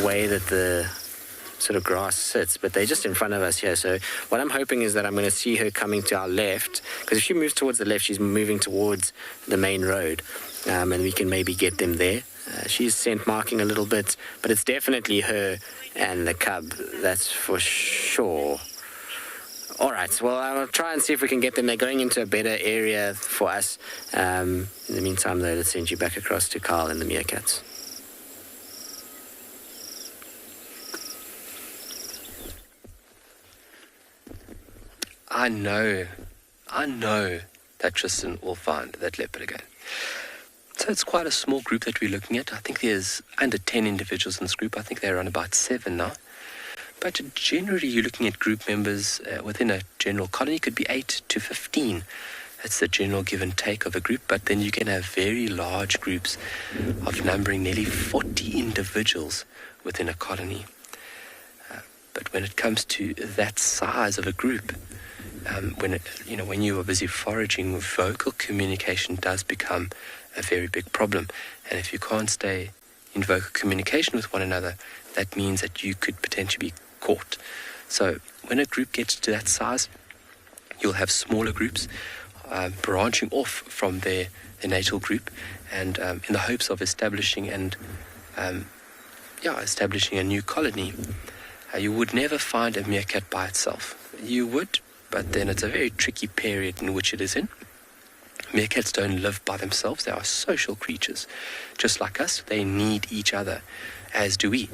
way that the sort of grass sits, but they're just in front of us here. So what I'm hoping is that I'm going to see her coming to our left, because if she moves towards the left, she's moving towards the main road, and we can maybe get them there. She's scent marking a little bit, but it's definitely her and the cub, that's for sure. All right, well, I'll try and see if we can get them. They're going into a better area for us. In the meantime, though, let's send you back across to Carl and the Meerkats. I know that Tristan will find that leopard again. So it's quite a small group that we're looking at. I think there's under 10 individuals in this group. I think they're around about 7 now. But generally, you're looking at group members within a general colony. Could be 8 to 15. That's the general give and take of a group. But then you can have very large groups of numbering nearly 40 individuals within a colony. But when it comes to that size of a group, when you are busy foraging, vocal communication does become a very big problem. And if you can't stay in vocal communication with one another, that means that you could potentially be caught. So when a group gets to that size, you'll have smaller groups branching off from their natal group, and in the hopes of establishing a new colony. You would never find a meerkat by itself. You would, but then it's a very tricky period in which it is in. Meerkats don't live by themselves. They are social creatures. Just like us, they need each other, as do we.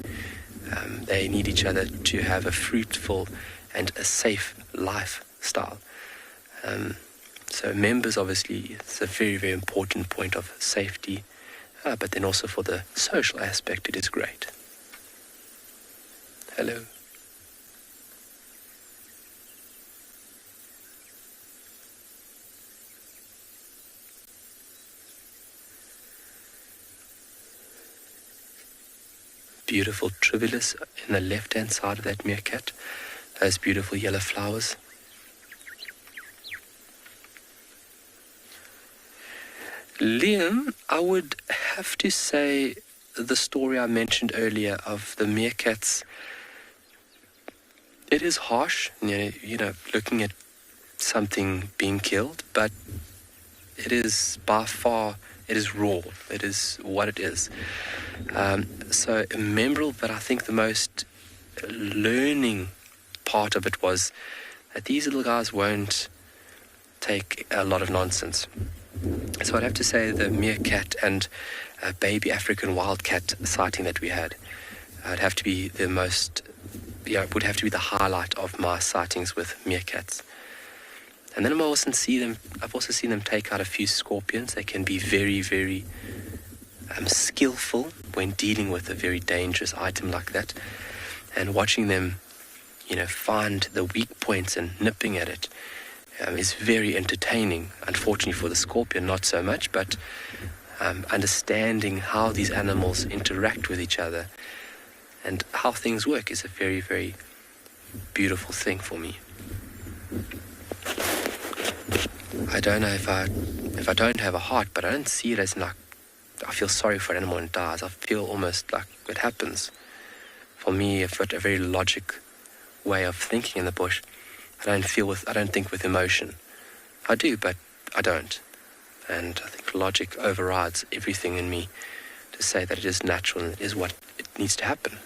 They need each other to have a fruitful and a safe lifestyle. So members, obviously, it's a very, very important point of safety, but then also for the social aspect, it is great. Hello. Beautiful tribulus in the left-hand side of that meerkat. Those beautiful yellow flowers. Liam, I would have to say the story I mentioned earlier of the meerkats, it is harsh, looking at something being killed, but it is by far, it is raw. It is what it is. So memorable, but I think the most learning part of it was that these little guys won't take a lot of nonsense. So I'd have to say the meerkat and baby African wildcat sighting that we had would have to be the highlight of my sightings with meerkats. And then I've also seen them take out a few scorpions. They can be very, very skillful when dealing with a very dangerous item like that. And watching them, find the weak points and nipping at it is very entertaining. Unfortunately for the scorpion, not so much, but understanding how these animals interact with each other and how things work is a very, very beautiful thing for me. I don't know if I don't have a heart, but I don't see it as like I feel sorry for an animal when it dies. I feel almost like it happens. For me, I've got a very logic way of thinking in the bush. I don't think with emotion. I do, but I don't. And I think logic overrides everything in me to say that it is natural and it is what it needs to happen.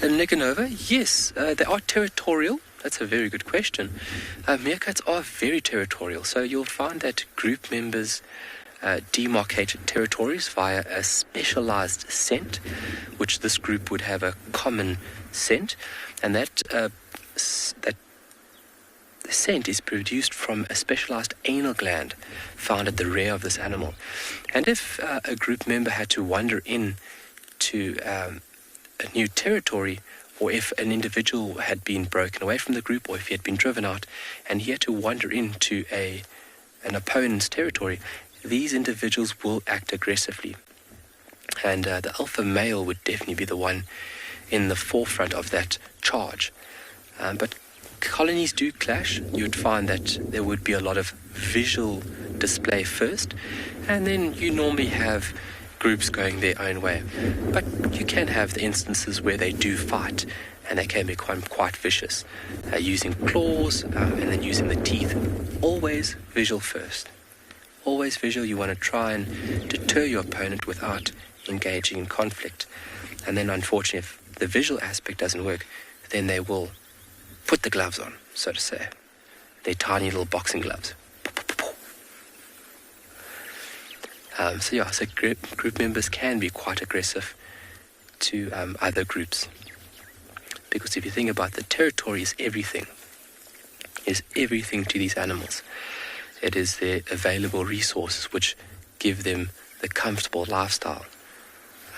Nicanova, yes, they are territorial. That's a very good question. Meerkats are very territorial, so you'll find that group members demarcate territories via a specialized scent, which this group would have a common scent, and that the scent is produced from a specialized anal gland found at the rear of this animal. And if a group member had to wander in to a new territory, or if an individual had been broken away from the group, or if he had been driven out and he had to wander into an opponent's territory, these individuals will act aggressively. And the alpha male would definitely be the one in the forefront of that charge. But colonies do clash. You would find that there would be a lot of visual display first, and then you normally have groups going their own way. But you can have the instances where they do fight, and they can become quite vicious, using claws and then using the teeth. Always visual first. Always visual. You want to try and deter your opponent without engaging in conflict. And then, unfortunately, if the visual aspect doesn't work, then they will put the gloves on, so to say. They're tiny little boxing gloves. So group members can be quite aggressive to other groups. Because if you think about it, the territory is everything. Is everything to these animals. It is their available resources which give them the comfortable lifestyle.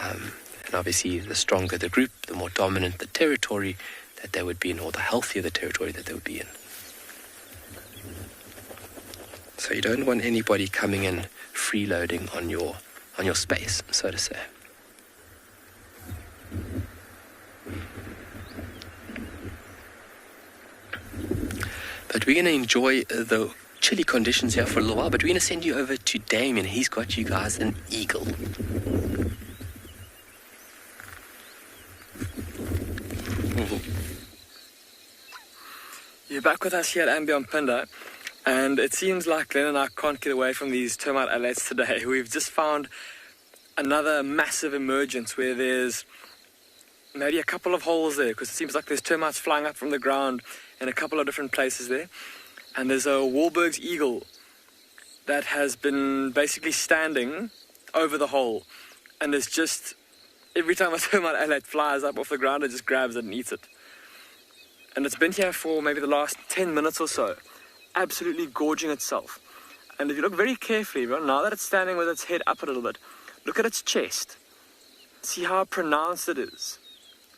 And obviously, the stronger the group, the more dominant the territory that they would be in, or the healthier the territory that they would be in. So you don't want anybody coming in freeloading on your space, so to say. But we're going to enjoy the chilly conditions here for a little while, but we're going to send you over to Damien. He's got you guys an eagle. You're back with us here at andBeyond Phinda, and it seems like Glenn and I can't get away from these termite alerts today. We've just found another massive emergence where there's maybe a couple of holes there, because it seems like there's termites flying up from the ground in a couple of different places there. And there's a Wahlberg's eagle that has been basically standing over the hole, and there's just, every time a termite alert flies up off the ground, it just grabs it and eats it. And it's been here for maybe the last 10 minutes or so, absolutely gorging itself. And if you look very carefully, everyone, now that it's standing with its head up a little bit, look at its chest. See how pronounced it is.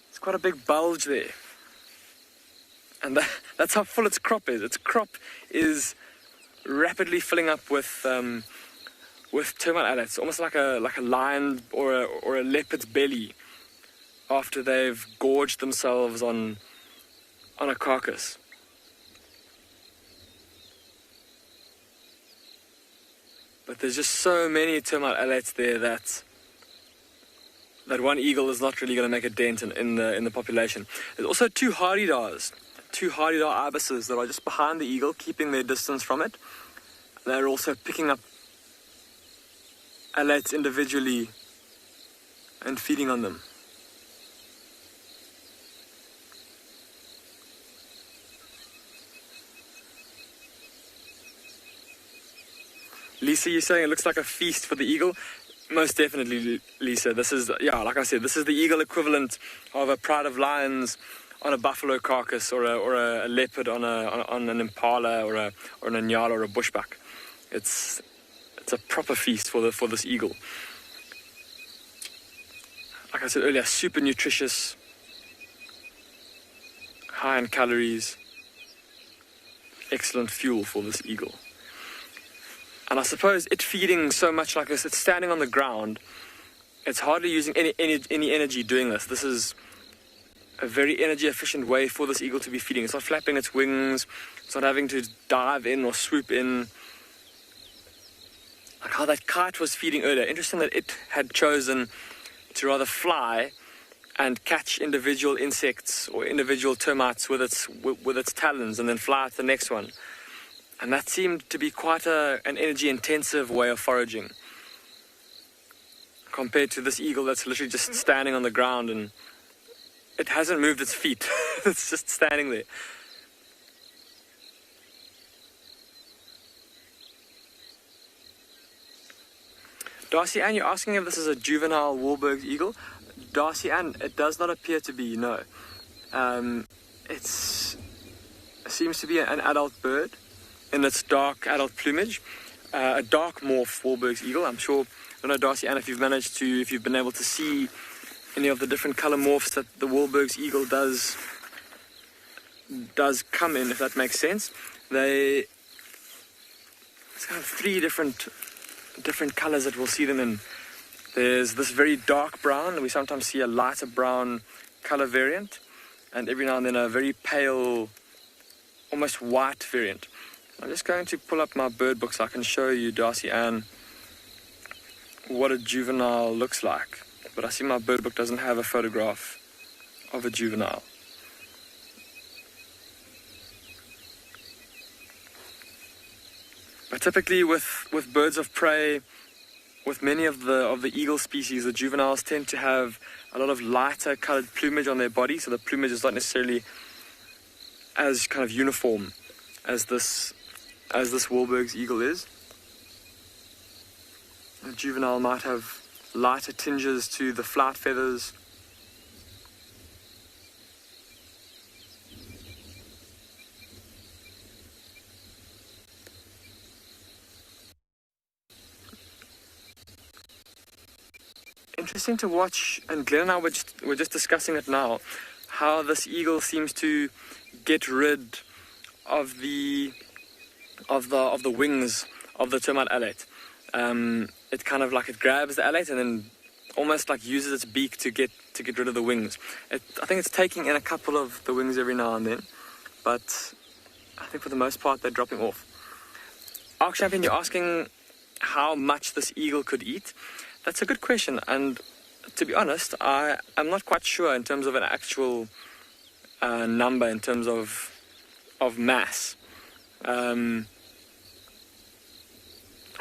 It's quite a big bulge there. And that's how full its crop is. Its crop is rapidly filling up with termite alerts, almost like a lion or a leopard's belly after they've gorged themselves on a carcass. But there's just so many termite alerts there that one eagle is not really going to make a dent in the population. There's also two hardy-dars ibises that are just behind the eagle, keeping their distance from it. they're also picking up alates individually and feeding on them. Lisa, you're saying it looks like a feast for the eagle? Most definitely, Lisa. This is, like I said, this is the eagle equivalent of a pride of lions on a buffalo carcass, or a leopard on an impala, or an Ngala or a bushbuck. It's a proper feast for this eagle. Like I said earlier, super nutritious, high in calories, excellent fuel for this eagle. And I suppose it feeding so much like this, it's standing on the ground. It's hardly using any energy doing this. This is a very energy efficient way for this eagle to be feeding. It's not flapping its wings. It's not having to dive in or swoop in. Like how that kite was feeding earlier. Interesting that it had chosen to rather fly and catch individual insects or individual termites with its talons and then fly to the next one. And that seemed to be quite an energy-intensive way of foraging, compared to this eagle that's literally just standing on the ground and it hasn't moved its feet. It's just standing there. Darcy Ann, you're asking if this is a juvenile Wahlberg's eagle. Darcy Ann, it does not appear to be, no. It seems to be an adult bird in its dark adult plumage, a dark morph Wahlberg's eagle. I'm sure, I don't know, Darcy Ann, if you've been able to see any of the different color morphs that the Wahlberg's eagle does come in, if that makes sense. It's kind of three different colors that we'll see them in. There's this very dark brown, and we sometimes see a lighter brown color variant, and every now and then a very pale, almost white variant. I'm just going to pull up my bird book so I can show you, Darcy Ann, what a juvenile looks like. But I see my bird book doesn't have a photograph of a juvenile. But typically with birds of prey, with many of the eagle species, the juveniles tend to have a lot of lighter colored plumage on their body, so the plumage is not necessarily as kind of uniform as this Wahlberg's eagle is. The juvenile might have lighter tinges to the flight feathers. Interesting to watch, and Glenn and I were just discussing it now, how this eagle seems to get rid of the wings of the termite alate. It kind of like it grabs the alate and then almost like uses its beak to get rid of the wings. I think it's taking in a couple of the wings every now and then, but I think for the most part they're dropping off. Arc Champion, you're asking how much this eagle could eat. That's a good question, and to be honest, I'm not quite sure in terms of an actual number, in terms of mass. I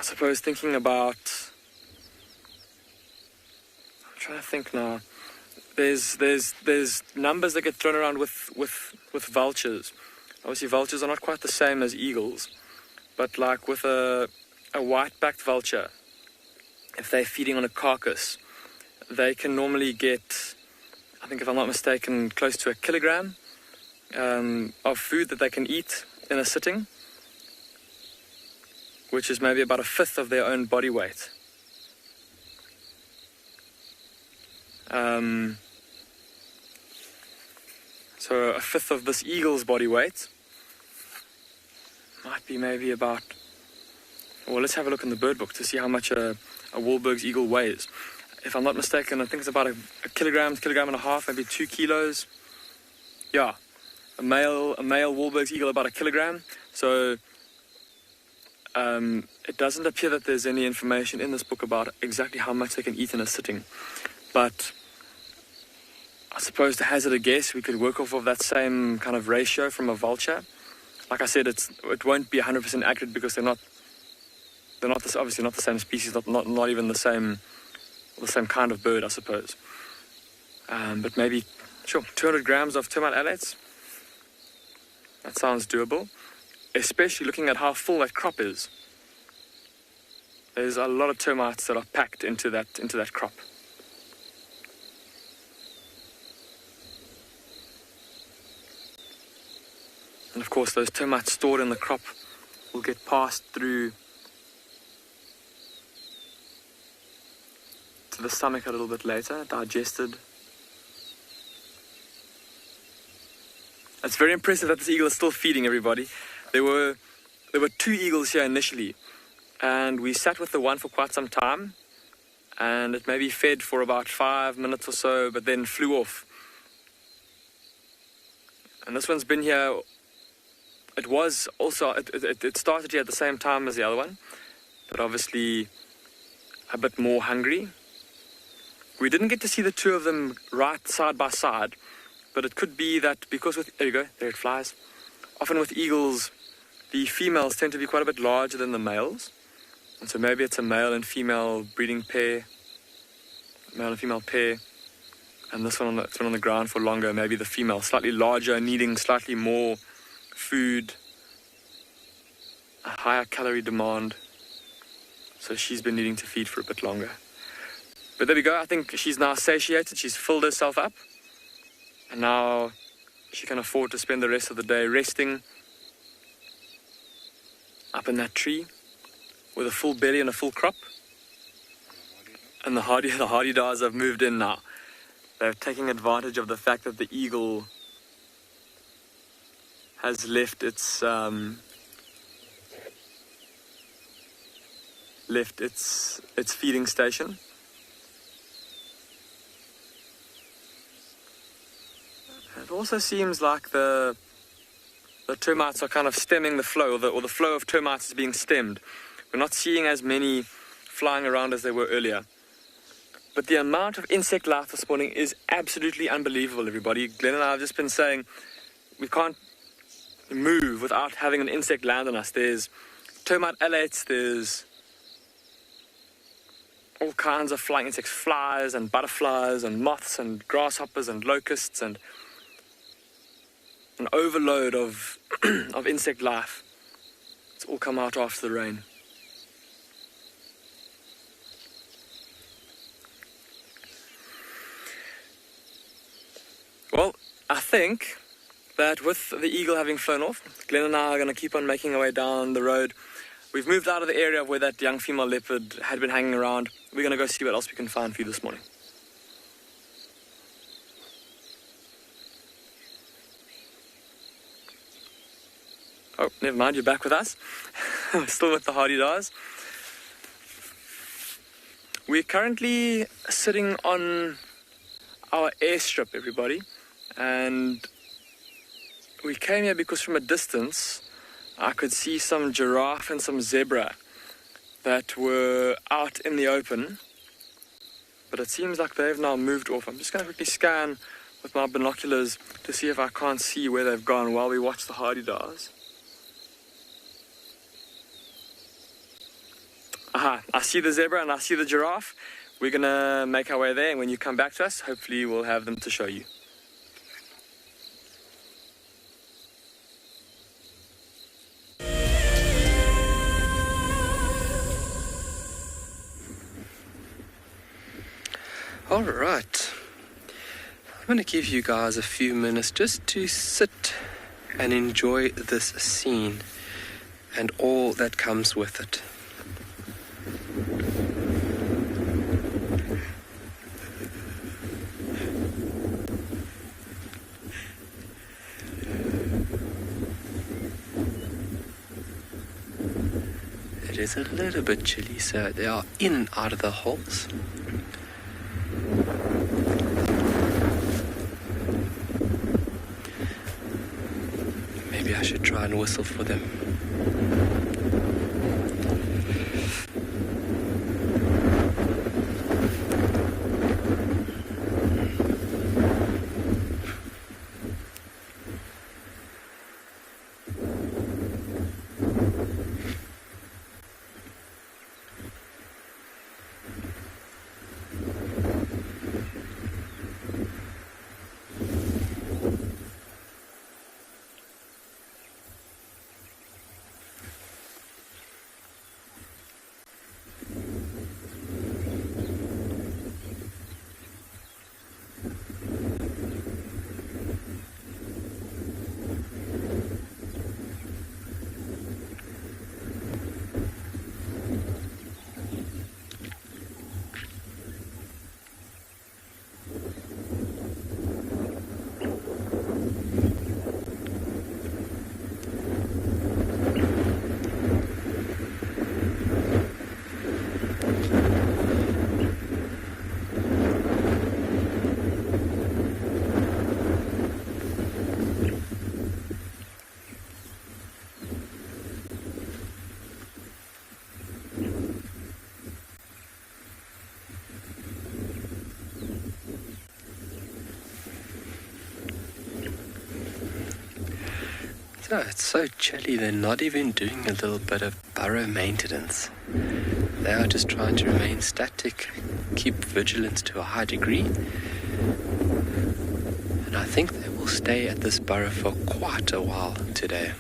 suppose thinking about, I'm trying to think now. There's numbers that get thrown around with vultures. Obviously, vultures are not quite the same as eagles, but like with a white-backed vulture, if they're feeding on a carcass, they can normally get, I think if I'm not mistaken, close to 1 kilogram of food that they can eat in a sitting, which is maybe about 1/5 of their own body weight. So 1/5 of this eagle's body weight might be maybe about, well, let's have a look in the bird book to see how much a Wahlberg's eagle weighs. If I'm not mistaken, I think it's about a kilogram and a half, maybe 2 kilos. Yeah, a male Wahlberg's eagle about 1 kilogram. So it doesn't appear that there's any information in this book about exactly how much they can eat in a sitting. But I suppose to hazard a guess, we could work off of that same kind of ratio from a vulture. Like I said, it won't be 100% accurate because they're not They're not obviously not the same species, not even the same kind of bird, I suppose. But maybe, 200 grams of termite alates. That sounds doable, especially looking at how full that crop is. There's a lot of termites that are packed into that crop. And of course, those termites stored in the crop will get passed through to the stomach a little bit later, digested. It's very impressive that this eagle is still feeding, everybody. There were 2 eagles here initially, and we sat with the one for quite some time, and it maybe fed for about 5 minutes or so, but then flew off. And this one's been here. It started here at the same time as the other one, but obviously a bit more hungry. We didn't get to see the 2 of them right side by side, but it could be that because there you go, there it flies. Often with eagles, the females tend to be quite a bit larger than the males. And so maybe it's a male and female breeding pair, male and female pair. And this one it's been on the ground for longer. Maybe the female slightly larger, needing slightly more food, a higher calorie demand. So she's been needing to feed for a bit longer. But there we go. I think she's now satiated. She's filled herself up. And now she can afford to spend the rest of the day resting up in that tree with a full belly and a full crop. And the hardy-dars have moved in now. They're taking advantage of the fact that the eagle has left its feeding station. It also seems like the termites are kind of stemming the flow, or the flow of termites is being stemmed. We're not seeing as many flying around as they were earlier. But the amount of insect life this morning is absolutely unbelievable, everybody. Glenn and I have just been saying we can't move without having an insect land on us. There's termite alates, there's all kinds of flying insects, flies and butterflies and moths and grasshoppers and locusts, and an overload of insect life. It's all come out after the rain. Well, I think that with the eagle having flown off, Glenn and I are going to keep on making our way down the road. We've moved out of the area where that young female leopard had been hanging around. We're going to go see what else we can find for you this morning. Oh, never mind, you're back with us. We're still with the hardy-dars. We're currently sitting on our airstrip, everybody. And we came here because from a distance, I could see some giraffe and some zebra that were out in the open. But it seems like they've now moved off. I'm just going to quickly scan with my binoculars to see if I can't see where they've gone while we watch the hardy-dars. Aha, I see the zebra and I see the giraffe. We're going to make our way there, and when you come back to us, hopefully we'll have them to show you. All right. I'm going to give you guys a few minutes just to sit and enjoy this scene and all that comes with it. It is a little bit chilly, so they are in out of the holes. Maybe I should try and whistle for them. You know, it's so chilly, they're not even doing a little bit of burrow maintenance. They are just trying to remain static, keep vigilance to a high degree. And I think they will stay at this burrow for quite a while today.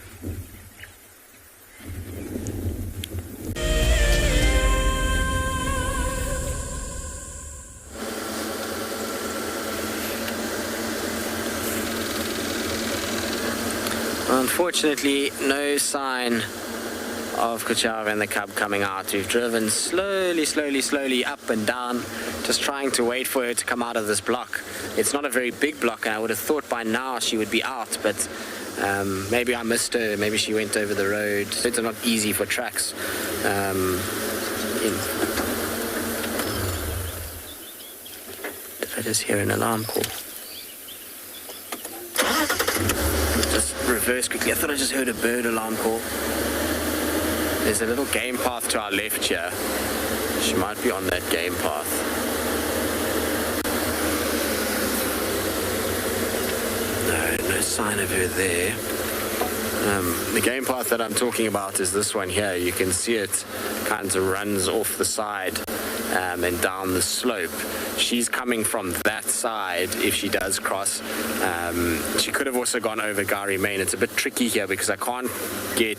Unfortunately, no sign of Kuchava and the cub coming out. We've driven slowly up and down, just trying to wait for her to come out of this block. It's not a very big block, and I would have thought by now she would be out, but maybe I missed her, maybe she went over the road. It's not easy for tracks. Did I just hear an alarm call? Just reverse quickly. I thought I just heard a bird alarm call. There's a little game path to our left here. She might be on that game path. No sign of her there. The game path that I'm talking about is this one here. You can see it kind of runs off the side and down the slope. She's coming from that side if she does cross. She could have also gone over Gari Main. It's a bit tricky here because I can't get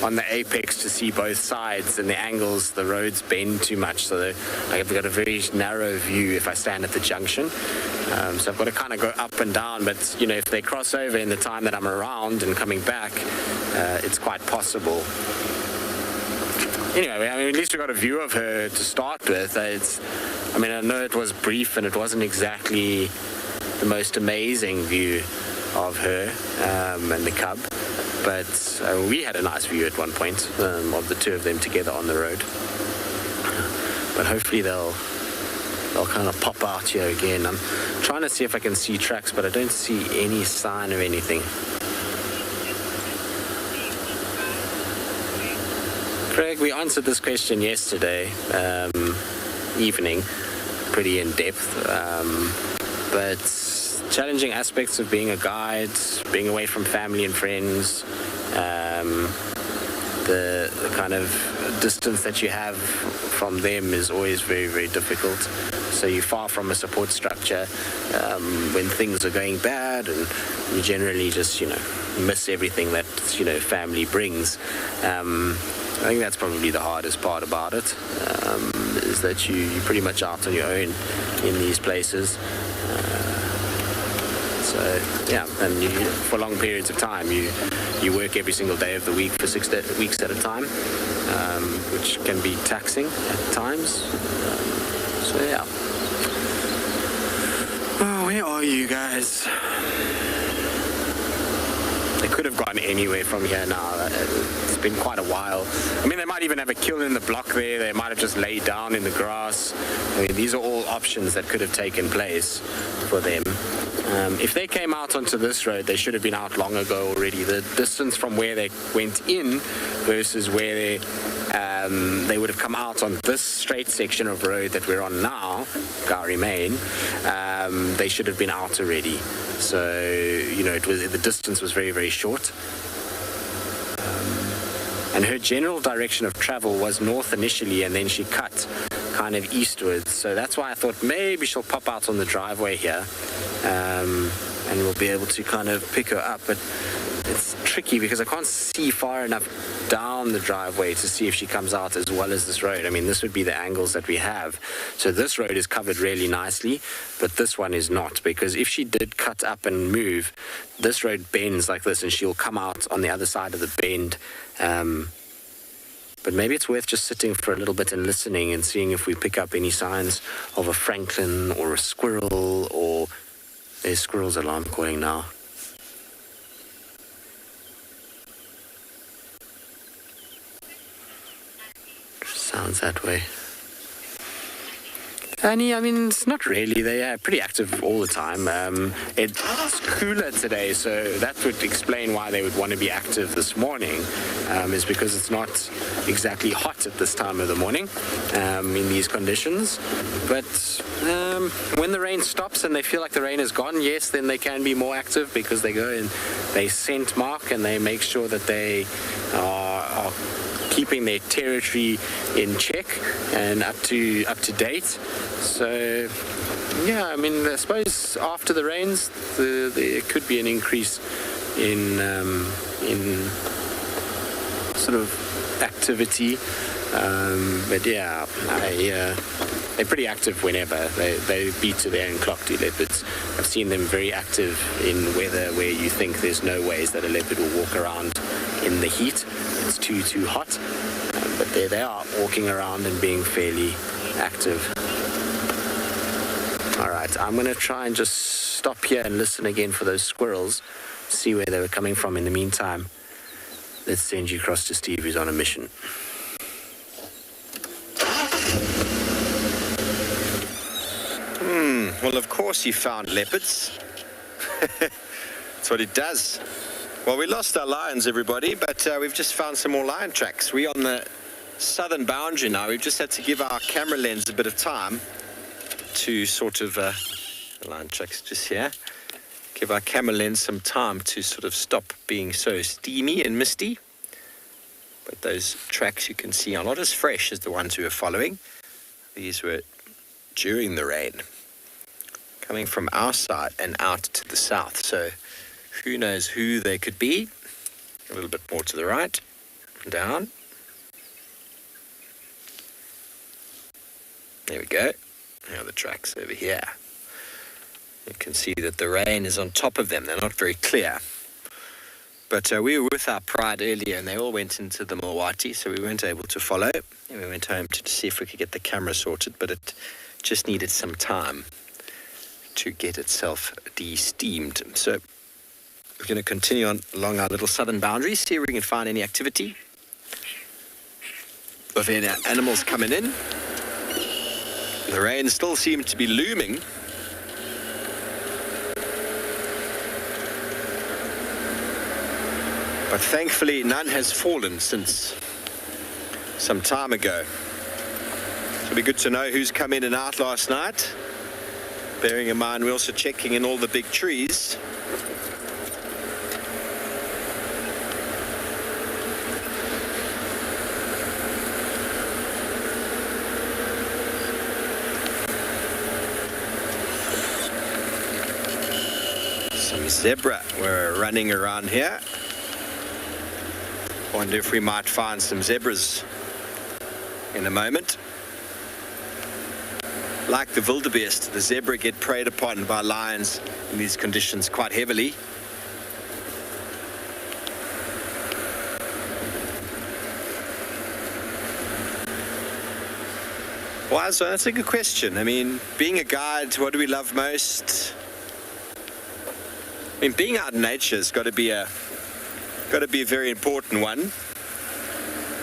on the apex to see both sides, and the angles, the roads bend too much, so I've got a very narrow view if I stand at the junction. So I've got to kind of go up and down, but you know, if they cross over in the time that I'm around and coming back, it's quite possible. Anyway, I mean, at least we got a view of her to start with. I know it was brief and it wasn't exactly the most amazing view of her and the cub, but we had a nice view at one point of the two of them together on the road. But hopefully they'll kind of pop out here again. I'm trying to see if I can see tracks, but I don't see any sign of anything. Craig, we answered this question yesterday evening, pretty in depth, but challenging aspects of being a guide, being away from family and friends, the kind of distance that you have from them is always very, very difficult. So you're far from a support structure when things are going bad, and you generally just, miss everything that, family brings. I think that's probably the hardest part about it, is that you're pretty much out on your own in these places. So, yeah, and for long periods of time, you work every single day of the week for 6 weeks at a time, which can be taxing at times. So, yeah. Oh, where are you guys? They could have gone anywhere from here now. It's been quite a while. I mean, they might even have a kill in the block there. They might have just laid down in the grass. I mean, these are all options that could have taken place for them. If they came out onto this road, they should have been out long ago already. The distance from where they went in versus where they would have come out on this straight section of road that we're on now, Gari Main, they should have been out already. So, the distance was very, very short. And her general direction of travel was north initially, and then she cut kind of eastwards. So that's why I thought maybe she'll pop out on the driveway here, and we'll be able to kind of pick her up. But it's tricky because I can't see far enough down the driveway to see if she comes out as well as this road. I mean, this would be the angles that we have. So this road is covered really nicely, but this one is not, because if she did cut up and move, this road bends like this and she'll come out on the other side of the bend. But maybe it's worth just sitting for a little bit and listening and seeing if we pick up any signs of a francolin or a squirrel, or there's squirrel's alarm calling now. Sounds that way. Annie, I mean, it's not really. They are pretty active all the time. It's cooler today, so that would explain why they would want to be active this morning. is because it's not exactly hot at this time of the morning in these conditions. But when the rain stops and they feel like the rain is gone, yes, then they can be more active because they go and they scent mark and they make sure that they are keeping their territory in check and up to date. So yeah, I mean, I suppose after the rains, there could be an increase in sort of activity. But yeah, they're pretty active whenever. They beat to their own clock, do leopards. I've seen them very active in weather where you think there's no ways that a leopard will walk around in the heat. It's too hot. But there they are, walking around and being fairly active. All right, I'm going to try and just stop here and listen again for those squirrels, see where they were coming from. In the meantime, let's send you across to Steve, who's on a mission. Well, of course he found leopards. That's what he does. Well, we lost our lions, everybody, but we've just found some more lion tracks. We're on the southern boundary now. We've just had to give our camera lens a bit of time to sort of, lion tracks just here, give our camera lens some time to sort of stop being so steamy and misty. But those tracks you can see are not as fresh as the ones we were following. These were during the rain, coming from our side and out to the south. So who knows who they could be. A little bit more to the right, down. There we go. Now the tracks over here. You can see that the rain is on top of them. They're not very clear. But we were with our pride earlier and they all went into the Milwaukee, so we weren't able to follow. And we went home to see if we could get the camera sorted, but it just needed some time to get itself de-steamed. So we're going to continue on along our little southern boundary, see if we can find any activity of any animals coming in. The rain still seemed to be looming. But thankfully none has fallen since some time ago. It'll be good to know who's come in and out last night. Bearing in mind we're also checking in all the big trees. Some zebra were running around here. Wonder if we might find some zebras in a moment. Like the wildebeest, the zebra get preyed upon by lions in these conditions quite heavily. Well, so that's a good question. I mean, being a guide, what do we love most? I mean, being out in nature has got to be a very important one.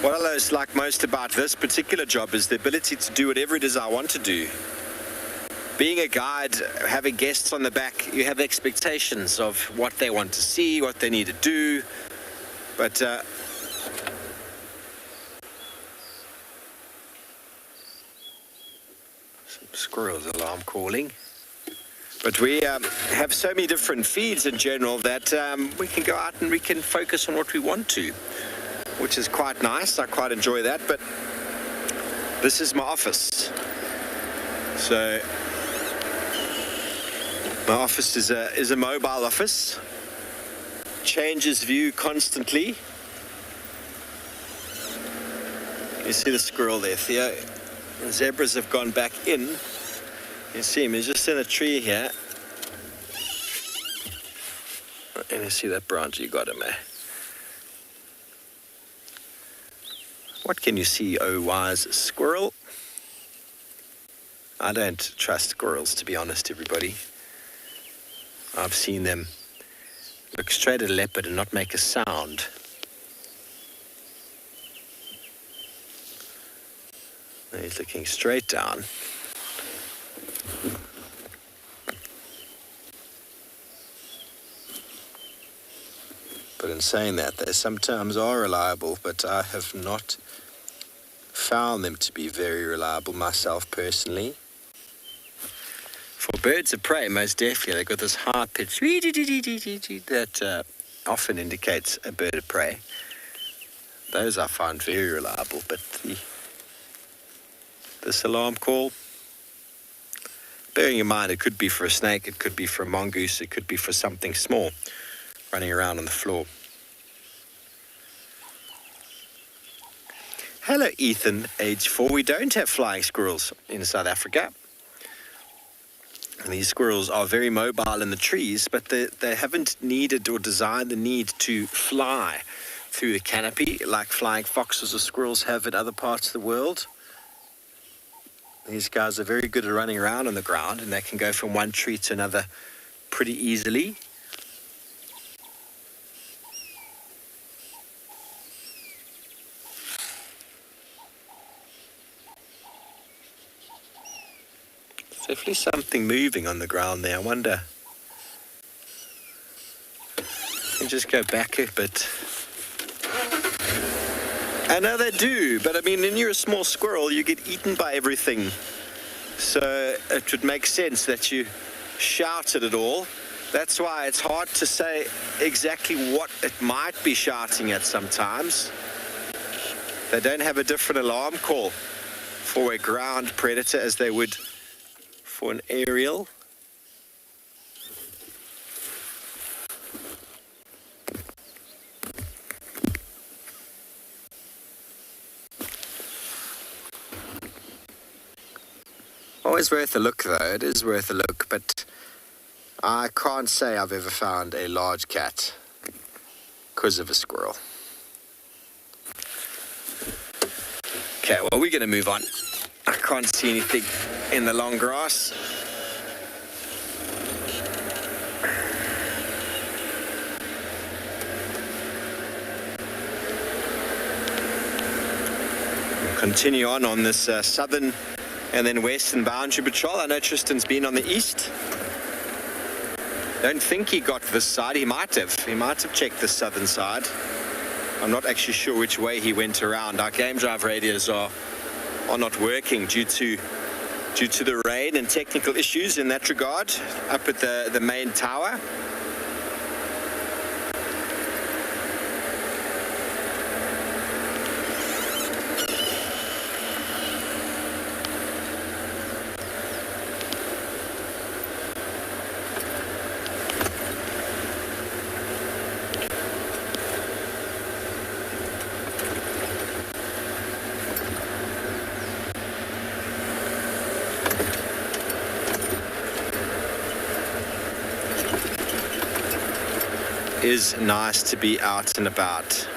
What I like most about this particular job is the ability to do whatever it is I want to do. Being a guide, having guests on the back, you have expectations of what they want to see, what they need to do. But some squirrels alarm calling. But we have so many different feeds in general that we can go out and we can focus on what we want to, which is quite nice. I quite enjoy that. But this is my office. So my office is a mobile office. Changes view constantly. You see the squirrel there, Theo. The zebras have gone back in. You see him, he's just in a tree here. And you see that branch, you got him there. What can you see, oh wise squirrel? I don't trust squirrels, to be honest, everybody. I've seen them look straight at a leopard and not make a sound. And he's looking straight down. careful in saying that. They sometimes are reliable, but I have not found them to be very reliable myself personally. For birds of prey, most definitely, they've got this high pitch that often indicates a bird of prey. Those I find very reliable, but this alarm call, bearing in mind it could be for a snake, it could be for a mongoose, it could be for something small running around on the floor. Hello Ethan, age 4. We don't have flying squirrels in South Africa. And these squirrels are very mobile in the trees, but they haven't needed or desired the need to fly through the canopy like flying foxes or squirrels have in other parts of the world. These guys are very good at running around on the ground, and they can go from one tree to another pretty easily. There's definitely something moving on the ground there. I wonder. Can just go back a bit. I know they do, but I mean, when you're a small squirrel, you get eaten by everything. So it would make sense that you shout at it all. That's why it's hard to say exactly what it might be shouting at sometimes. They don't have a different alarm call for a ground predator as they would for an aerial. Always worth a look though, it is worth a look, but I can't say I've ever found a large cat because of a squirrel. Okay, well, we're going to move on. I can't see anything in the long grass. We'll continue on this southern and then western boundary patrol. I know Tristan's been on the east. Don't think he got this side. He might have checked the southern side. I'm not actually sure which way he went around. Our game drive radios are not working due to the rain and technical issues in that regard up at the main tower. Is nice to be out and about.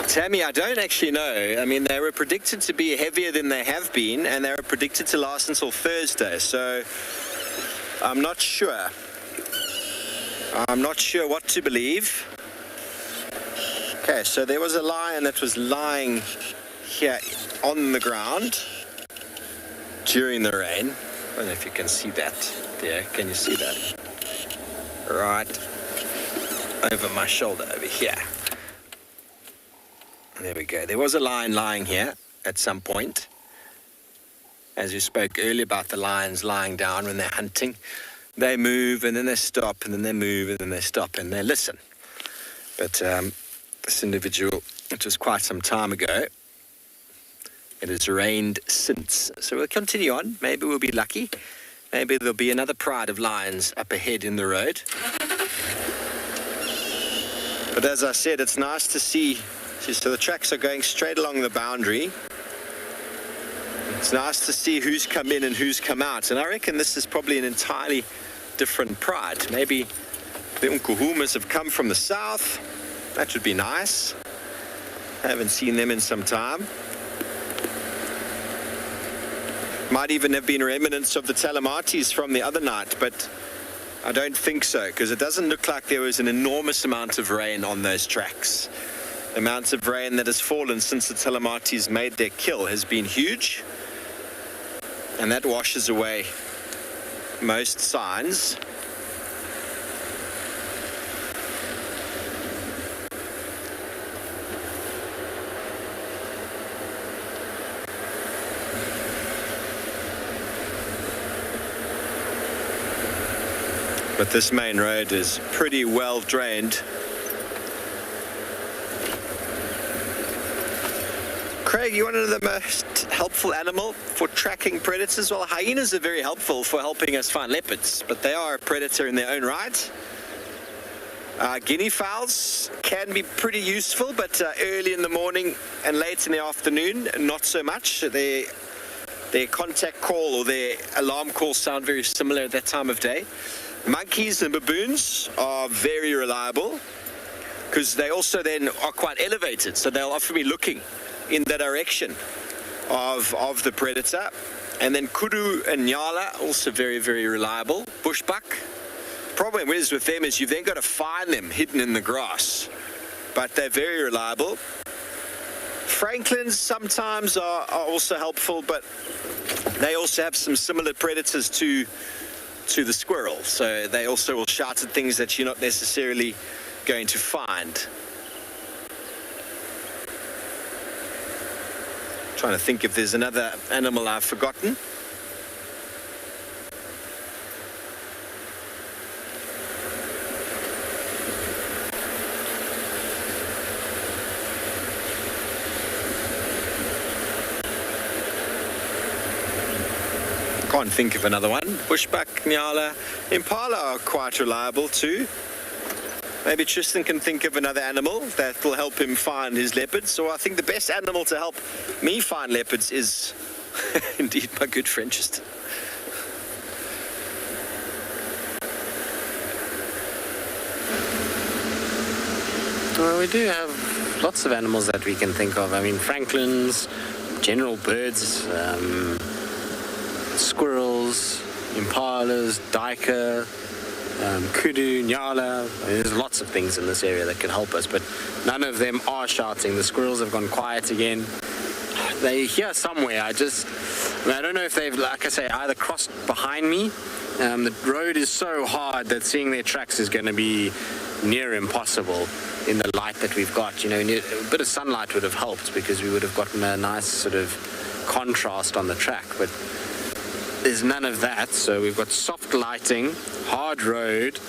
Tammy, I don't actually know. I mean, they were predicted to be heavier than they have been, and they were predicted to last until Thursday, so I'm not sure. I'm not sure what to believe. Okay, so there was a lion that was lying here on the ground during the rain. I don't know if you can see that there. Can you see that? Right over my shoulder over here. There we go. There was a lion lying here at some point. As you spoke earlier about the lions lying down when they're hunting. They move and then they stop and then they move and then they stop and they listen. But this individual, it was quite some time ago. It has rained since. So we'll continue on. Maybe we'll be lucky. Maybe there'll be another pride of lions up ahead in the road. But as I said, it's nice to see. So the tracks are going straight along the boundary. It's nice to see who's come in and who's come out. And I reckon this is probably an entirely different pride. Maybe the Unkuhumas have come from the south. That would be nice. I haven't seen them in some time. Might even have been remnants of the Termites from the other night, but I don't think so, because it doesn't look like there was an enormous amount of rain on those tracks. The amount of rain that has fallen since the Termites made their kill has been huge, and that washes away most signs. But this main road is pretty well drained. Craig, you want to know the most helpful animal for tracking predators? Well, hyenas are very helpful for helping us find leopards, but they are a predator in their own right. Guinea fowls can be pretty useful, but early in the morning and late in the afternoon, not so much. Their contact call or their alarm call sound very similar at that time of day. Monkeys and baboons are very reliable because they also then are quite elevated, so they'll often be looking in the direction of the predator. And then kudu and nyala, also very, very reliable. Bushbuck. Problem is with them is you've then got to find them hidden in the grass, but they're very reliable. Franklins sometimes are also helpful, but they also have some similar predators to the squirrel, so they also will shout at things that you're not necessarily going to find. Trying to think if there's another animal I've forgotten. Can't think of another one. Bushbuck, nyala, impala are quite reliable too. Maybe Tristan can think of another animal that will help him find his leopards. So I think the best animal to help me find leopards is indeed my good friend Tristan. Well, we do have lots of animals that we can think of. I mean, franklins, general birds, squirrels, impalas, duiker, kudu, nyala. I mean, there's lots of things in this area that can help us, but none of them are shouting. The squirrels have gone quiet again. They're here somewhere. I don't know if they've, like I say, either crossed behind me. The road is so hard that seeing their tracks is going to be near impossible in the light that we've got. You know, a bit of sunlight would have helped because we would have gotten a nice sort of contrast on the track, but there's none of that. So we've got soft lighting, hard road,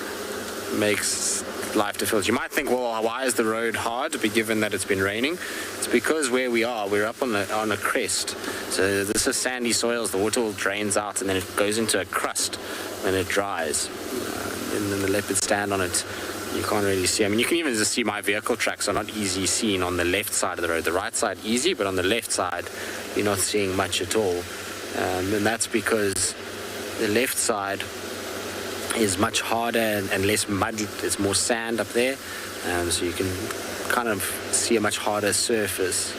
makes life difficult. You might think, well, why is the road hard, given that it's been raining? It's because where we are, we're up on a crest. So this is sandy soils. The water all drains out and then it goes into a crust when it dries. And then the leopards stand on it. You can't really see. I mean, you can even just see my vehicle tracks are not easy seen on the left side of the road. The right side easy, but on the left side, you're not seeing much at all. And that's because the left side is much harder and less mud. There's more sand up there, so you can kind of see a much harder surface.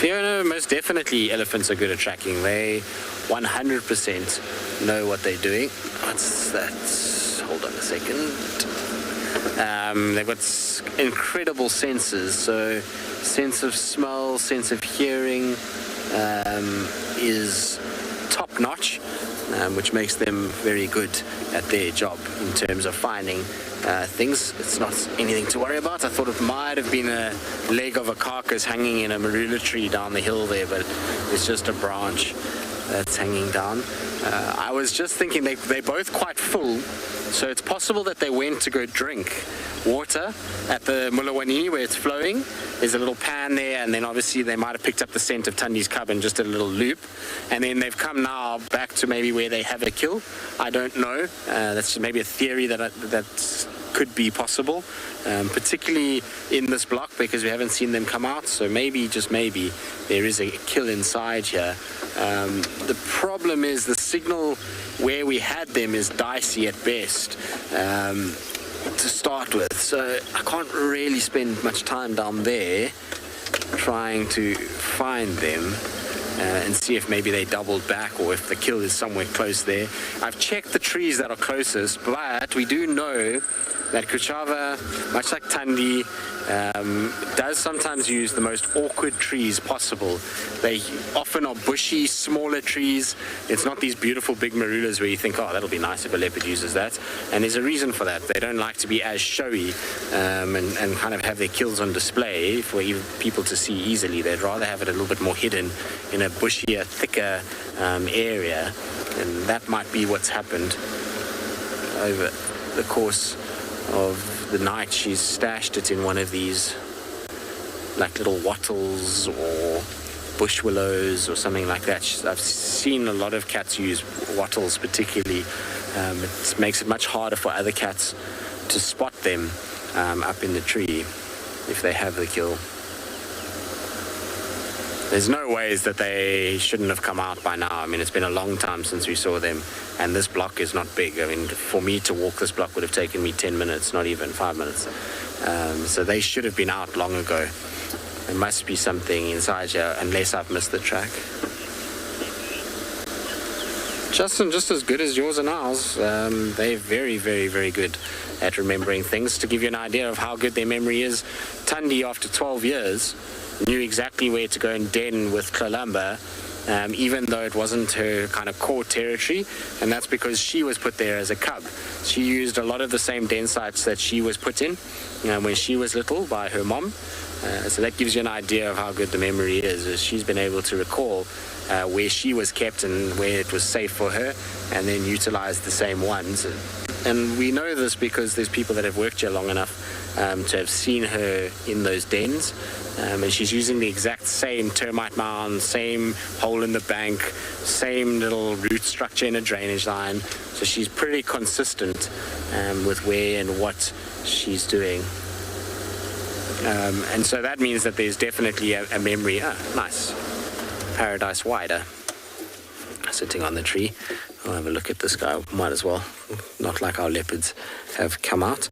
Fiona, most definitely elephants are good at tracking. They 100% know what they're doing. What's that? Hold on a second. They've got incredible senses, so sense of smell, sense of hearing is top-notch, which makes them very good at their job in terms of finding things. It's not anything to worry about. I thought it might have been a leg of a carcass hanging in a marula tree down the hill there, but it's just a branch that's hanging down. I was just thinking they're both quite full, so it's possible that they went to go drink water at the Mulawanini where it's flowing. There's a little pan there, and then obviously they might have picked up the scent of Tundi's cub and just did a little loop, and then they've come now back to maybe where they have a kill. I don't know. That's maybe a theory that could be possible, particularly in this block because we haven't seen them come out, so maybe, just maybe, there is a kill inside here. The problem is the signal where we had them is dicey at best to start with, so I can't really spend much time down there trying to find them and see if maybe they doubled back or if the kill is somewhere close there. I've checked the trees that are closest, but we do know that Kuchava, much like Tundi, does sometimes use the most awkward trees possible. They often are bushy, smaller trees. It's not these beautiful big marulas where you think, oh, that'll be nice if a leopard uses that. And there's a reason for that. They don't like to be as showy and kind of have their kills on display for people to see easily. They'd rather have it a little bit more hidden in a bushier, thicker area. And that might be what's happened over the course of the night. She's stashed it in one of these like little wattles or bush willows or something like that. I've seen a lot of cats use wattles particularly. It makes it much harder for other cats to spot them up in the tree if they have the kill. There's no ways that they shouldn't have come out by now. I mean, it's been a long time since we saw them, and this block is not big. I mean, for me to walk this block would have taken me 10 minutes, not even 5 minutes. So they should have been out long ago. There must be something inside here, unless I've missed the track. Justin, just as good as yours and ours. They're very, very, very good at remembering things. To give you an idea of how good their memory is, Tundi, after 12 years, knew exactly where to go and den with Columba, even though it wasn't her kind of core territory, and that's because she was put there as a cub. She used a lot of the same den sites that she was put in when she was little by her mom. So that gives you an idea of how good the memory is she's been able to recall where she was kept and where it was safe for her, and then utilize the same ones. And we know this because there's people that have worked here long enough to have seen her in those dens, and she's using the exact same termite mound, same hole in the bank, same little root structure in a drainage line. So she's pretty consistent with where and what she's doing. And so that means that there's definitely a memory. Nice. Paradise wider sitting on the tree. I'll have a look at this guy. Might as well. Not like our leopards have come out.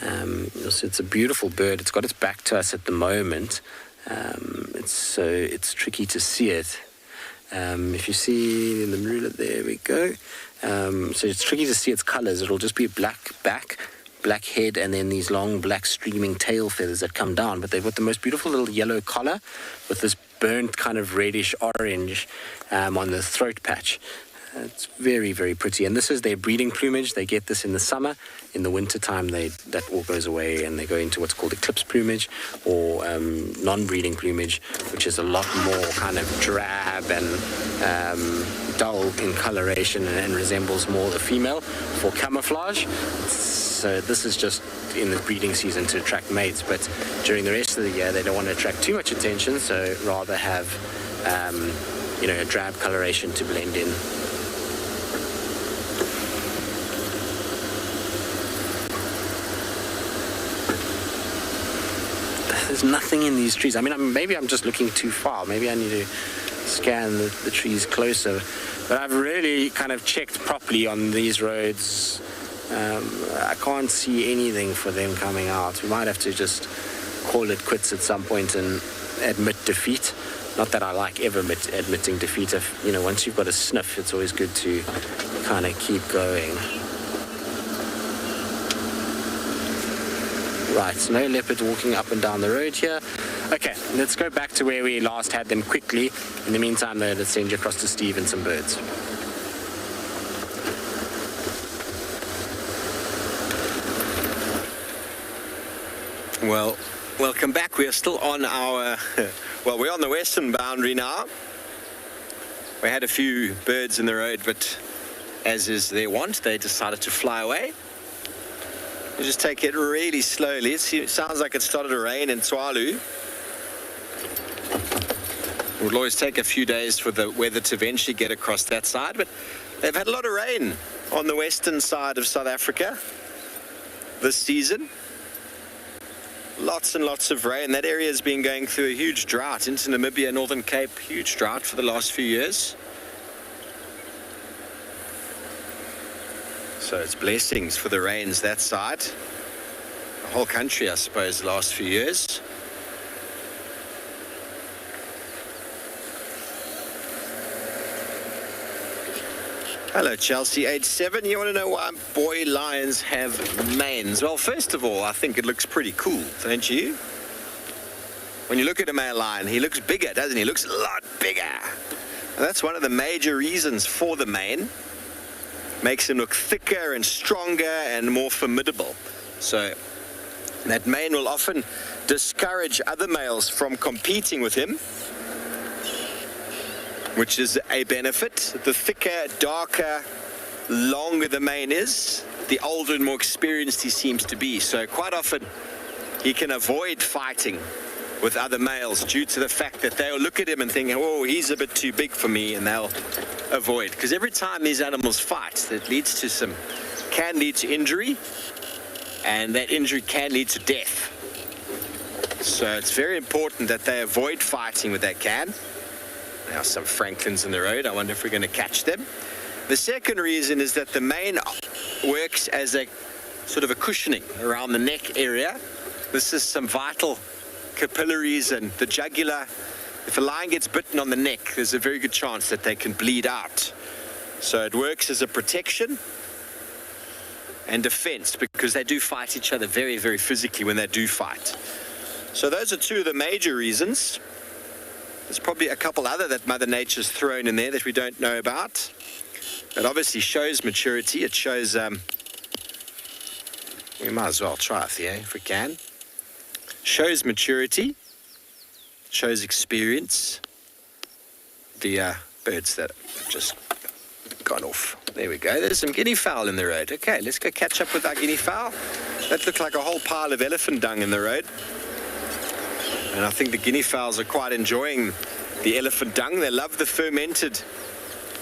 You'll see it's a beautiful bird. It's got its back to us at the moment. It's tricky to see it. If you see in the marula, there we go. So it's tricky to see its colors. It'll just be a black back, black head, and then these long black streaming tail feathers that come down. But they've got the most beautiful little yellow collar with this burnt kind of reddish orange on the throat patch. It's very, very pretty. And this is their breeding plumage. They get this in the summer. In the winter time, that all goes away and they go into what's called eclipse plumage or non-breeding plumage, which is a lot more kind of drab and dull in coloration and resembles more the female for camouflage. So this is just in the breeding season to attract mates, but during the rest of the year, they don't want to attract too much attention, so rather have a drab coloration to blend in. There's nothing in these trees. I mean, maybe I'm just looking too far. Maybe I need to scan the trees closer. But I've really kind of checked properly on these roads. I can't see anything for them coming out. We might have to just call it quits at some point and admit defeat. Not that I like ever admitting defeat. Once you've got a sniff, it's always good to kind of keep going. Right, no leopard walking up and down the road here. Okay, let's go back to where we last had them quickly. In the meantime, let's send you across to Steve and some birds. Well, welcome back. We are still on we're on the western boundary now. We had a few birds in the road, but as is their wont, they decided to fly away. We just take it really slowly. It sounds like it started to rain in Tswalu. It would always take a few days for the weather to eventually get across that side, but they've had a lot of rain on the western side of South Africa this season. Lots and lots of rain. That area has been going through a huge drought. Into Namibia, Northern Cape, huge drought for the last few years. So it's blessings for the rains that side. The whole country, I suppose, the last few years. Hello, Chelsea, age 7. You want to know why boy lions have manes? Well, first of all, I think it looks pretty cool, don't you? When you look at a male lion, he looks bigger, doesn't he? He looks a lot bigger. And that's one of the major reasons for the mane. Makes him look thicker and stronger and more formidable. So that mane will often discourage other males from competing with him. which is a benefit. The thicker, darker, longer the mane is, the older and more experienced he seems to be. So quite often he can avoid fighting with other males due to the fact that they'll look at him and think, oh, he's a bit too big for me, and they'll avoid. Because every time these animals fight, that can lead to injury, and that injury can lead to death. So it's very important that they avoid fighting with that can. Now some francolins in the road. I wonder if we're going to catch them. The second reason is that the mane works as a sort of a cushioning around the neck area. This is some vital capillaries and the jugular. If a lion gets bitten on the neck, there's a very good chance that they can bleed out. So it works as a protection and defense, because they do fight each other very, very physically when they do fight. So those are two of the major reasons. There's probably a couple other that Mother Nature's thrown in there that we don't know about. It obviously shows maturity. It shows, we might as well try it here if we can. Shows maturity, shows experience. The birds that have just gone off. There we go. There's some guinea fowl in the road. Okay, let's go catch up with our guinea fowl. That looked like a whole pile of elephant dung in the road. And I think the guinea fowls are quite enjoying the elephant dung. They love the fermented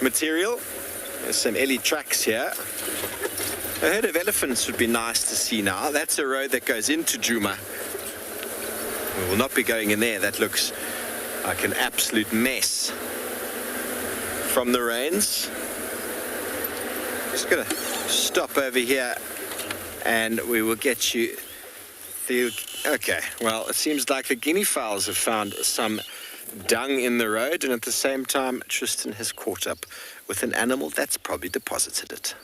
material. There's some ellie tracks here. A herd of elephants would be nice to see now. That's a road that goes into Djuma. We will not be going in there. That looks like an absolute mess from the rains. Just gonna stop over here and we will get you the... Okay, well, it seems like the guinea fowls have found some dung in the road, and at the same time Tristan has caught up with an animal that's probably deposited it.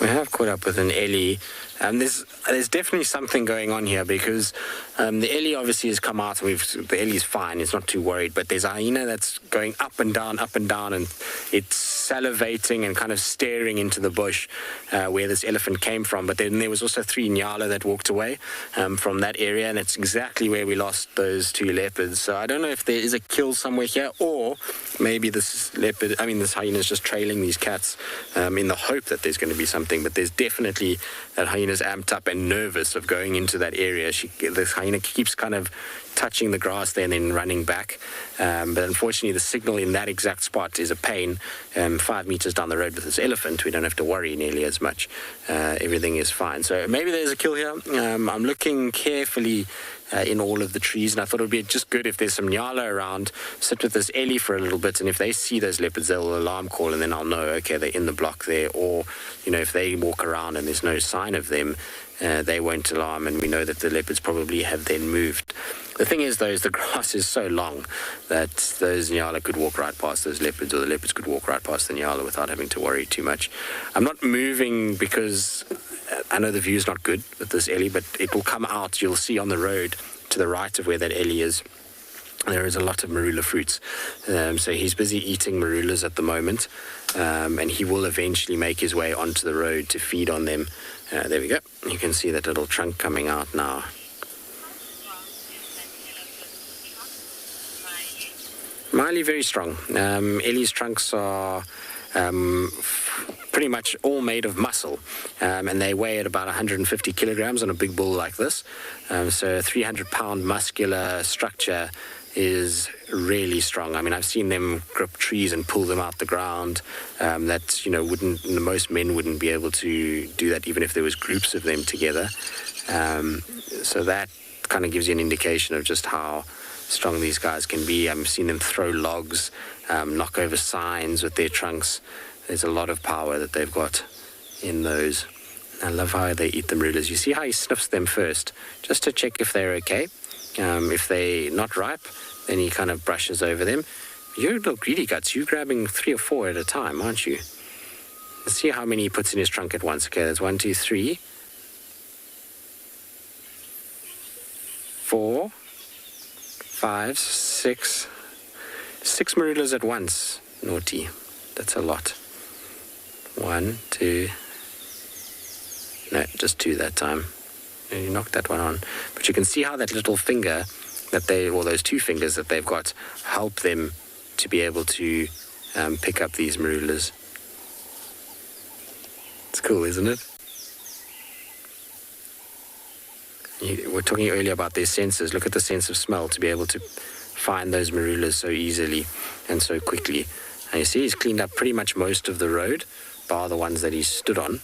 We have caught up with an ellie. There's definitely something going on here, because the ellie obviously has come out. The ellie's fine; it's not too worried. But there's a hyena that's going up and down, and it's salivating and kind of staring into the bush where this elephant came from. But then there was also 3 Ngala that walked away from that area, and it's exactly where we lost those 2 leopards. So I don't know if there is a kill somewhere here, or maybe this hyena is just trailing these cats in the hope that there's going to be something. But there's definitely that hyena's amped up and nervous of going into that area. This hyena keeps kind of touching the grass there and then running back. But unfortunately, the signal in that exact spot is a pain. 5 meters down the road with this elephant, we don't have to worry nearly as much. Everything is fine. So maybe there's a kill here. I'm looking carefully in all of the trees, and I thought it would be just good if there's some Ngala around, sit with this ellie for a little bit, and if they see those leopards, they'll alarm call, and then I'll know, okay, they're in the block there. Or, if they walk around and there's no sign of them, they won't alarm, and we know that the leopards probably have then moved. The thing is, though, is the grass is so long that those Ngala could walk right past those leopards, or the leopards could walk right past the Ngala without having to worry too much. I'm not moving because I know the view's not good with this ellie, but it will come out. You'll see on the road to the right of where that ellie is, there is a lot of marula fruits. So he's busy eating marulas at the moment, and he will eventually make his way onto the road to feed on them. There we go. You can see that little trunk coming out now. Mildly very strong. Ellie's trunks are pretty much all made of muscle, and they weigh at about 150 kilograms on a big bull like this. So a 300-pound muscular structure is really strong. I mean, I've seen them grip trees and pull them out the ground. Most men wouldn't be able to do that even if there was groups of them together. So that kind of gives you an indication of just how strong these guys can be. I've seen them throw logs, knock over signs with their trunks. There's a lot of power that they've got in those. I love how they eat the marulas. You see how he sniffs them first, just to check if they're okay. If they're not ripe, then he kind of brushes over them. You're a little greedy guts. You're grabbing 3 or 4 at a time, aren't you? Let's see how many he puts in his trunk at once. Okay, that's 1, 2, 3, 4, 5, 6. 6 marulas at once. Naughty. That's a lot. 1, 2. No, just 2 that time. And you knocked that one on. But you can see how that little finger or those two fingers that they've got, help them to be able to pick up these marulas. It's cool, isn't it? We were talking earlier about their senses. Look at the sense of smell to be able to find those marulas so easily and so quickly. And you see he's cleaned up pretty much most of the road, bar the ones that he stood on.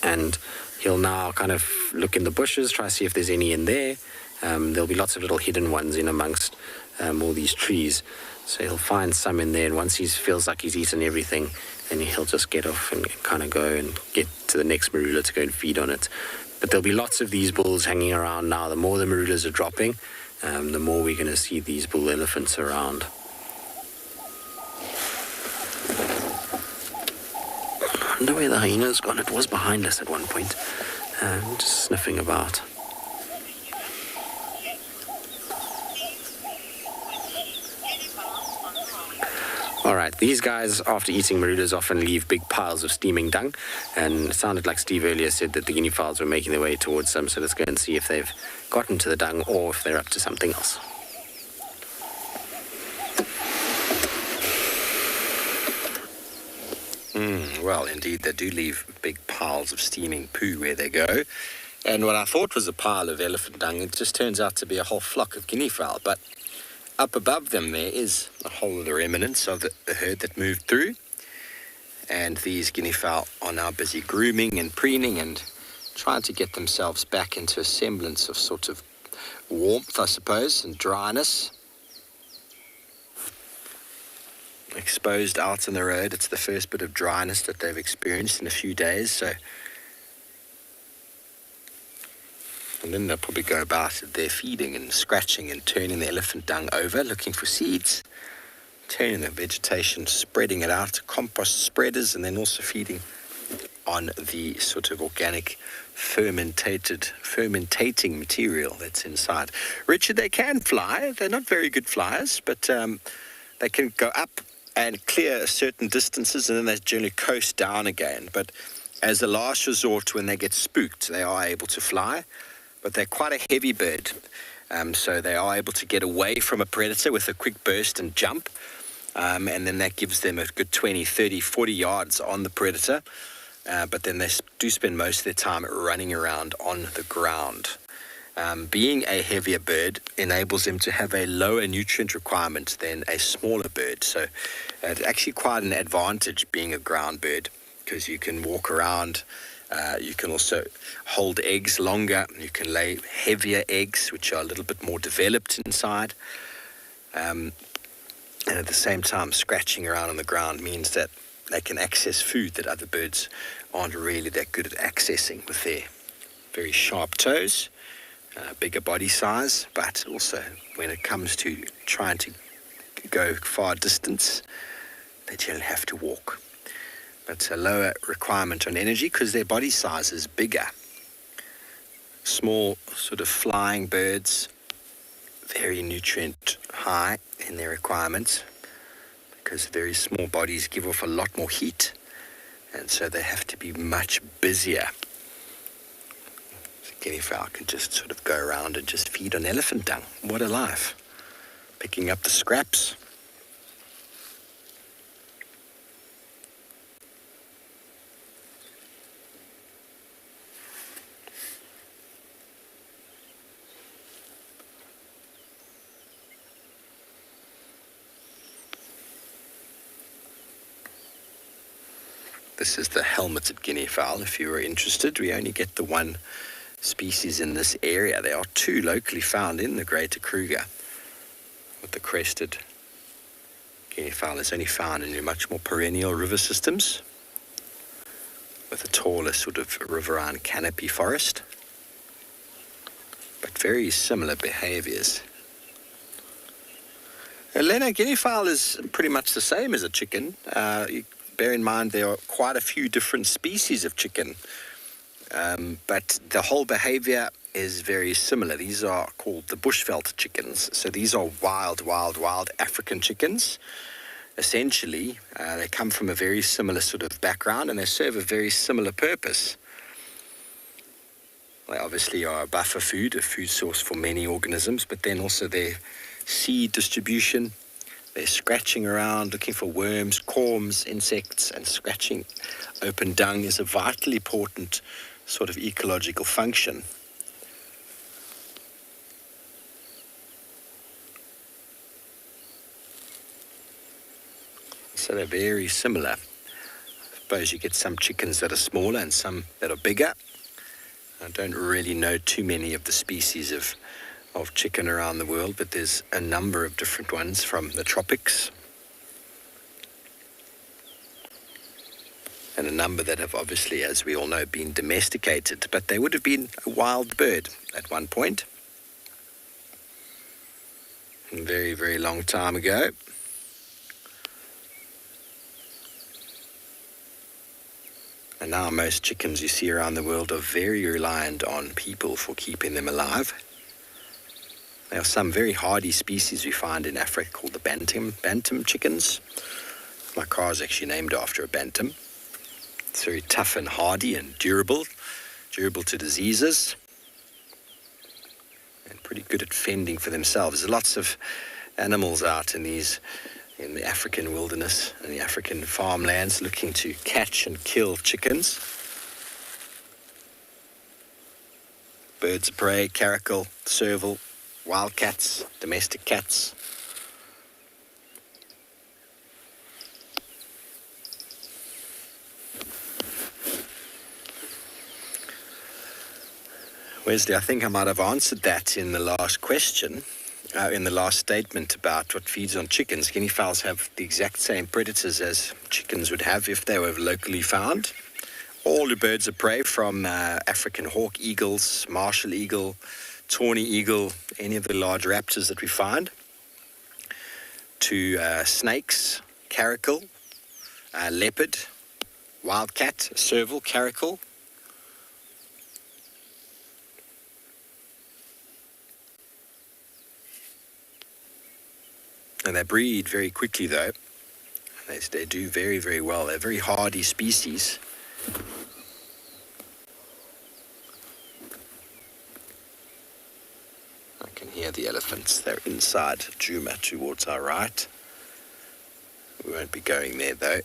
And he'll now kind of look in the bushes, try to see if there's any in there. There'll be lots of little hidden ones in amongst all these trees. So he'll find some in there, and once he feels like he's eaten everything, then he'll just get off and kind of go and get to the next marula to go and feed on it. But there'll be lots of these bulls hanging around now. The more the marulas are dropping, the more we're going to see these bull elephants around. I wonder where the hyena's gone. It was behind us at one point, just sniffing about. Alright, these guys, after eating marulas, often leave big piles of steaming dung, and it sounded like Steve earlier said that the guinea fowls were making their way towards them, so let's go and see if they've gotten to the dung or if they're up to something else. Well, indeed, they do leave big piles of steaming poo where they go. And what I thought was a pile of elephant dung, it just turns out to be a whole flock of guinea fowl. But up above them there is a whole other remnants of the herd that moved through. And these guinea fowl are now busy grooming and preening and trying to get themselves back into a semblance of sort of warmth, I suppose, and dryness. Exposed out on the road, it's the first bit of dryness that they've experienced in a few days, so. And then they'll probably go about their feeding and scratching and turning the elephant dung over, looking for seeds, turning the vegetation, spreading it out to compost spreaders, and then also feeding on the sort of organic fermentating material that's inside. Richard, they can fly. They're not very good flyers, but they can go up and clear certain distances, and then they generally coast down again. But as a last resort, when they get spooked, they are able to fly. But they're quite a heavy bird, so they are able to get away from a predator with a quick burst and jump, and then that gives them a good 20, 30, 40 yards on the predator, but then they do spend most of their time running around on the ground. Being a heavier bird enables them to have a lower nutrient requirement than a smaller bird, so it's actually quite an advantage being a ground bird, because you can walk around. You can also hold eggs longer. You can lay heavier eggs, which are a little bit more developed inside. And at the same time, scratching around on the ground means that they can access food that other birds aren't really that good at accessing with their very sharp toes, bigger body size, but also when it comes to trying to go far distance, they generally have to walk. It's a lower requirement on energy because their body size is bigger. Small sort of flying birds, very nutrient high in their requirements because very small bodies give off a lot more heat, and so they have to be much busier. So guinea fowl can just sort of go around and just feed on elephant dung. What a life. Picking up the scraps. This is the helmeted guinea fowl, if you were interested. We only get the one species in this area. There are two locally found in the Greater Kruger. But the crested guinea fowl is only found in your much more perennial river systems, with a taller sort of riverine canopy forest. But very similar behaviors. Lena, guinea fowl is pretty much the same as a chicken. Bear in mind there are quite a few different species of chicken, but the whole behavior is very similar. These are called the bushveld chickens. So these are wild African chickens. Essentially, they come from a very similar sort of background and they serve a very similar purpose. They obviously are a buffer food, a food source for many organisms, but then also their seed distribution. They're scratching around, looking for worms, corms, insects, and scratching open dung is a vitally important sort of ecological function. So they're very similar. I suppose you get some chickens that are smaller and some that are bigger. I don't really know too many of the species of chicken around the world, but there's a number of different ones from the tropics. And a number that have obviously, as we all know, been domesticated, but they would have been a wild bird at one point. A very, very long time ago. And now most chickens you see around the world are very reliant on people for keeping them alive. There are some very hardy species we find in Africa called the bantam chickens. My car is actually named after a bantam. It's very tough and hardy and durable to diseases, and pretty good at fending for themselves. There's lots of animals out in the African wilderness and the African farmlands looking to catch and kill chickens. Birds of prey, caracal, serval, wildcats, domestic cats. Wesley, I think I might have answered that in the last question, in the last statement about what feeds on chickens. Guinea fowls have the exact same predators as chickens would have if they were locally found. All the birds of prey, from African hawk eagles, martial eagle, tawny eagle, any of the large raptors that we find, to snakes, caracal, leopard, wildcat, serval, caracal. And they breed very quickly, though. They do very, very well. They're very hardy species. I can hear the elephants. They're inside Djuma towards our right. We won't be going there, though.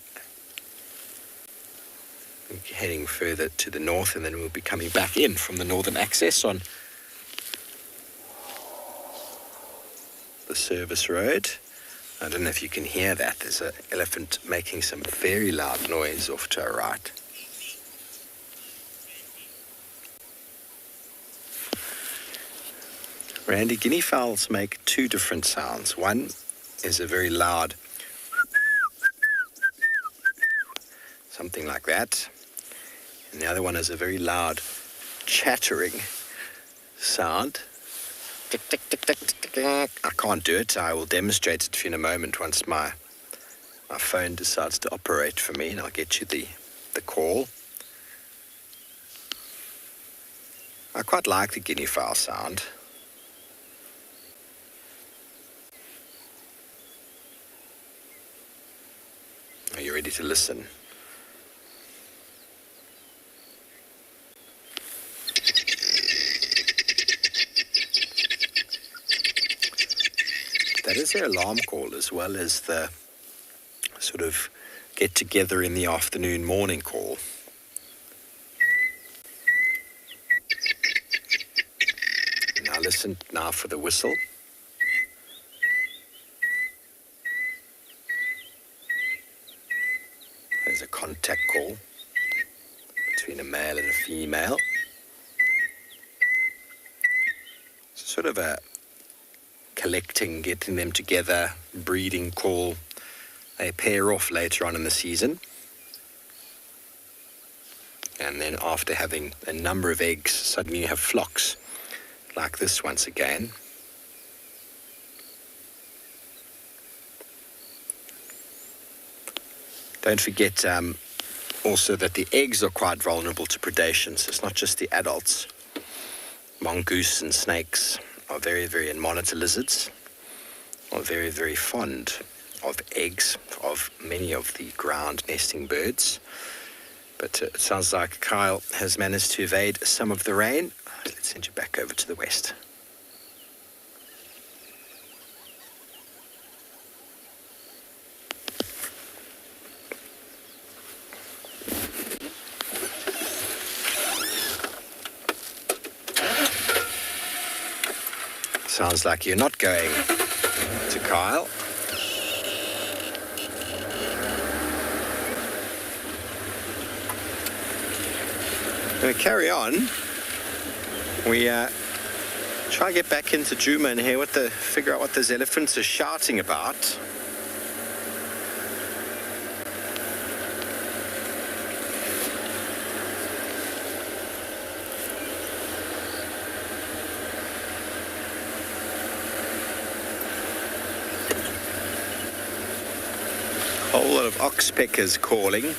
We're heading further to the north, and then we'll be coming back in from the northern access on the service road. I don't know if you can hear that. There's an elephant making some very loud noise off to our right. Randy, guinea fowls make two different sounds. One is a very loud, something like that. And the other one is a very loud, chattering sound. Tick, tick, tick, tick, tick, tick. I can't do it. I will demonstrate it to you in a moment once my phone decides to operate for me, and I'll get you the call. I quite like the guinea fowl sound. Are you ready to listen? That is their alarm call, as well as the sort of get together in the afternoon morning call. Now listen now for the whistle. There's a contact call between a male and a female. It's sort of a collecting, getting them together, breeding call. They pair off later on in the season. And then after having a number of eggs, suddenly you have flocks like this once again. Don't forget also that the eggs are quite vulnerable to predation. So it's not just the adults. Mongoose and snakes are very, and monitor lizards are very, very fond of eggs of many of the ground nesting birds. But it sounds like Kyle has managed to evade some of the rain. let's send you back over to the west. Sounds like you're not going to Kyle. Going to carry on. We try to get back into Djuma and hear figure out what those elephants are shouting about. Whole lot of oxpeckers calling.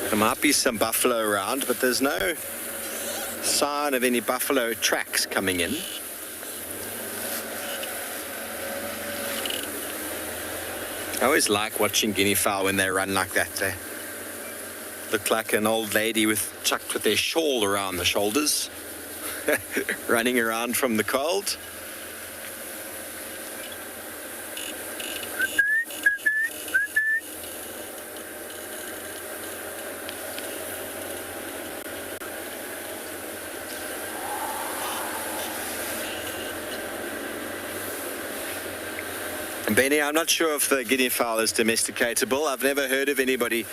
There might be some buffalo around, but there's no sign of any buffalo tracks coming in. I always like watching guinea fowl when they run like that. They look like an old lady chucked with their shawl around the shoulders, running around from the cold. Benny, I'm not sure if the guinea fowl is domesticatable. I've never heard of anybody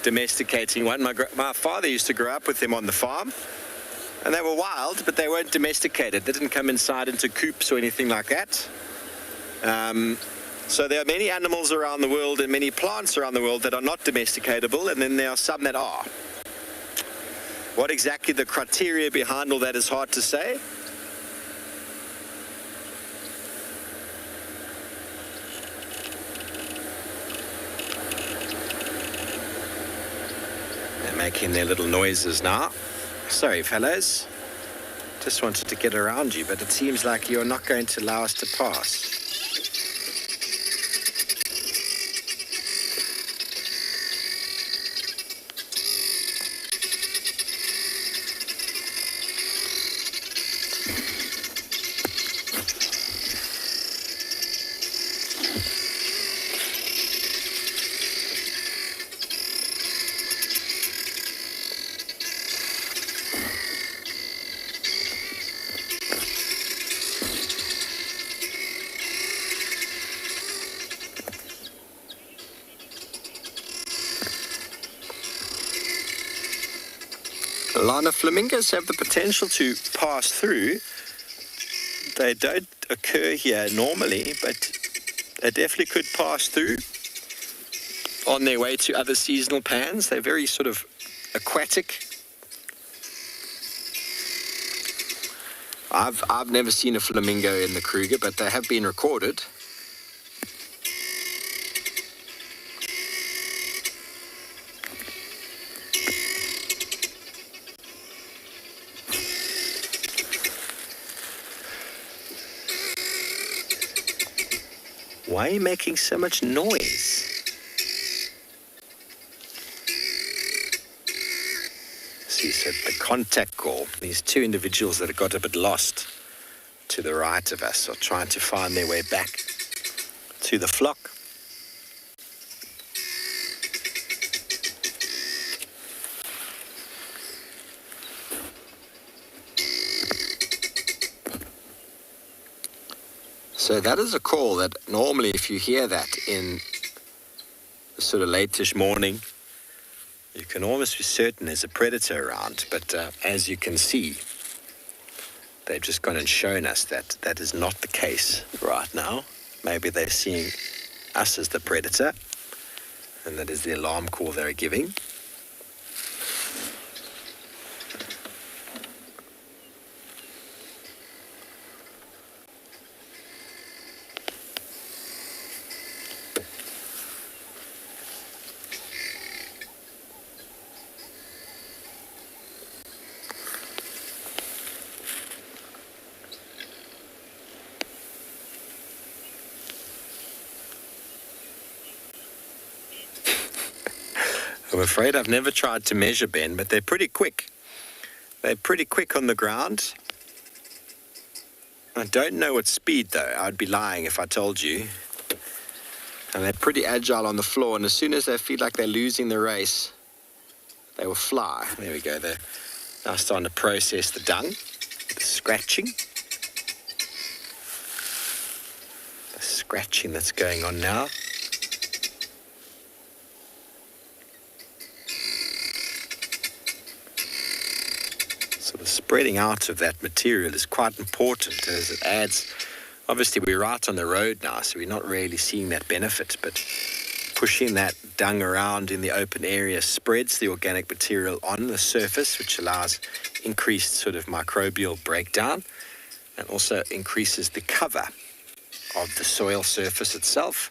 domesticating one. My father used to grow up with them on the farm, and they were wild, but they weren't domesticated. They didn't come inside into coops or anything like that. So there are many animals around the world and many plants around the world that are not domesticatable, and then there are some that are. What exactly the criteria behind all that is hard to say. Making their little noises now. Sorry, fellows. Just wanted to get around you, but it seems like you're not going to allow us to pass. Lana flamingos have the potential to pass through. They don't occur here normally, but they definitely could pass through on their way to other seasonal pans. They're very sort of aquatic. I've never seen a flamingo in the Kruger, but they have been recorded. Why are you making so much noise? See, so the contact call. These two individuals that have got a bit lost to the right of us are trying to find their way back to the flock. So that is a call that normally if you hear that in the sort of late-ish morning, you can almost be certain there's a predator around. But as you can see, they've just gone and shown us that that is not the case right now. Maybe they're seeing us as the predator, and that is the alarm call they're giving. I'm afraid I've never tried to measure, Ben, but they're pretty quick. They're pretty quick on the ground. I don't know what speed though. I'd be lying if I told you. And they're pretty agile on the floor, and as soon as they feel like they're losing the race, they will fly. There we go. They're now starting to process the dung, the scratching. The scratching that's going on now. So the spreading out of that material is quite important as it adds. Obviously, we're right on the road now, so we're not really seeing that benefit, but pushing that dung around in the open area spreads the organic material on the surface, which allows increased sort of microbial breakdown and also increases the cover of the soil surface itself,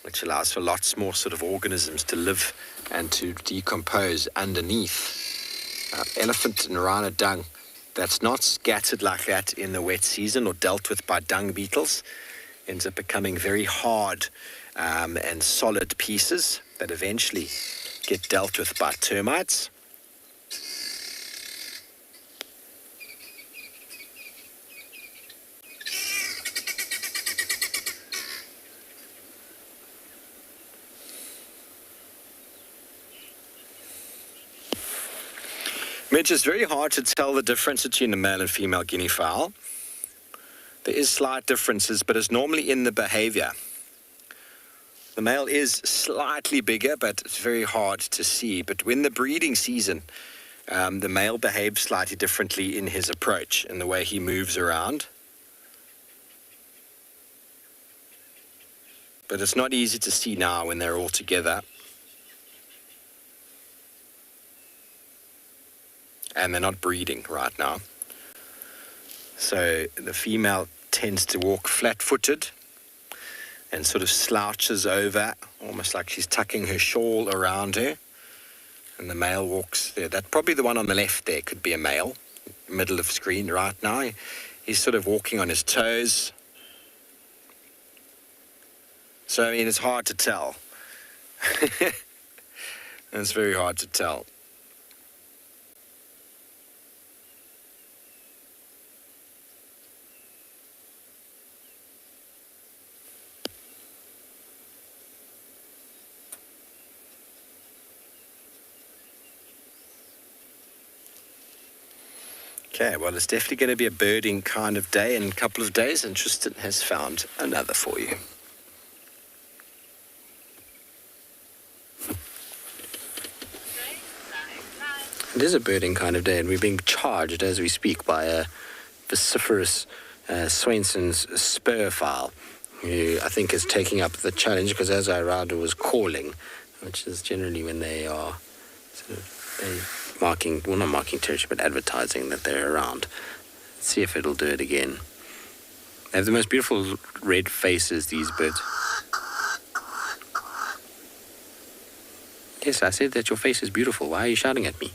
which allows for lots more sort of organisms to live and to decompose underneath. Elephant and rhino dung that's not scattered like that in the wet season or dealt with by dung beetles ends up becoming very hard and solid pieces that eventually get dealt with by termites. Mitch, it's very hard to tell the difference between a male and female guinea fowl. There is slight differences, but it's normally in the behavior. The male is slightly bigger, but it's very hard to see. But when the breeding season, the male behaves slightly differently in his approach, in the way he moves around. But it's not easy to see now when they're all together. And they're not breeding right now. So the female tends to walk flat-footed and sort of slouches over, almost like she's tucking her shawl around her. And the male walks there. That probably the one on the left there could be a male, middle of screen right now. He's sort of walking on his toes. So, I mean, it's hard to tell. It's very hard to tell. Okay, well, it's definitely going to be a birding kind of day in a couple of days, and Tristan has found another for you. It is a birding kind of day, and we're being charged as we speak by a vociferous Swainson's spur fowl, who I think is taking up the challenge, because as I rather was calling, which is generally when they are sort of marking, well, not marking territory, but advertising that they're around. Let's see if it'll do it again. They have the most beautiful red faces, these birds. Yes, I said that your face is beautiful. Why are you shouting at me?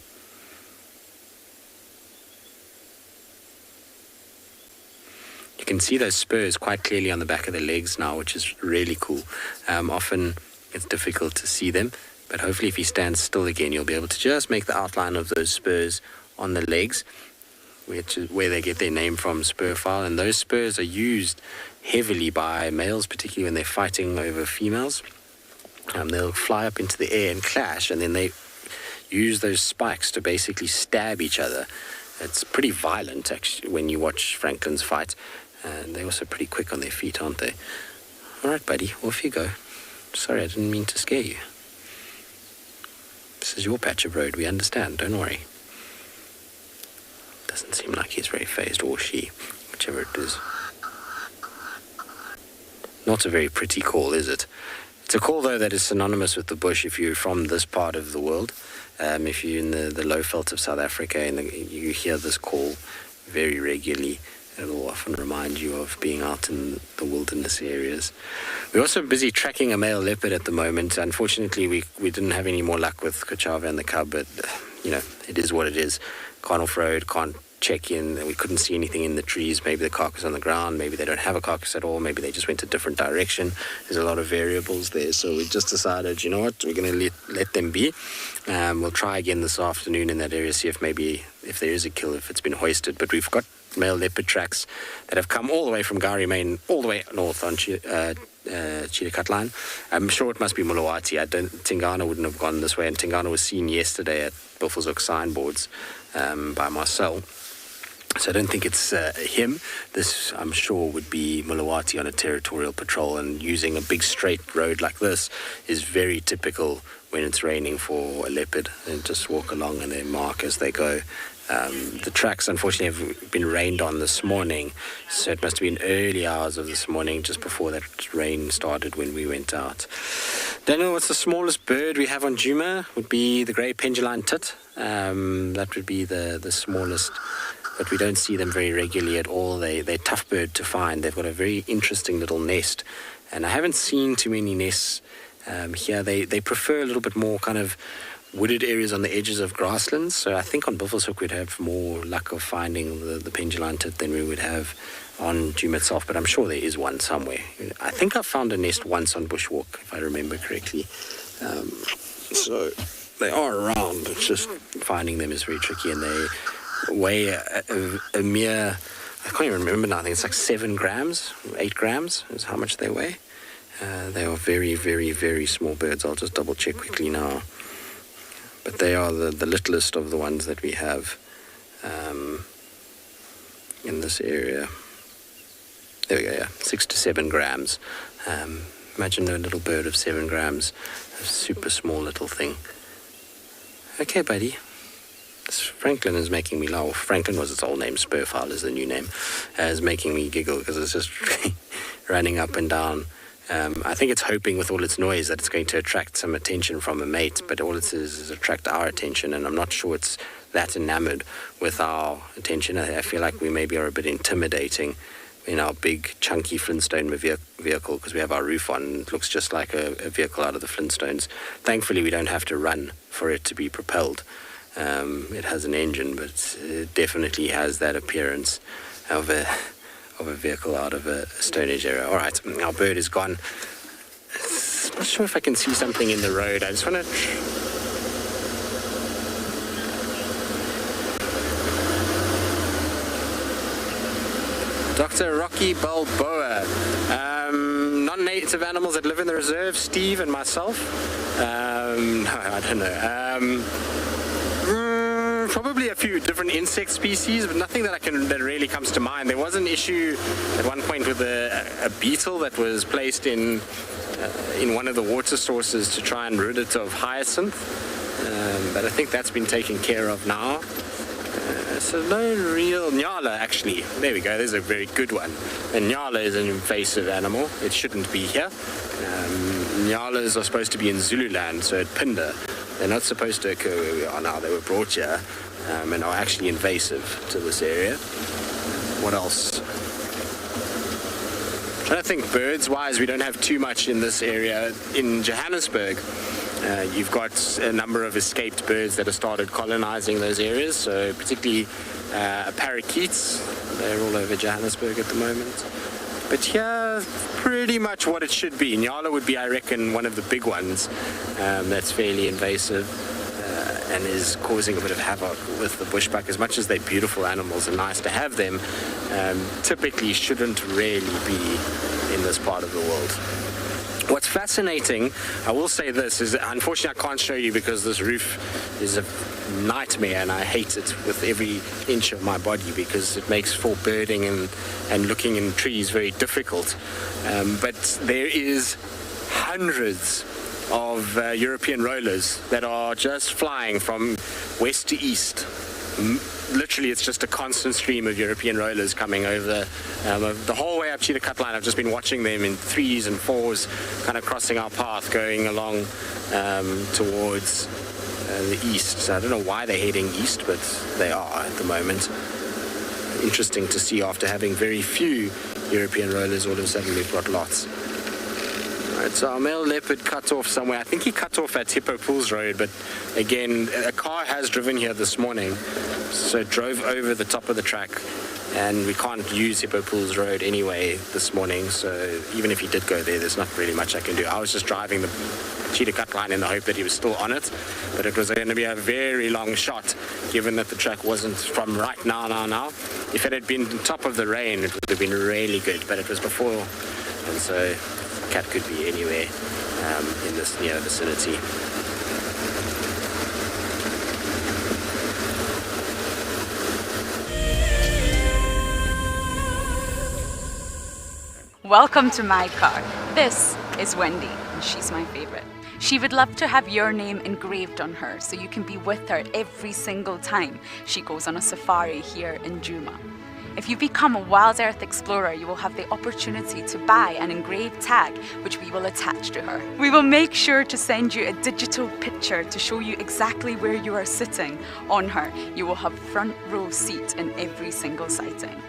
You can see those spurs quite clearly on the back of their legs now, which is really cool. Often it's difficult to see them, but hopefully if he stands still again, you'll be able to just make the outline of those spurs on the legs, which is where they get their name from, spur fowl. And those spurs are used heavily by males, particularly when they're fighting over females. They'll fly up into the air and clash, and then they use those spikes to basically stab each other. It's pretty violent, actually, when you watch Franklin's fight. And they're also pretty quick on their feet, aren't they? All right, buddy, off you go. Sorry, I didn't mean to scare you. This is your patch of road, we understand, don't worry. Doesn't seem like he's very fazed, or she, whichever it is. Not a very pretty call, is it? It's a call, though, that is synonymous with the bush if you're from this part of the world. If you're in the low veld of South Africa and you hear this call very regularly, it will often remind you of being out in the wilderness areas. We're also busy tracking a male leopard at the moment. Unfortunately, we didn't have any more luck with Kuchava and the cub, but, you know, it is what it is. Can't off-road, can't check in, and we couldn't see anything in the trees. Maybe the carcass on the ground, maybe they don't have a carcass at all, maybe they just went a different direction. There's a lot of variables there, so we just decided, you know what, we're going to let them be. We'll try again this afternoon in that area, see if there is a kill, if it's been hoisted. But we've got male leopard tracks that have come all the way from Gari Main all the way north on Chile line. I'm sure it must be Mulawati. Tingana wouldn't have gone this way, and Tingana was seen yesterday at Buffelshoek signboards by Marcel. So I don't think it's him. This, I'm sure, would be Mulawati on a territorial patrol, and using a big straight road like this is very typical when it's raining for a leopard. And just walk along and they mark as they go. The tracks, unfortunately, have been rained on this morning, so it must have been early hours of this morning, just before that rain started when we went out. Don't know what's the smallest bird we have on Djuma. Would be the grey penduline tit. That would be the smallest, but we don't see them very regularly at all. They're tough bird to find. They've got a very interesting little nest, and I haven't seen too many nests here. They prefer a little bit more kind of wooded areas on the edges of grasslands. So I think on Buffelshoek we'd have more luck of finding the penduline tit than we would have on Djuma itself, but I'm sure there is one somewhere. I think I found a nest once on Bushwalk, if I remember correctly. So they are around, but just finding them is very tricky, and they weigh a mere, I can't even remember now, I think it's like 7 grams, 8 grams is how much they weigh. They are very, very, very small birds. I'll just double check quickly now. But they are the littlest of the ones that we have in this area. There we go, yeah, 6 to 7 grams. Imagine a little bird of 7 grams, a super small little thing. Okay, buddy. Franklin is making me laugh. Franklin was its old name. Spurfile is the new name. Is making me giggle because it's just running up and down. I think it's hoping with all its noise that it's going to attract some attention from a mate, but all it is attract our attention, and I'm not sure it's that enamored with our attention. I feel like we maybe are a bit intimidating in our big, chunky Flintstone vehicle, because we have our roof on. It looks just like a vehicle out of the Flintstones. Thankfully, we don't have to run for it to be propelled. It has an engine, but it definitely has that appearance of a vehicle out of a Stone Age era. All right, our bird is gone. I'm not sure if I can see something in the road. I just want to... Dr. Rocky Balboa. Non-native animals that live in the reserve, Steve and myself. No, I don't know. Probably a few different insect species, but nothing that really comes to mind. There was an issue at one point with a beetle that was placed in one of the water sources to try and rid it of hyacinth, but I think that's been taken care of now. So no real... Ngala, actually. There we go, there's a very good one. And Ngala is an invasive animal. It shouldn't be here. Nyalas are supposed to be in Zululand, so at Phinda. They're not supposed to occur where we are now. They were brought here and are actually invasive to this area. What else? I'm trying to think birds-wise, we don't have too much in this area. In Johannesburg, you've got a number of escaped birds that have started colonizing those areas, so particularly parakeets. They're all over Johannesburg at the moment. But here, pretty much what it should be. Ngala would be, I reckon, one of the big ones that's fairly invasive and is causing a bit of havoc with the bushbuck. As much as they're beautiful animals and nice to have them, typically shouldn't really be in this part of the world. What's fascinating, I will say this, is unfortunately I can't show you because this roof is a nightmare and I hate it with every inch of my body because it makes for birding and looking in trees very difficult. But there is hundreds of European rollers that are just flying from west to east. Literally, it's just a constant stream of European rollers coming over the whole way up Chile line. I've just been watching them in 3s and 4s, kind of crossing our path, going along towards the east. So I don't know why they're heading east, but they are at the moment. Interesting to see after having very few European rollers, all of a sudden we've got lots. Right, so our male leopard cut off somewhere. I think he cut off at Hippo Pools Road, but again, a car has driven here this morning, so it drove over the top of the track, and we can't use Hippo Pools Road anyway this morning, so even if he did go there, there's not really much I can do. I was just driving the cheetah cut line in the hope that he was still on it, but it was going to be a very long shot, given that the track wasn't from right now. If it had been on top of the rain, it would have been really good, but it was before, and so cat could be anywhere in this near vicinity. Welcome to my car. This is Wendy, and she's my favorite. She would love to have your name engraved on her so you can be with her every single time she goes on a safari here in Djuma. If you become a WildEarth explorer, you will have the opportunity to buy an engraved tag which we will attach to her. We will make sure to send you a digital picture to show you exactly where you are sitting on her. You will have front row seat in every single sighting.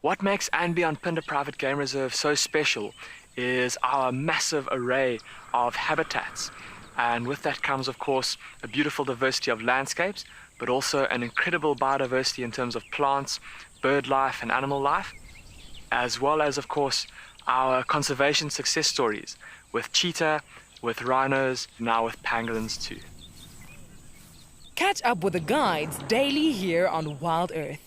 What makes andBeyond Phinda Private Game Reserve so special is our massive array of habitats. And with that comes, of course, a beautiful diversity of landscapes, but also an incredible biodiversity in terms of plants, bird life and animal life, as well as, of course, our conservation success stories with cheetah, with rhinos, now with pangolins too. Catch up with the guides daily here on WildEarth.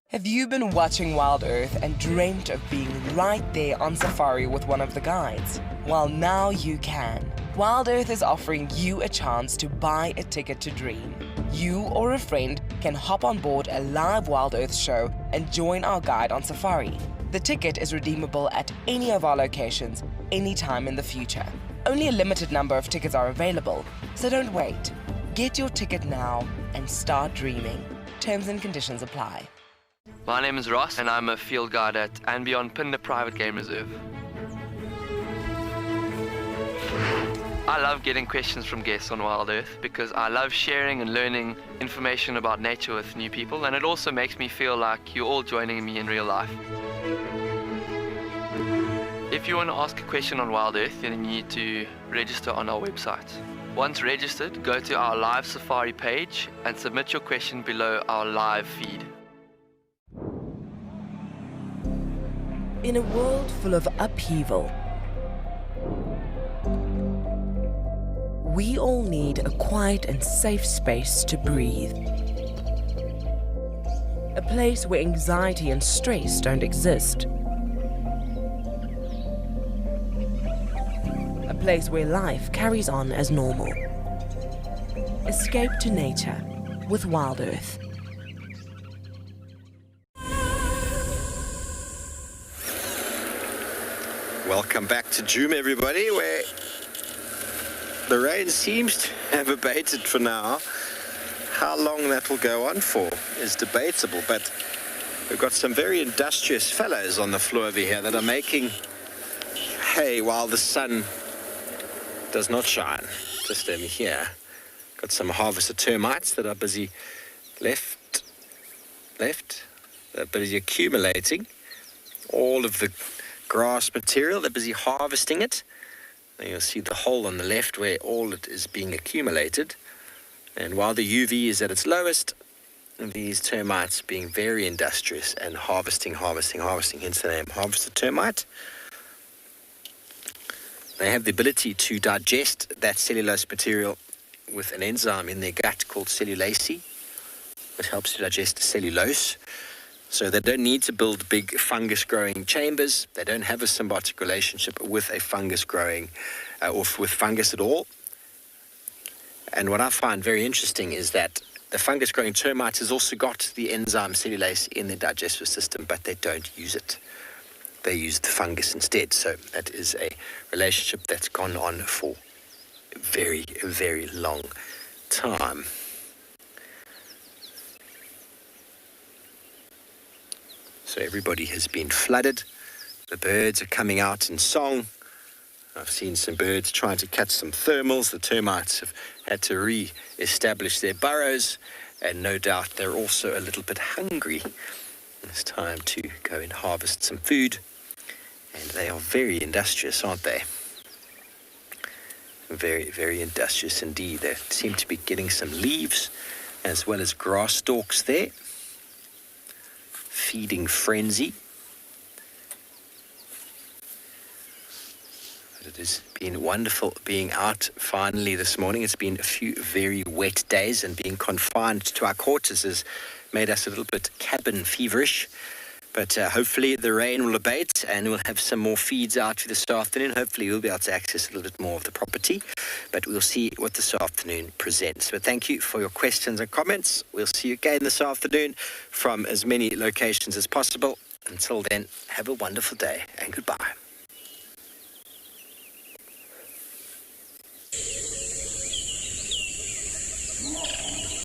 Have you been watching WildEarth and dreamt of being right there on safari with one of the guides? Well, now you can. WildEarth is offering you a chance to buy a ticket to dream. You or a friend can hop on board a live WildEarth show and join our guide on safari. The ticket is redeemable at any of our locations, anytime in the future. Only a limited number of tickets are available, so don't wait. Get your ticket now and start dreaming. Terms and conditions apply. My name is Ross and I'm a field guide at andBeyond Phinda Private Game Reserve. I love getting questions from guests on WildEarth because I love sharing and learning information about nature with new people, and it also makes me feel like you're all joining me in real life. If you want to ask a question on WildEarth, then you need to register on our website. Once registered, go to our live safari page and submit your question below our live feed. In a world full of upheaval, we all need a quiet and safe space to breathe. A place where anxiety and stress don't exist. A place where life carries on as normal. Escape to nature with WildEarth. Welcome back to Djuma, everybody, where the rain seems to have abated for now. How long that will go on for is debatable, but we've got some very industrious fellows on the floor over here that are making hay while the sun does not shine. Just over here, got some harvested termites that are busy they're busy accumulating all of the grass material. They're busy harvesting it. And you'll see the hole on the left where all it is being accumulated. And while the UV is at its lowest, these termites being very industrious and harvesting, hence the name harvested termite. They have the ability to digest that cellulose material with an enzyme in their gut called cellulase, which helps to digest cellulose. So they don't need to build big fungus-growing chambers. They don't have a symbiotic relationship with a fungus-growing or with fungus at all. And what I find very interesting is that the fungus-growing termite has also got the enzyme cellulase in their digestive system, but they don't use it. They use the fungus instead. So that is a relationship that's gone on for a very, very long time. So everybody has been flooded. The birds are coming out in song. I've seen some birds trying to catch some thermals. The termites have had to re-establish their burrows, and no doubt they're also a little bit hungry. It's time to go and harvest some food. And they are very industrious, aren't they? Very, very industrious indeed. They seem to be getting some leaves as well as grass stalks there. Feeding frenzy. But it has been wonderful being out finally this morning. It's been a few very wet days, and being confined to our quarters has made us a little bit cabin feverish. But hopefully the rain will abate and we'll have some more feeds out this afternoon. Hopefully we'll be able to access a little bit more of the property. But we'll see what this afternoon presents. But thank you for your questions and comments. We'll see you again this afternoon from as many locations as possible. Until then, have a wonderful day and goodbye.